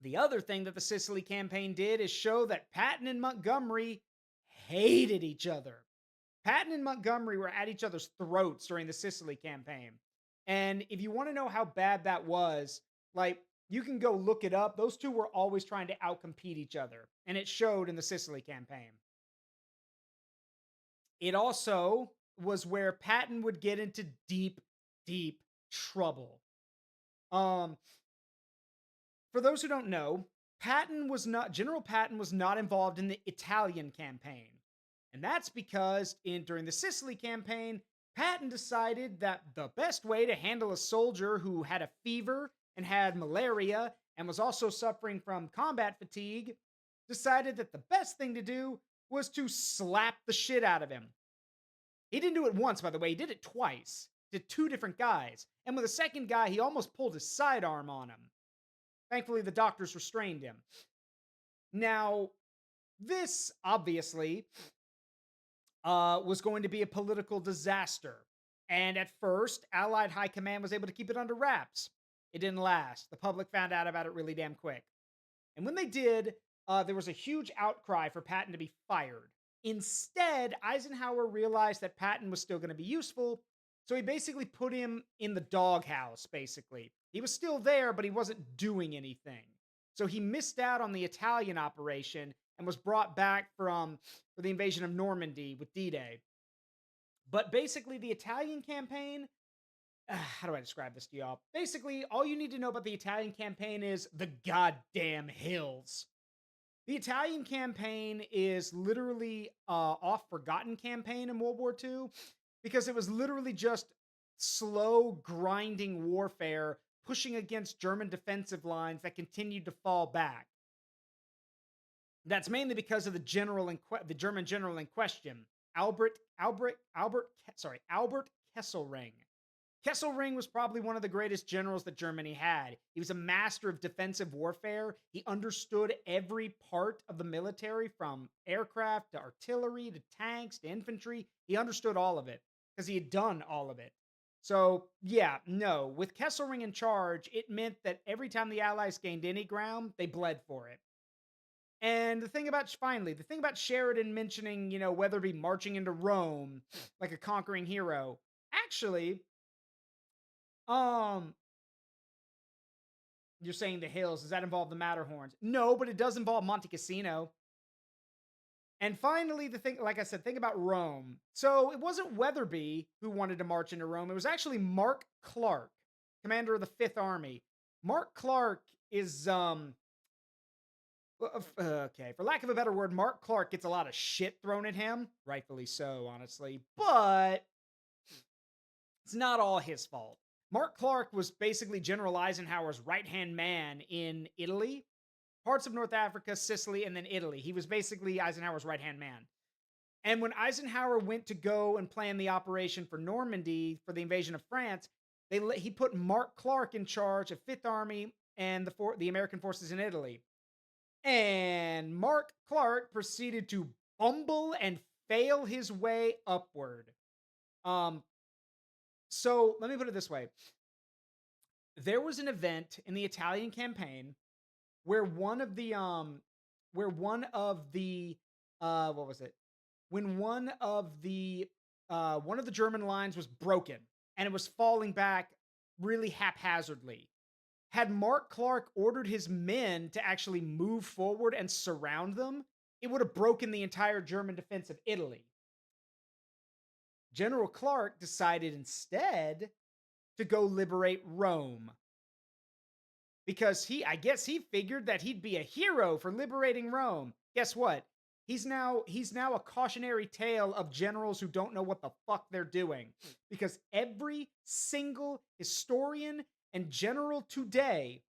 the other thing that the Sicily campaign did is show that Patton and Montgomery hated each other. Patton and Montgomery were at each other's throats during the Sicily campaign. And if you want to know how bad that was, like, you can go look it up. Those two were always trying to outcompete each other, and it showed in the Sicily campaign. It also was where Patton would get into deep, deep trouble. For those who don't know, General Patton was not involved in the Italian campaign. And that's because during the Sicily campaign, Patton decided that the best way to handle a soldier who had a fever and had malaria and was also suffering from combat fatigue, decided that the best thing to do was to slap the shit out of him. He didn't do it once, by the way. He did it twice to two different guys. And with the second guy, he almost pulled his sidearm on him. Thankfully, the doctors restrained him. Now, this obviously was going to be a political disaster. And at first, Allied High Command was able to keep it under wraps. It didn't last. The public found out about it really damn quick. And when they did, there was a huge outcry for Patton to be fired. Instead, Eisenhower realized that Patton was still going to be useful, so he basically put him in the doghouse, basically. He was still there, but he wasn't doing anything. So he missed out on the Italian operation and was brought back for the invasion of Normandy with D-Day. But basically, the Italian campaign, how do I describe this to y'all? Basically, all you need to know about the Italian campaign is the goddamn hills. The Italian campaign is literally oft-forgotten campaign in World War II because it was literally just slow, grinding warfare pushing against German defensive lines that continued to fall back. That's mainly because of the German general in question, Albert Kesselring. Kesselring was probably one of the greatest generals that Germany had. He was a master of defensive warfare. He understood every part of the military, from aircraft to artillery to tanks to infantry. He understood all of it because he had done all of it. So, yeah, no. With Kesselring in charge, it meant that every time the Allies gained any ground, they bled for it. And the thing about Sheridan mentioning, Weatherby marching into Rome like a conquering hero, actually, you're saying the hills, does that involve the Matterhorns? No, but it does involve Monte Cassino. And finally, like I said, think about Rome. So it wasn't Weatherby who wanted to march into Rome. It was actually Mark Clark, commander of the Fifth Army. Mark Clark is, okay, for lack of a better word, Mark Clark gets a lot of shit thrown at him. Rightfully so, honestly. But it's not all his fault. Mark Clark was basically General Eisenhower's right-hand man in Italy, parts of North Africa, Sicily, and then Italy. He was basically Eisenhower's right-hand man. And when Eisenhower went to go and plan the operation for Normandy for the invasion of France, he put Mark Clark in charge of Fifth Army and the American forces in Italy. And Mark Clark proceeded to bumble and fail his way upward. So let me put it this way. There was an event in the Italian campaign where one of the what was it? When one of the German lines was broken and it was falling back really haphazardly. Had Mark Clark ordered his men to actually move forward and surround them, it would have broken the entire German defense of Italy. General Clark decided instead to go liberate Rome. Because I guess he figured that he'd be a hero for liberating Rome. Guess what? He's now a cautionary tale of generals who don't know what the fuck they're doing. Because every single historian and general today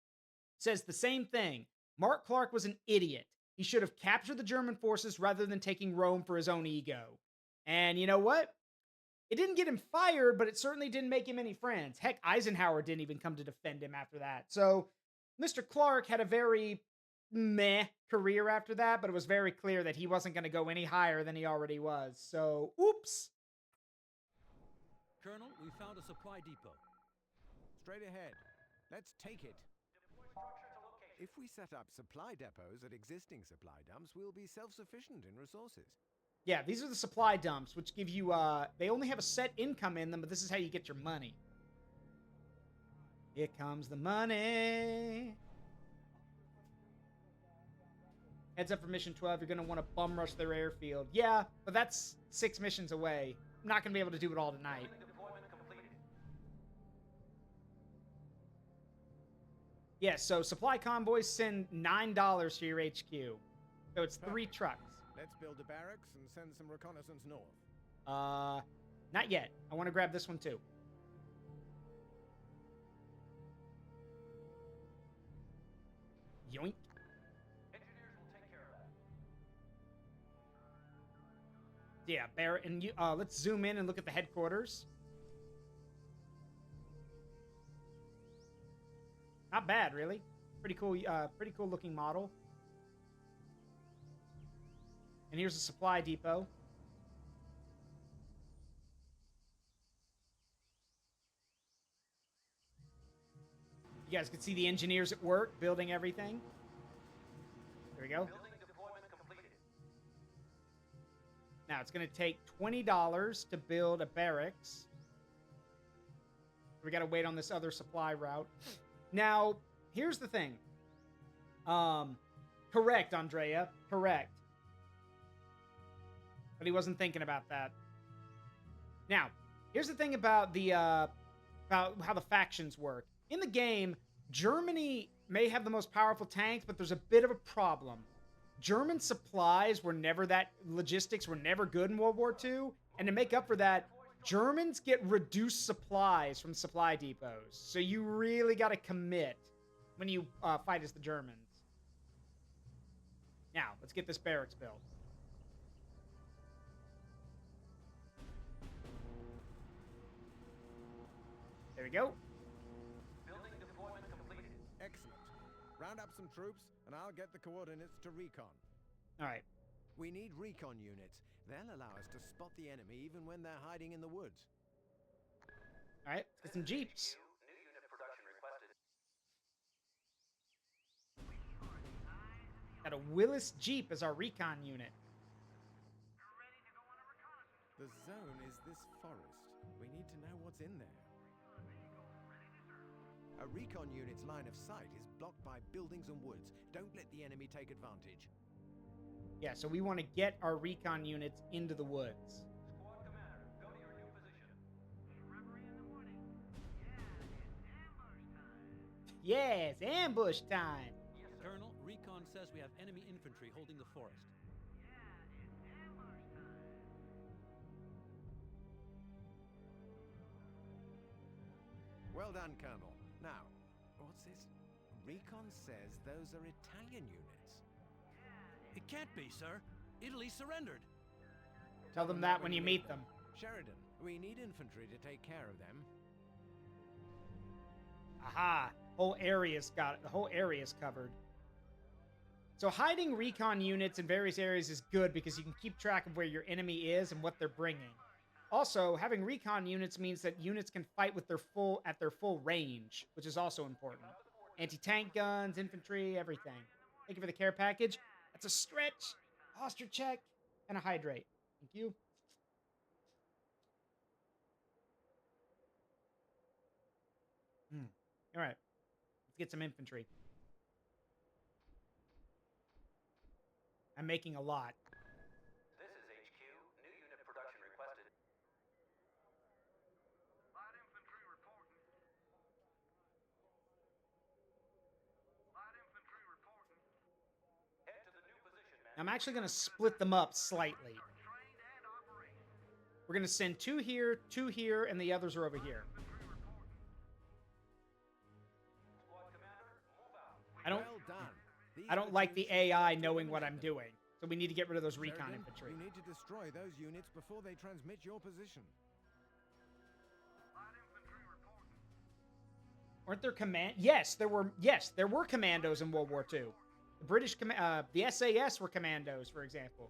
says the same thing. Mark Clark was an idiot. He should have captured the German forces rather than taking Rome for his own ego. And you know what? It didn't get him fired, but it certainly didn't make him any friends. Heck, Eisenhower didn't even come to defend him after that. So Mr. Clark had a very meh career after that, but it was very clear that he wasn't going to go any higher than he already was. So, oops. Colonel, we found a supply depot. Straight ahead. Let's take it. If we set up supply depots at existing supply dumps, we'll be self-sufficient in resources. Yeah, these are the supply dumps, which give you, they only have a set income in them, but this is how you get your money. Here comes the money. Heads up for mission 12, you're going to want to bum rush their airfield. Yeah, but that's 6 missions away. I'm not going to be able to do it all tonight. Yeah, so supply convoys send $9 to your HQ. So it's 3 trucks. Let's build a barracks and send some reconnaissance north. Not yet. I want to grab this one too. Yoink. Engineers will take care of that. Yeah, Barrett, and you. Let's zoom in and look at the headquarters. Not bad, really. Pretty cool. Pretty cool looking model. And here's a supply depot. You guys can see the engineers at work building everything. There we go. Building deployment completed. Now it's going to take $20 to build a barracks. We got to wait on this other supply route. Now, here's the thing. Correct, Andrea. Correct. But he wasn't thinking about that. Now, here's the thing about about how the factions work. In the game, Germany may have the most powerful tanks, but there's a bit of a problem. German supplies were never logistics were never good in World War II, and to make up for that, Germans get reduced supplies from supply depots. So you really got to commit when you fight as the Germans. Now, let's get this barracks built. There we go. Building deployment completed. Excellent. Round up some troops, and I'll get the coordinates to recon. All right. We need recon units. They'll allow us to spot the enemy even when they're hiding in the woods. All right, let's get some jeeps. New unit production requested. Got a Willis Jeep as our recon unit. The zone is this forest. We need to know what's in there. A recon unit's line of sight is blocked by buildings and woods. Don't let the enemy take advantage. Yeah, so we want to get our recon units into the woods. Squad commander, go to your new position. Reverie in the morning. Yeah, it's ambush time. Yes, sir. Colonel, recon says we have enemy infantry holding the forest. Well done, Colonel. Now, what's this? Recon says those are Italian units. It can't be, sir. Italy surrendered. Tell them that when you meet them. Sheridan, we need infantry to take care of them. Aha! The whole area's covered. So hiding recon units in various areas is good because you can keep track of where your enemy is and what they're bringing. Also, having recon units means that units can fight with their full range, which is also important. Anti-tank guns, infantry, everything. Thank you for the care package. That's a stretch, posture check, and a hydrate. Thank you. All right, let's get some infantry. I'm making a lot. This is HQ. New unit production requested. Light infantry reporting. Light infantry reporting. Head to the new position, man. I'm actually going to split them up slightly. We're going to send 2 here, 2 here, and the others are over here. I don't like the AI knowing what I'm doing, so we need to get rid of those recon infantry. You need to destroy those units before they transmit your position. Weren't there Yes, there were commandos in World War II. The SAS were commandos, for example.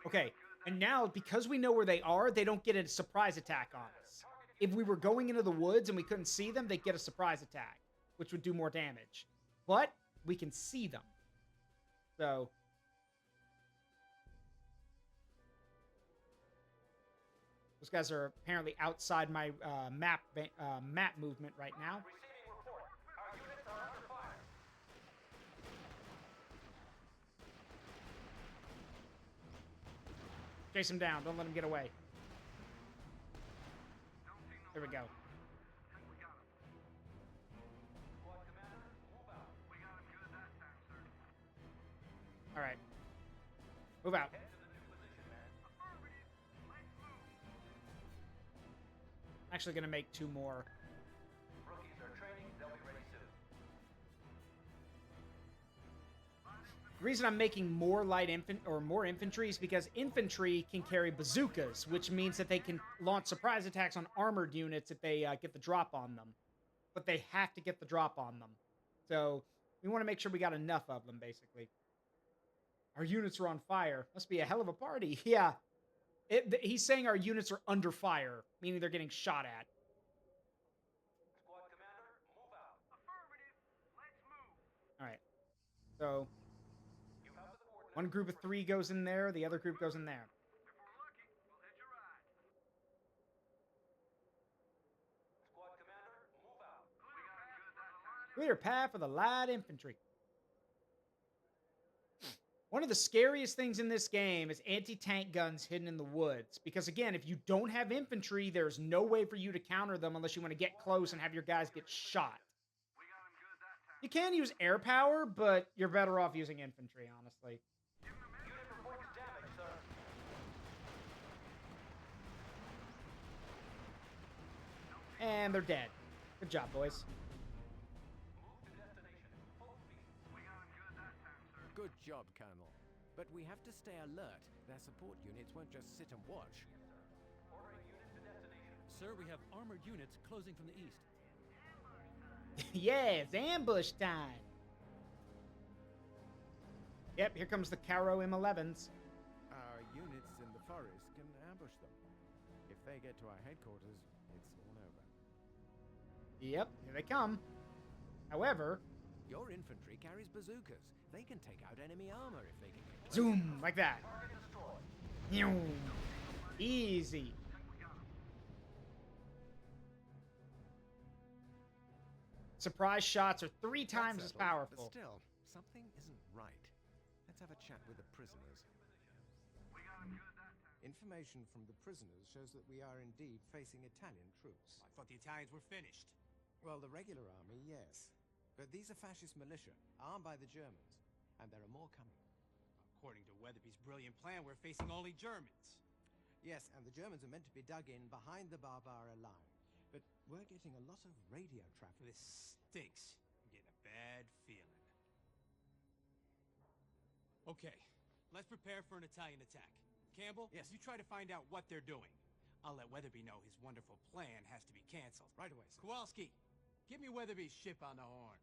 Okay, and now because we know where they are, they don't get a surprise attack on us. If we were going into the woods and we couldn't see them, they'd get a surprise attack, which would do more damage. But we can see them. So those guys are apparently outside my map movement right now. Receiving report. Our units are under fire. Chase him down. Don't let him get away. There we go. All right. Move out. I'm actually going to make 2 more. Rookies are training. They'll be ready soon. The reason I'm making more more infantry is because infantry can carry bazookas, which means that they can launch surprise attacks on armored units if they get the drop on them. But they have to get the drop on them. So we want to make sure we got enough of them, basically. Our units are on fire. Must be a hell of a party. Yeah. He's saying our units are under fire, meaning they're getting shot at. Squad commander, move out. Affirmative. Let's move. All right. So one group of 3 goes in there. The other group goes in there. If we're lucky, we'll hit your ride. Squad commander, move out. Clear path for the light infantry. One of the scariest things in this game is anti-tank guns hidden in the woods. Because again, if you don't have infantry, there's no way for you to counter them unless you want to get close and have your guys get shot. You can use air power, but you're better off using infantry, honestly. Unit reports damage, sir. And they're dead. Good job, boys. Good job, Colonel. But we have to stay alert. Their support units won't just sit and watch. Ordering unit to destination. Sir, we have armored units closing from the east. Yeah, it's ambush time. Yep, here comes the Caro M11s. Our units in the forest can ambush them. If they get to our headquarters, it's all over. Yep, here they come. However, your infantry carries bazookas. They can take out enemy armor if they can get zoom, like that. Easy. Surprise shots are 3 times as powerful. But still, something isn't right. Let's have a chat with the prisoners. Information from the prisoners shows that we are indeed facing Italian troops. I thought the Italians were finished. Well, the regular army, yes. But these are fascist militia, armed by the Germans. And there are more coming. According to Weatherby's brilliant plan, we're facing only Germans. Yes, and the Germans are meant to be dug in behind the Barbara line. But we're getting a lot of radio traffic. This stinks. I'm getting a bad feeling. Okay, let's prepare for an Italian attack. Campbell, yes, you try to find out what they're doing. I'll let Weatherby know his wonderful plan has to be canceled. Right away, sir. Kowalski, give me Weatherby's ship on the horn.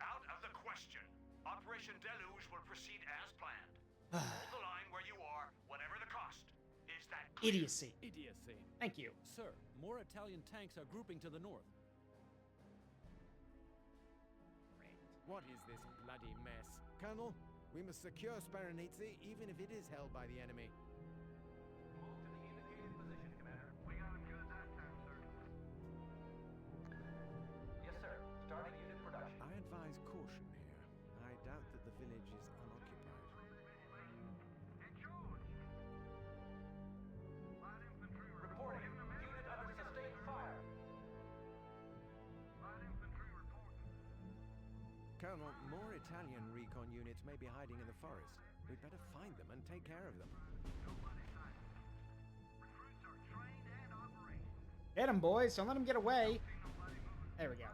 Out of the question. Operation Deluge will proceed as planned. Hold the line where you are, whatever the cost. Is that clear? Idiocy. Idiocy. Thank you. Sir, more Italian tanks are grouping to the north. What is this bloody mess? Colonel, we must secure Sparanizzi even if it is held by the enemy. Move to the indicated position, Commander. We got him good that time, sir. Yes, sir. Starting unit production. I advise caution here. I doubt that the village is unoccupied. Reporting. Unit under sustained fire. Colonel, more Italian recon units may be hiding in the forest. We'd better find them and take care of them. Hit him, boys. Don't let him get away. There we go.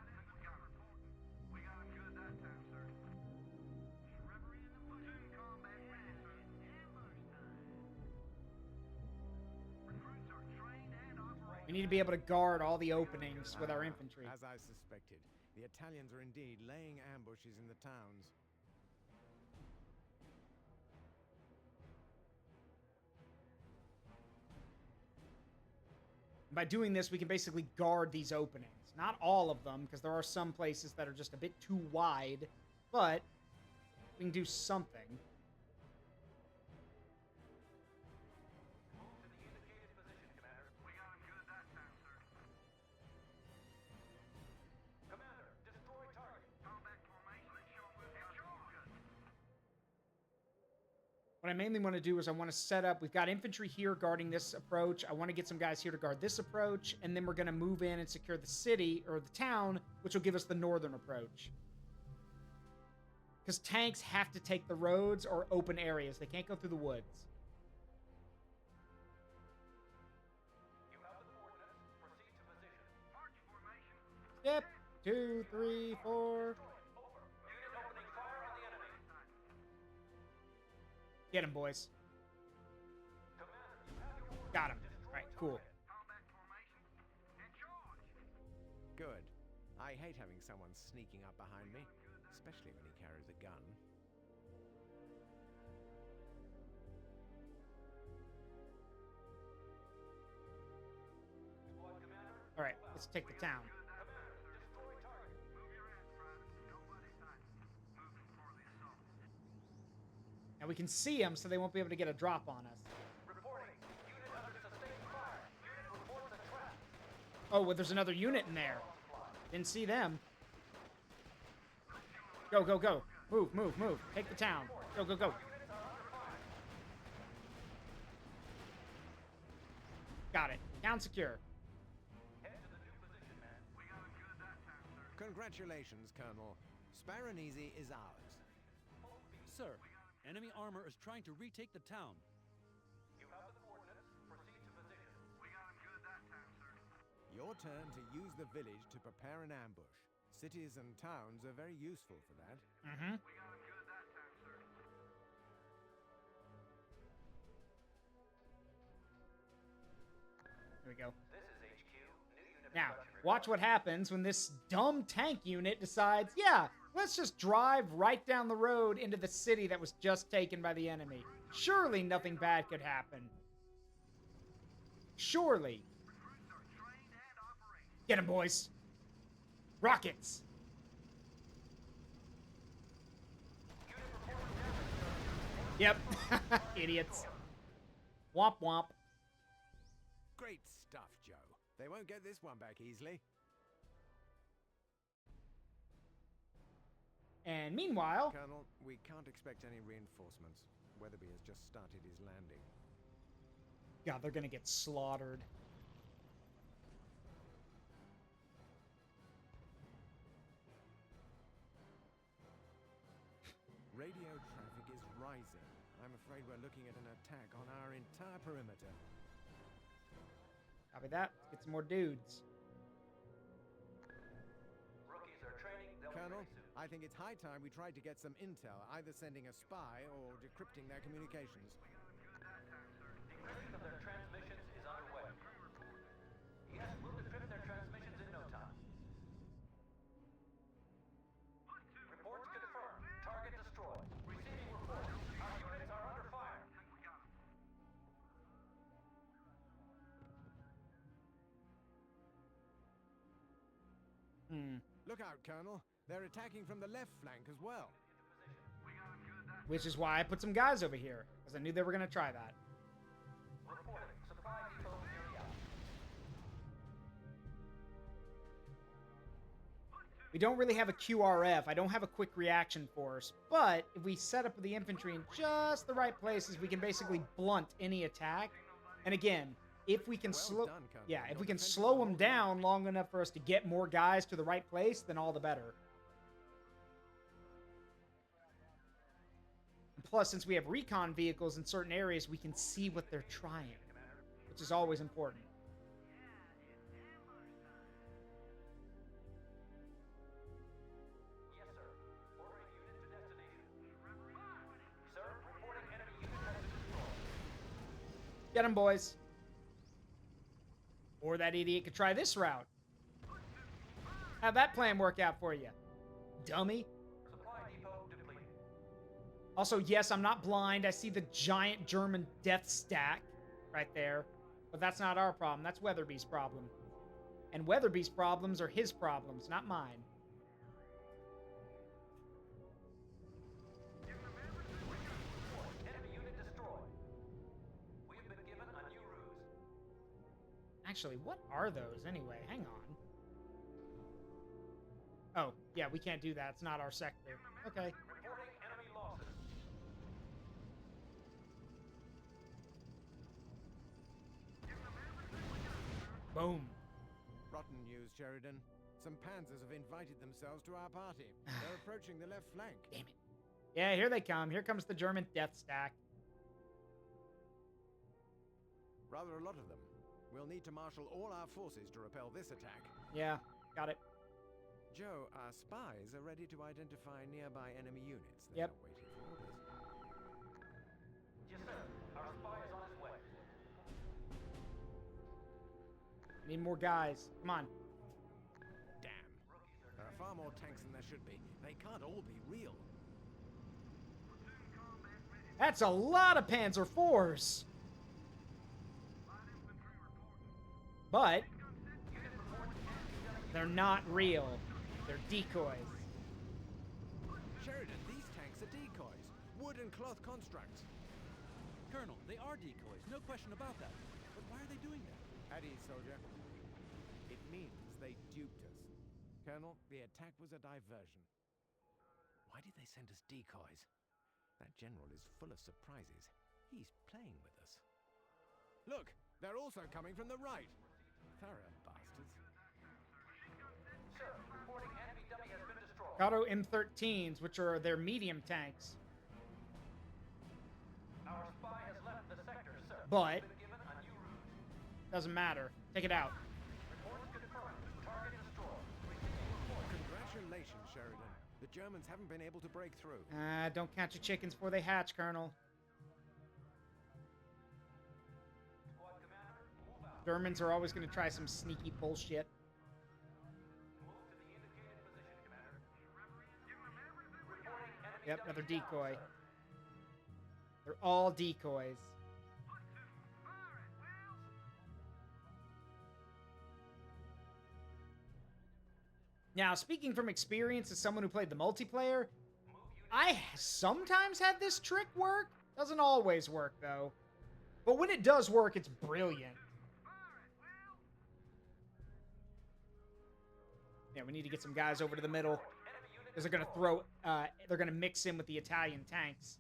We need to be able to guard all the openings with our infantry. As I suspected, the Italians are indeed laying ambushes in the towns. By doing this, we can basically guard these openings. Not all of them, because there are some places that are just a bit too wide, but we can do something. What I mainly want to do is I want to set up, we've got infantry here guarding this approach. I want to get some guys here to guard this approach, and then we're going to move in and secure the city, or the town, which will give us the northern approach. Because tanks have to take the roads or open areas. They can't go through the woods. Step 2, 3, 4. Get him, boys. Got him. All right, cool. Good. I hate having someone sneaking up behind me, especially when he carries a gun. All right, let's take the town. Now we can see them, so they won't be able to get a drop on us. Oh, well, there's another unit in there. Didn't see them. Go, go, go. Move, move, move. Take the town. Go, go, go. Got it. Town secure. Congratulations, Colonel. Sparanizzi is ours. Sir, enemy armor is trying to retake the town. Your turn to use the village to prepare an ambush. Cities and towns are very useful for that. Mm-hmm. There we go. Now, watch what happens when this dumb tank unit decides, yeah, let's just drive right down the road into the city that was just taken by the enemy. Surely nothing bad could happen. Surely. Get him, boys. Rockets. Yep. Idiots. Womp womp. Great stuff, Joe. They won't get this one back easily. And meanwhile... Colonel, we can't expect any reinforcements. Weatherby has just started his landing. God, they're gonna get slaughtered. Radio traffic is rising. I'm afraid we're looking at an attack on our entire perimeter. Copy that. Let's get some more dudes. Rookies are training. They'll Colonel, be ready soon. I think it's high time we tried to get some intel, either sending a spy or decrypting their communications. Look out, Colonel. They're attacking from the left flank as well. Which is why I put some guys over here, because I knew they were going to try that. Reporting. Supply depot nearly out. We don't really have a QRF. I don't have a quick reaction force. But if we set up the infantry in just the right places, we can basically blunt any attack. And again, if we can if we can slow them down long enough for us to get more guys to the right place, then all the better. And plus, since we have recon vehicles in certain areas, we can see what they're trying, which is always important. Yes, sir. Ordering unit to destination. Sir, reporting enemy unit has been destroyed. Get them, boys. Or that idiot could try this route. How'd that plan work out for you, dummy? Supply depot depleted. Also, yes, I'm not blind. I see the giant German death stack right there. But that's not our problem. That's Weatherby's problem. And Weatherby's problems are his problems, not mine. Enemy unit destroyed. We have been given a new ruse. Actually, what are those anyway? Hang on. Oh, yeah, we can't do that. It's not our sector. Okay. Reporting enemy losses. Boom. Rotten news, Sheridan. Some panzers have invited themselves to our party. They're approaching the left flank. Damn it. Yeah, here they come. Here comes the German death stack. Rather a lot of them. We'll need to marshal all our forces to repel this attack. Yeah, got it. Joe, our spies are ready to identify nearby enemy units. Yep. They're waiting for orders. Yes, sir. Our spy is on his way. Need more guys. Come on. Damn. There are far more tanks than there should be. They can't all be real. That's a lot of Panzer IVs. But they're not real. They're decoys. Sheridan, these tanks are decoys. Wood and cloth constructs. Colonel, they are decoys, no question about that. But why are they doing that? At ease, soldier. It means they duped us. Colonel, the attack was a diversion. Why did they send us decoys? That general is full of surprises. He's playing with us. Look, they're also coming from the right. Thorough bastards. Sir, reporting enemy dummy has been destroyed. Kato M13s, which are their medium tanks. Our spy has left the sector, sir. But We've been given a new ruse. doesn't matter. Take it out. Reports confirmed. Target destroyed. Receiving report. Congratulations, Sheridan. The Germans haven't been able to break through. Don't count your chickens before they hatch, Colonel. Squad commander, move out. Germans are always going to try some sneaky bullshit. Move to the indicated position, commander. Reporting enemy Yep, dummy another down, decoy. sir. They're all decoys. Now, speaking from experience as someone who played the multiplayer, I sometimes had this trick work. Doesn't always work, though. But when it does work, it's brilliant. Yeah, we need to get some guys over to the middle. Because they're going to throw, they're going to mix in with the Italian tanks.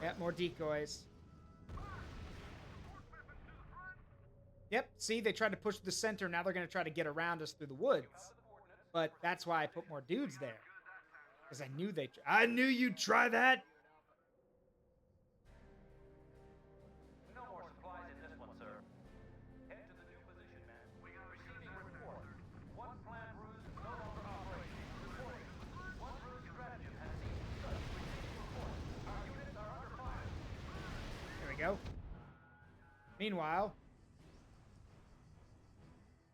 Yep, more decoys. Yep, see, they tried to push the center. Now they're going to try to get around us through the woods. But that's why I put more dudes there. Because I knew you'd try that. No more supplies in this one, sir. Head to the new position, man. Receiving report. One planned ruse no longer operational. Reporting. One ruse stratagem has ceased. Sir, receiving report. Our units are under fire. There we go. Meanwhile,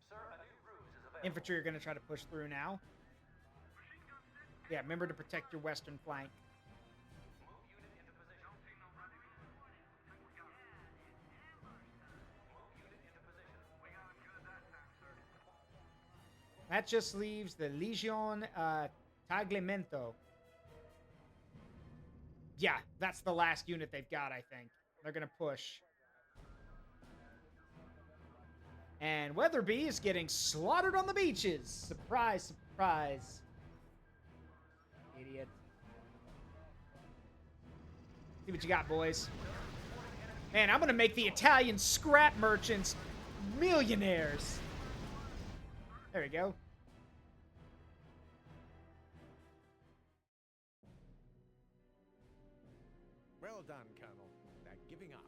Sir, a new ruse is available. infantry are going to try to push through now. Yeah, remember to protect your western flank. That just leaves the Legion Tagliamento. Yeah, that's the last unit they've got, I think. They're going to push. And Weatherby is getting slaughtered on the beaches. Surprise, surprise. Idiot. See what you got, boys. Man, I'm going to make the Italian scrap merchants millionaires. There we go. Well done, Colonel. They're giving up.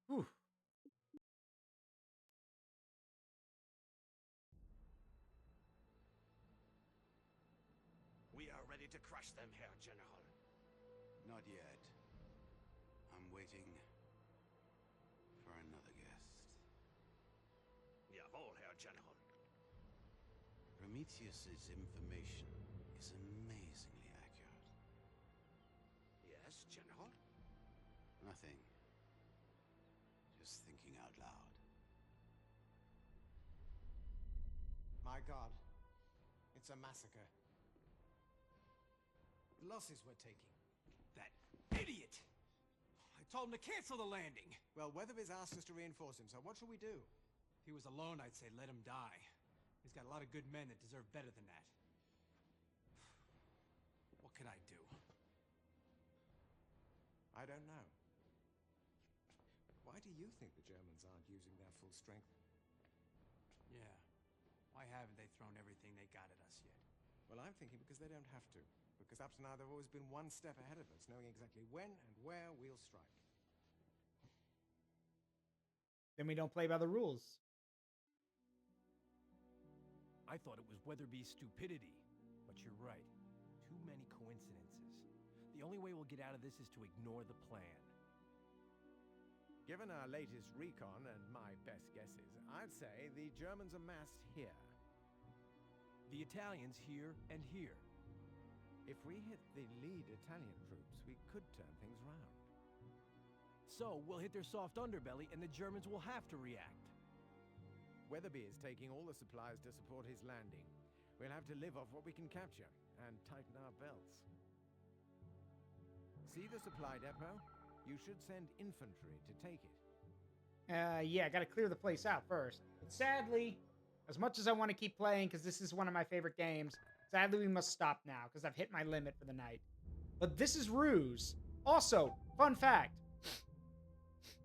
Whew. We are ready to crush them, Herr General. Not yet. I'm waiting for another guest. Jawohl, Herr General. Prometheus's information is amazingly accurate. Yes, General? Nothing. Just thinking out loud. My God. It's a massacre. The losses we're taking. That idiot! I told him to cancel the landing. Well, Weatherby's asked us to reinforce him, so what shall we do? If he was alone, I'd say let him die. He's got a lot of good men that deserve better than that. What can I do? I don't know. Why do you think the Germans aren't using their full strength? Yeah. Why haven't they thrown everything they got at us yet? Well, I'm thinking because they don't have to. Because up to now, they've always been one step ahead of us, knowing exactly when and where we'll strike. Then we don't play by the rules. I thought it was Weatherby's stupidity, but you're right. Too many coincidences. The only way we'll get out of this is to ignore the plan. Given our latest recon and my best guesses, I'd say the Germans are massed here. The Italians here and here. If we hit the lead Italian troops, we could turn things round. So we'll hit their soft underbelly and the Germans will have to react. Weatherby is taking all the supplies to support his landing. We'll have to live off what we can capture and tighten our belts. See the supply depot? You should send infantry to take it. Yeah, I gotta clear the place out first. But sadly, as much as I want to keep playing, because this is one of my favorite games, sadly we must stop now, because I've hit my limit for the night. But this is R.U.S.E. Also, fun fact,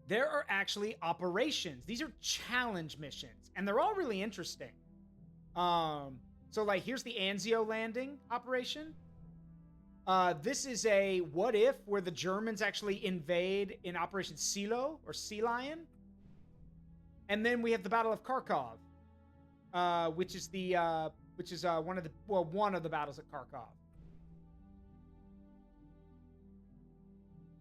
there are actually operations. These are challenge missions, and they're all really interesting. So like, here's the Anzio landing operation. This is a what if where the Germans actually invade in Operation Silo or Sea Lion. And then we have the Battle of Kharkov, which is one of the battles at Kharkov.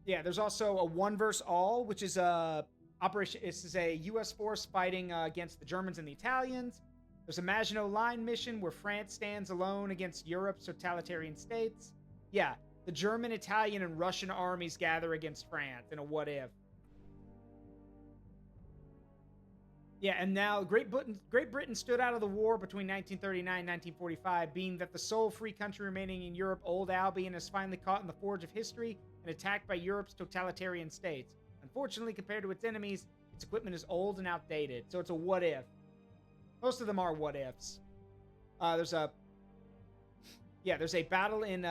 Yeah, there's also a one versus all, which is a operation. This is a U.S. force fighting against the Germans and the Italians. There's a Maginot Line mission where France stands alone against Europe's totalitarian states. Yeah, the German, Italian, and Russian armies gather against France in a what if. Yeah, and now Great Britain stood out of the war between 1939 and 1945, being that the sole free country remaining in Europe, Old Albion is finally caught in the forge of history and attacked by Europe's totalitarian states. Unfortunately, compared to its enemies, its equipment is old and outdated, so it's a what if. Most of them are what ifs. There's a battle in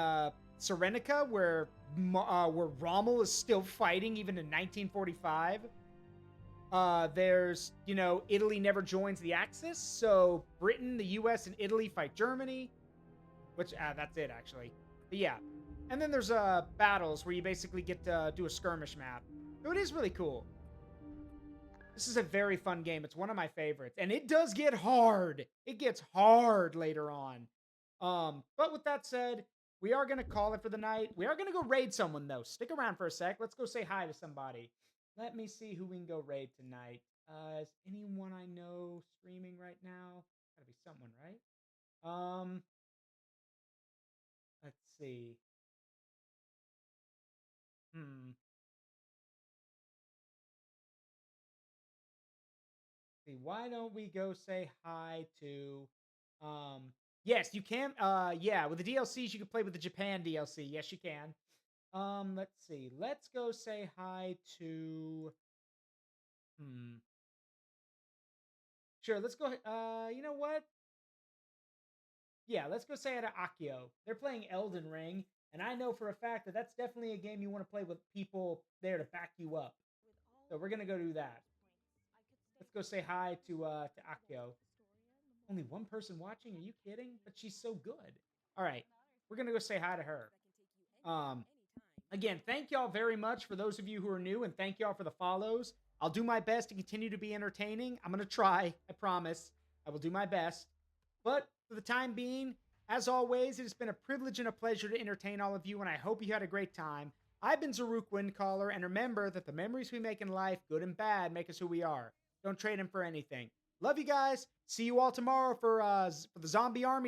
Serenica where Rommel is still fighting even in 1945. There's, Italy never joins the Axis, so Britain, the US, and Italy fight Germany, which, that's it, actually. But yeah. And then there's, battles where you basically get to do a skirmish map. So it is really cool. This is a very fun game. It's one of my favorites. And it does get hard. It gets hard later on. But with that said, we are going to call it for the night. We are going to go raid someone, though. Stick around for a sec. Let's go say hi to somebody. Let me see who we can go raid tonight. Is anyone I know streaming right now? Gotta be someone, right? Let's see. See, why don't we go say hi to yes, you can yeah, with the DLCs you can play with the Japan DLC. Yes, you can. Let's see. Let's go say hi to Sure, let's go you know what? Yeah, let's go say hi to Akio. They're playing Elden Ring, and I know for a fact that that's definitely a game you want to play with people there to back you up. So we're gonna go do that. Let's go say hi to Akio. Only one person watching? Are you kidding? But she's so good. All right, we're gonna go say hi to her. Um, Again, thank y'all very much for those of you who are new, and thank y'all for the follows. I'll do my best to continue to be entertaining. I'm gonna try. I promise. I will do my best. But for the time being, as always, it has been a privilege and a pleasure to entertain all of you, and I hope you had a great time. I've been Zaruk Windcaller, and remember that the memories we make in life, good and bad, make us who we are. Don't trade them for anything. Love you guys. See you all tomorrow for the zombie army.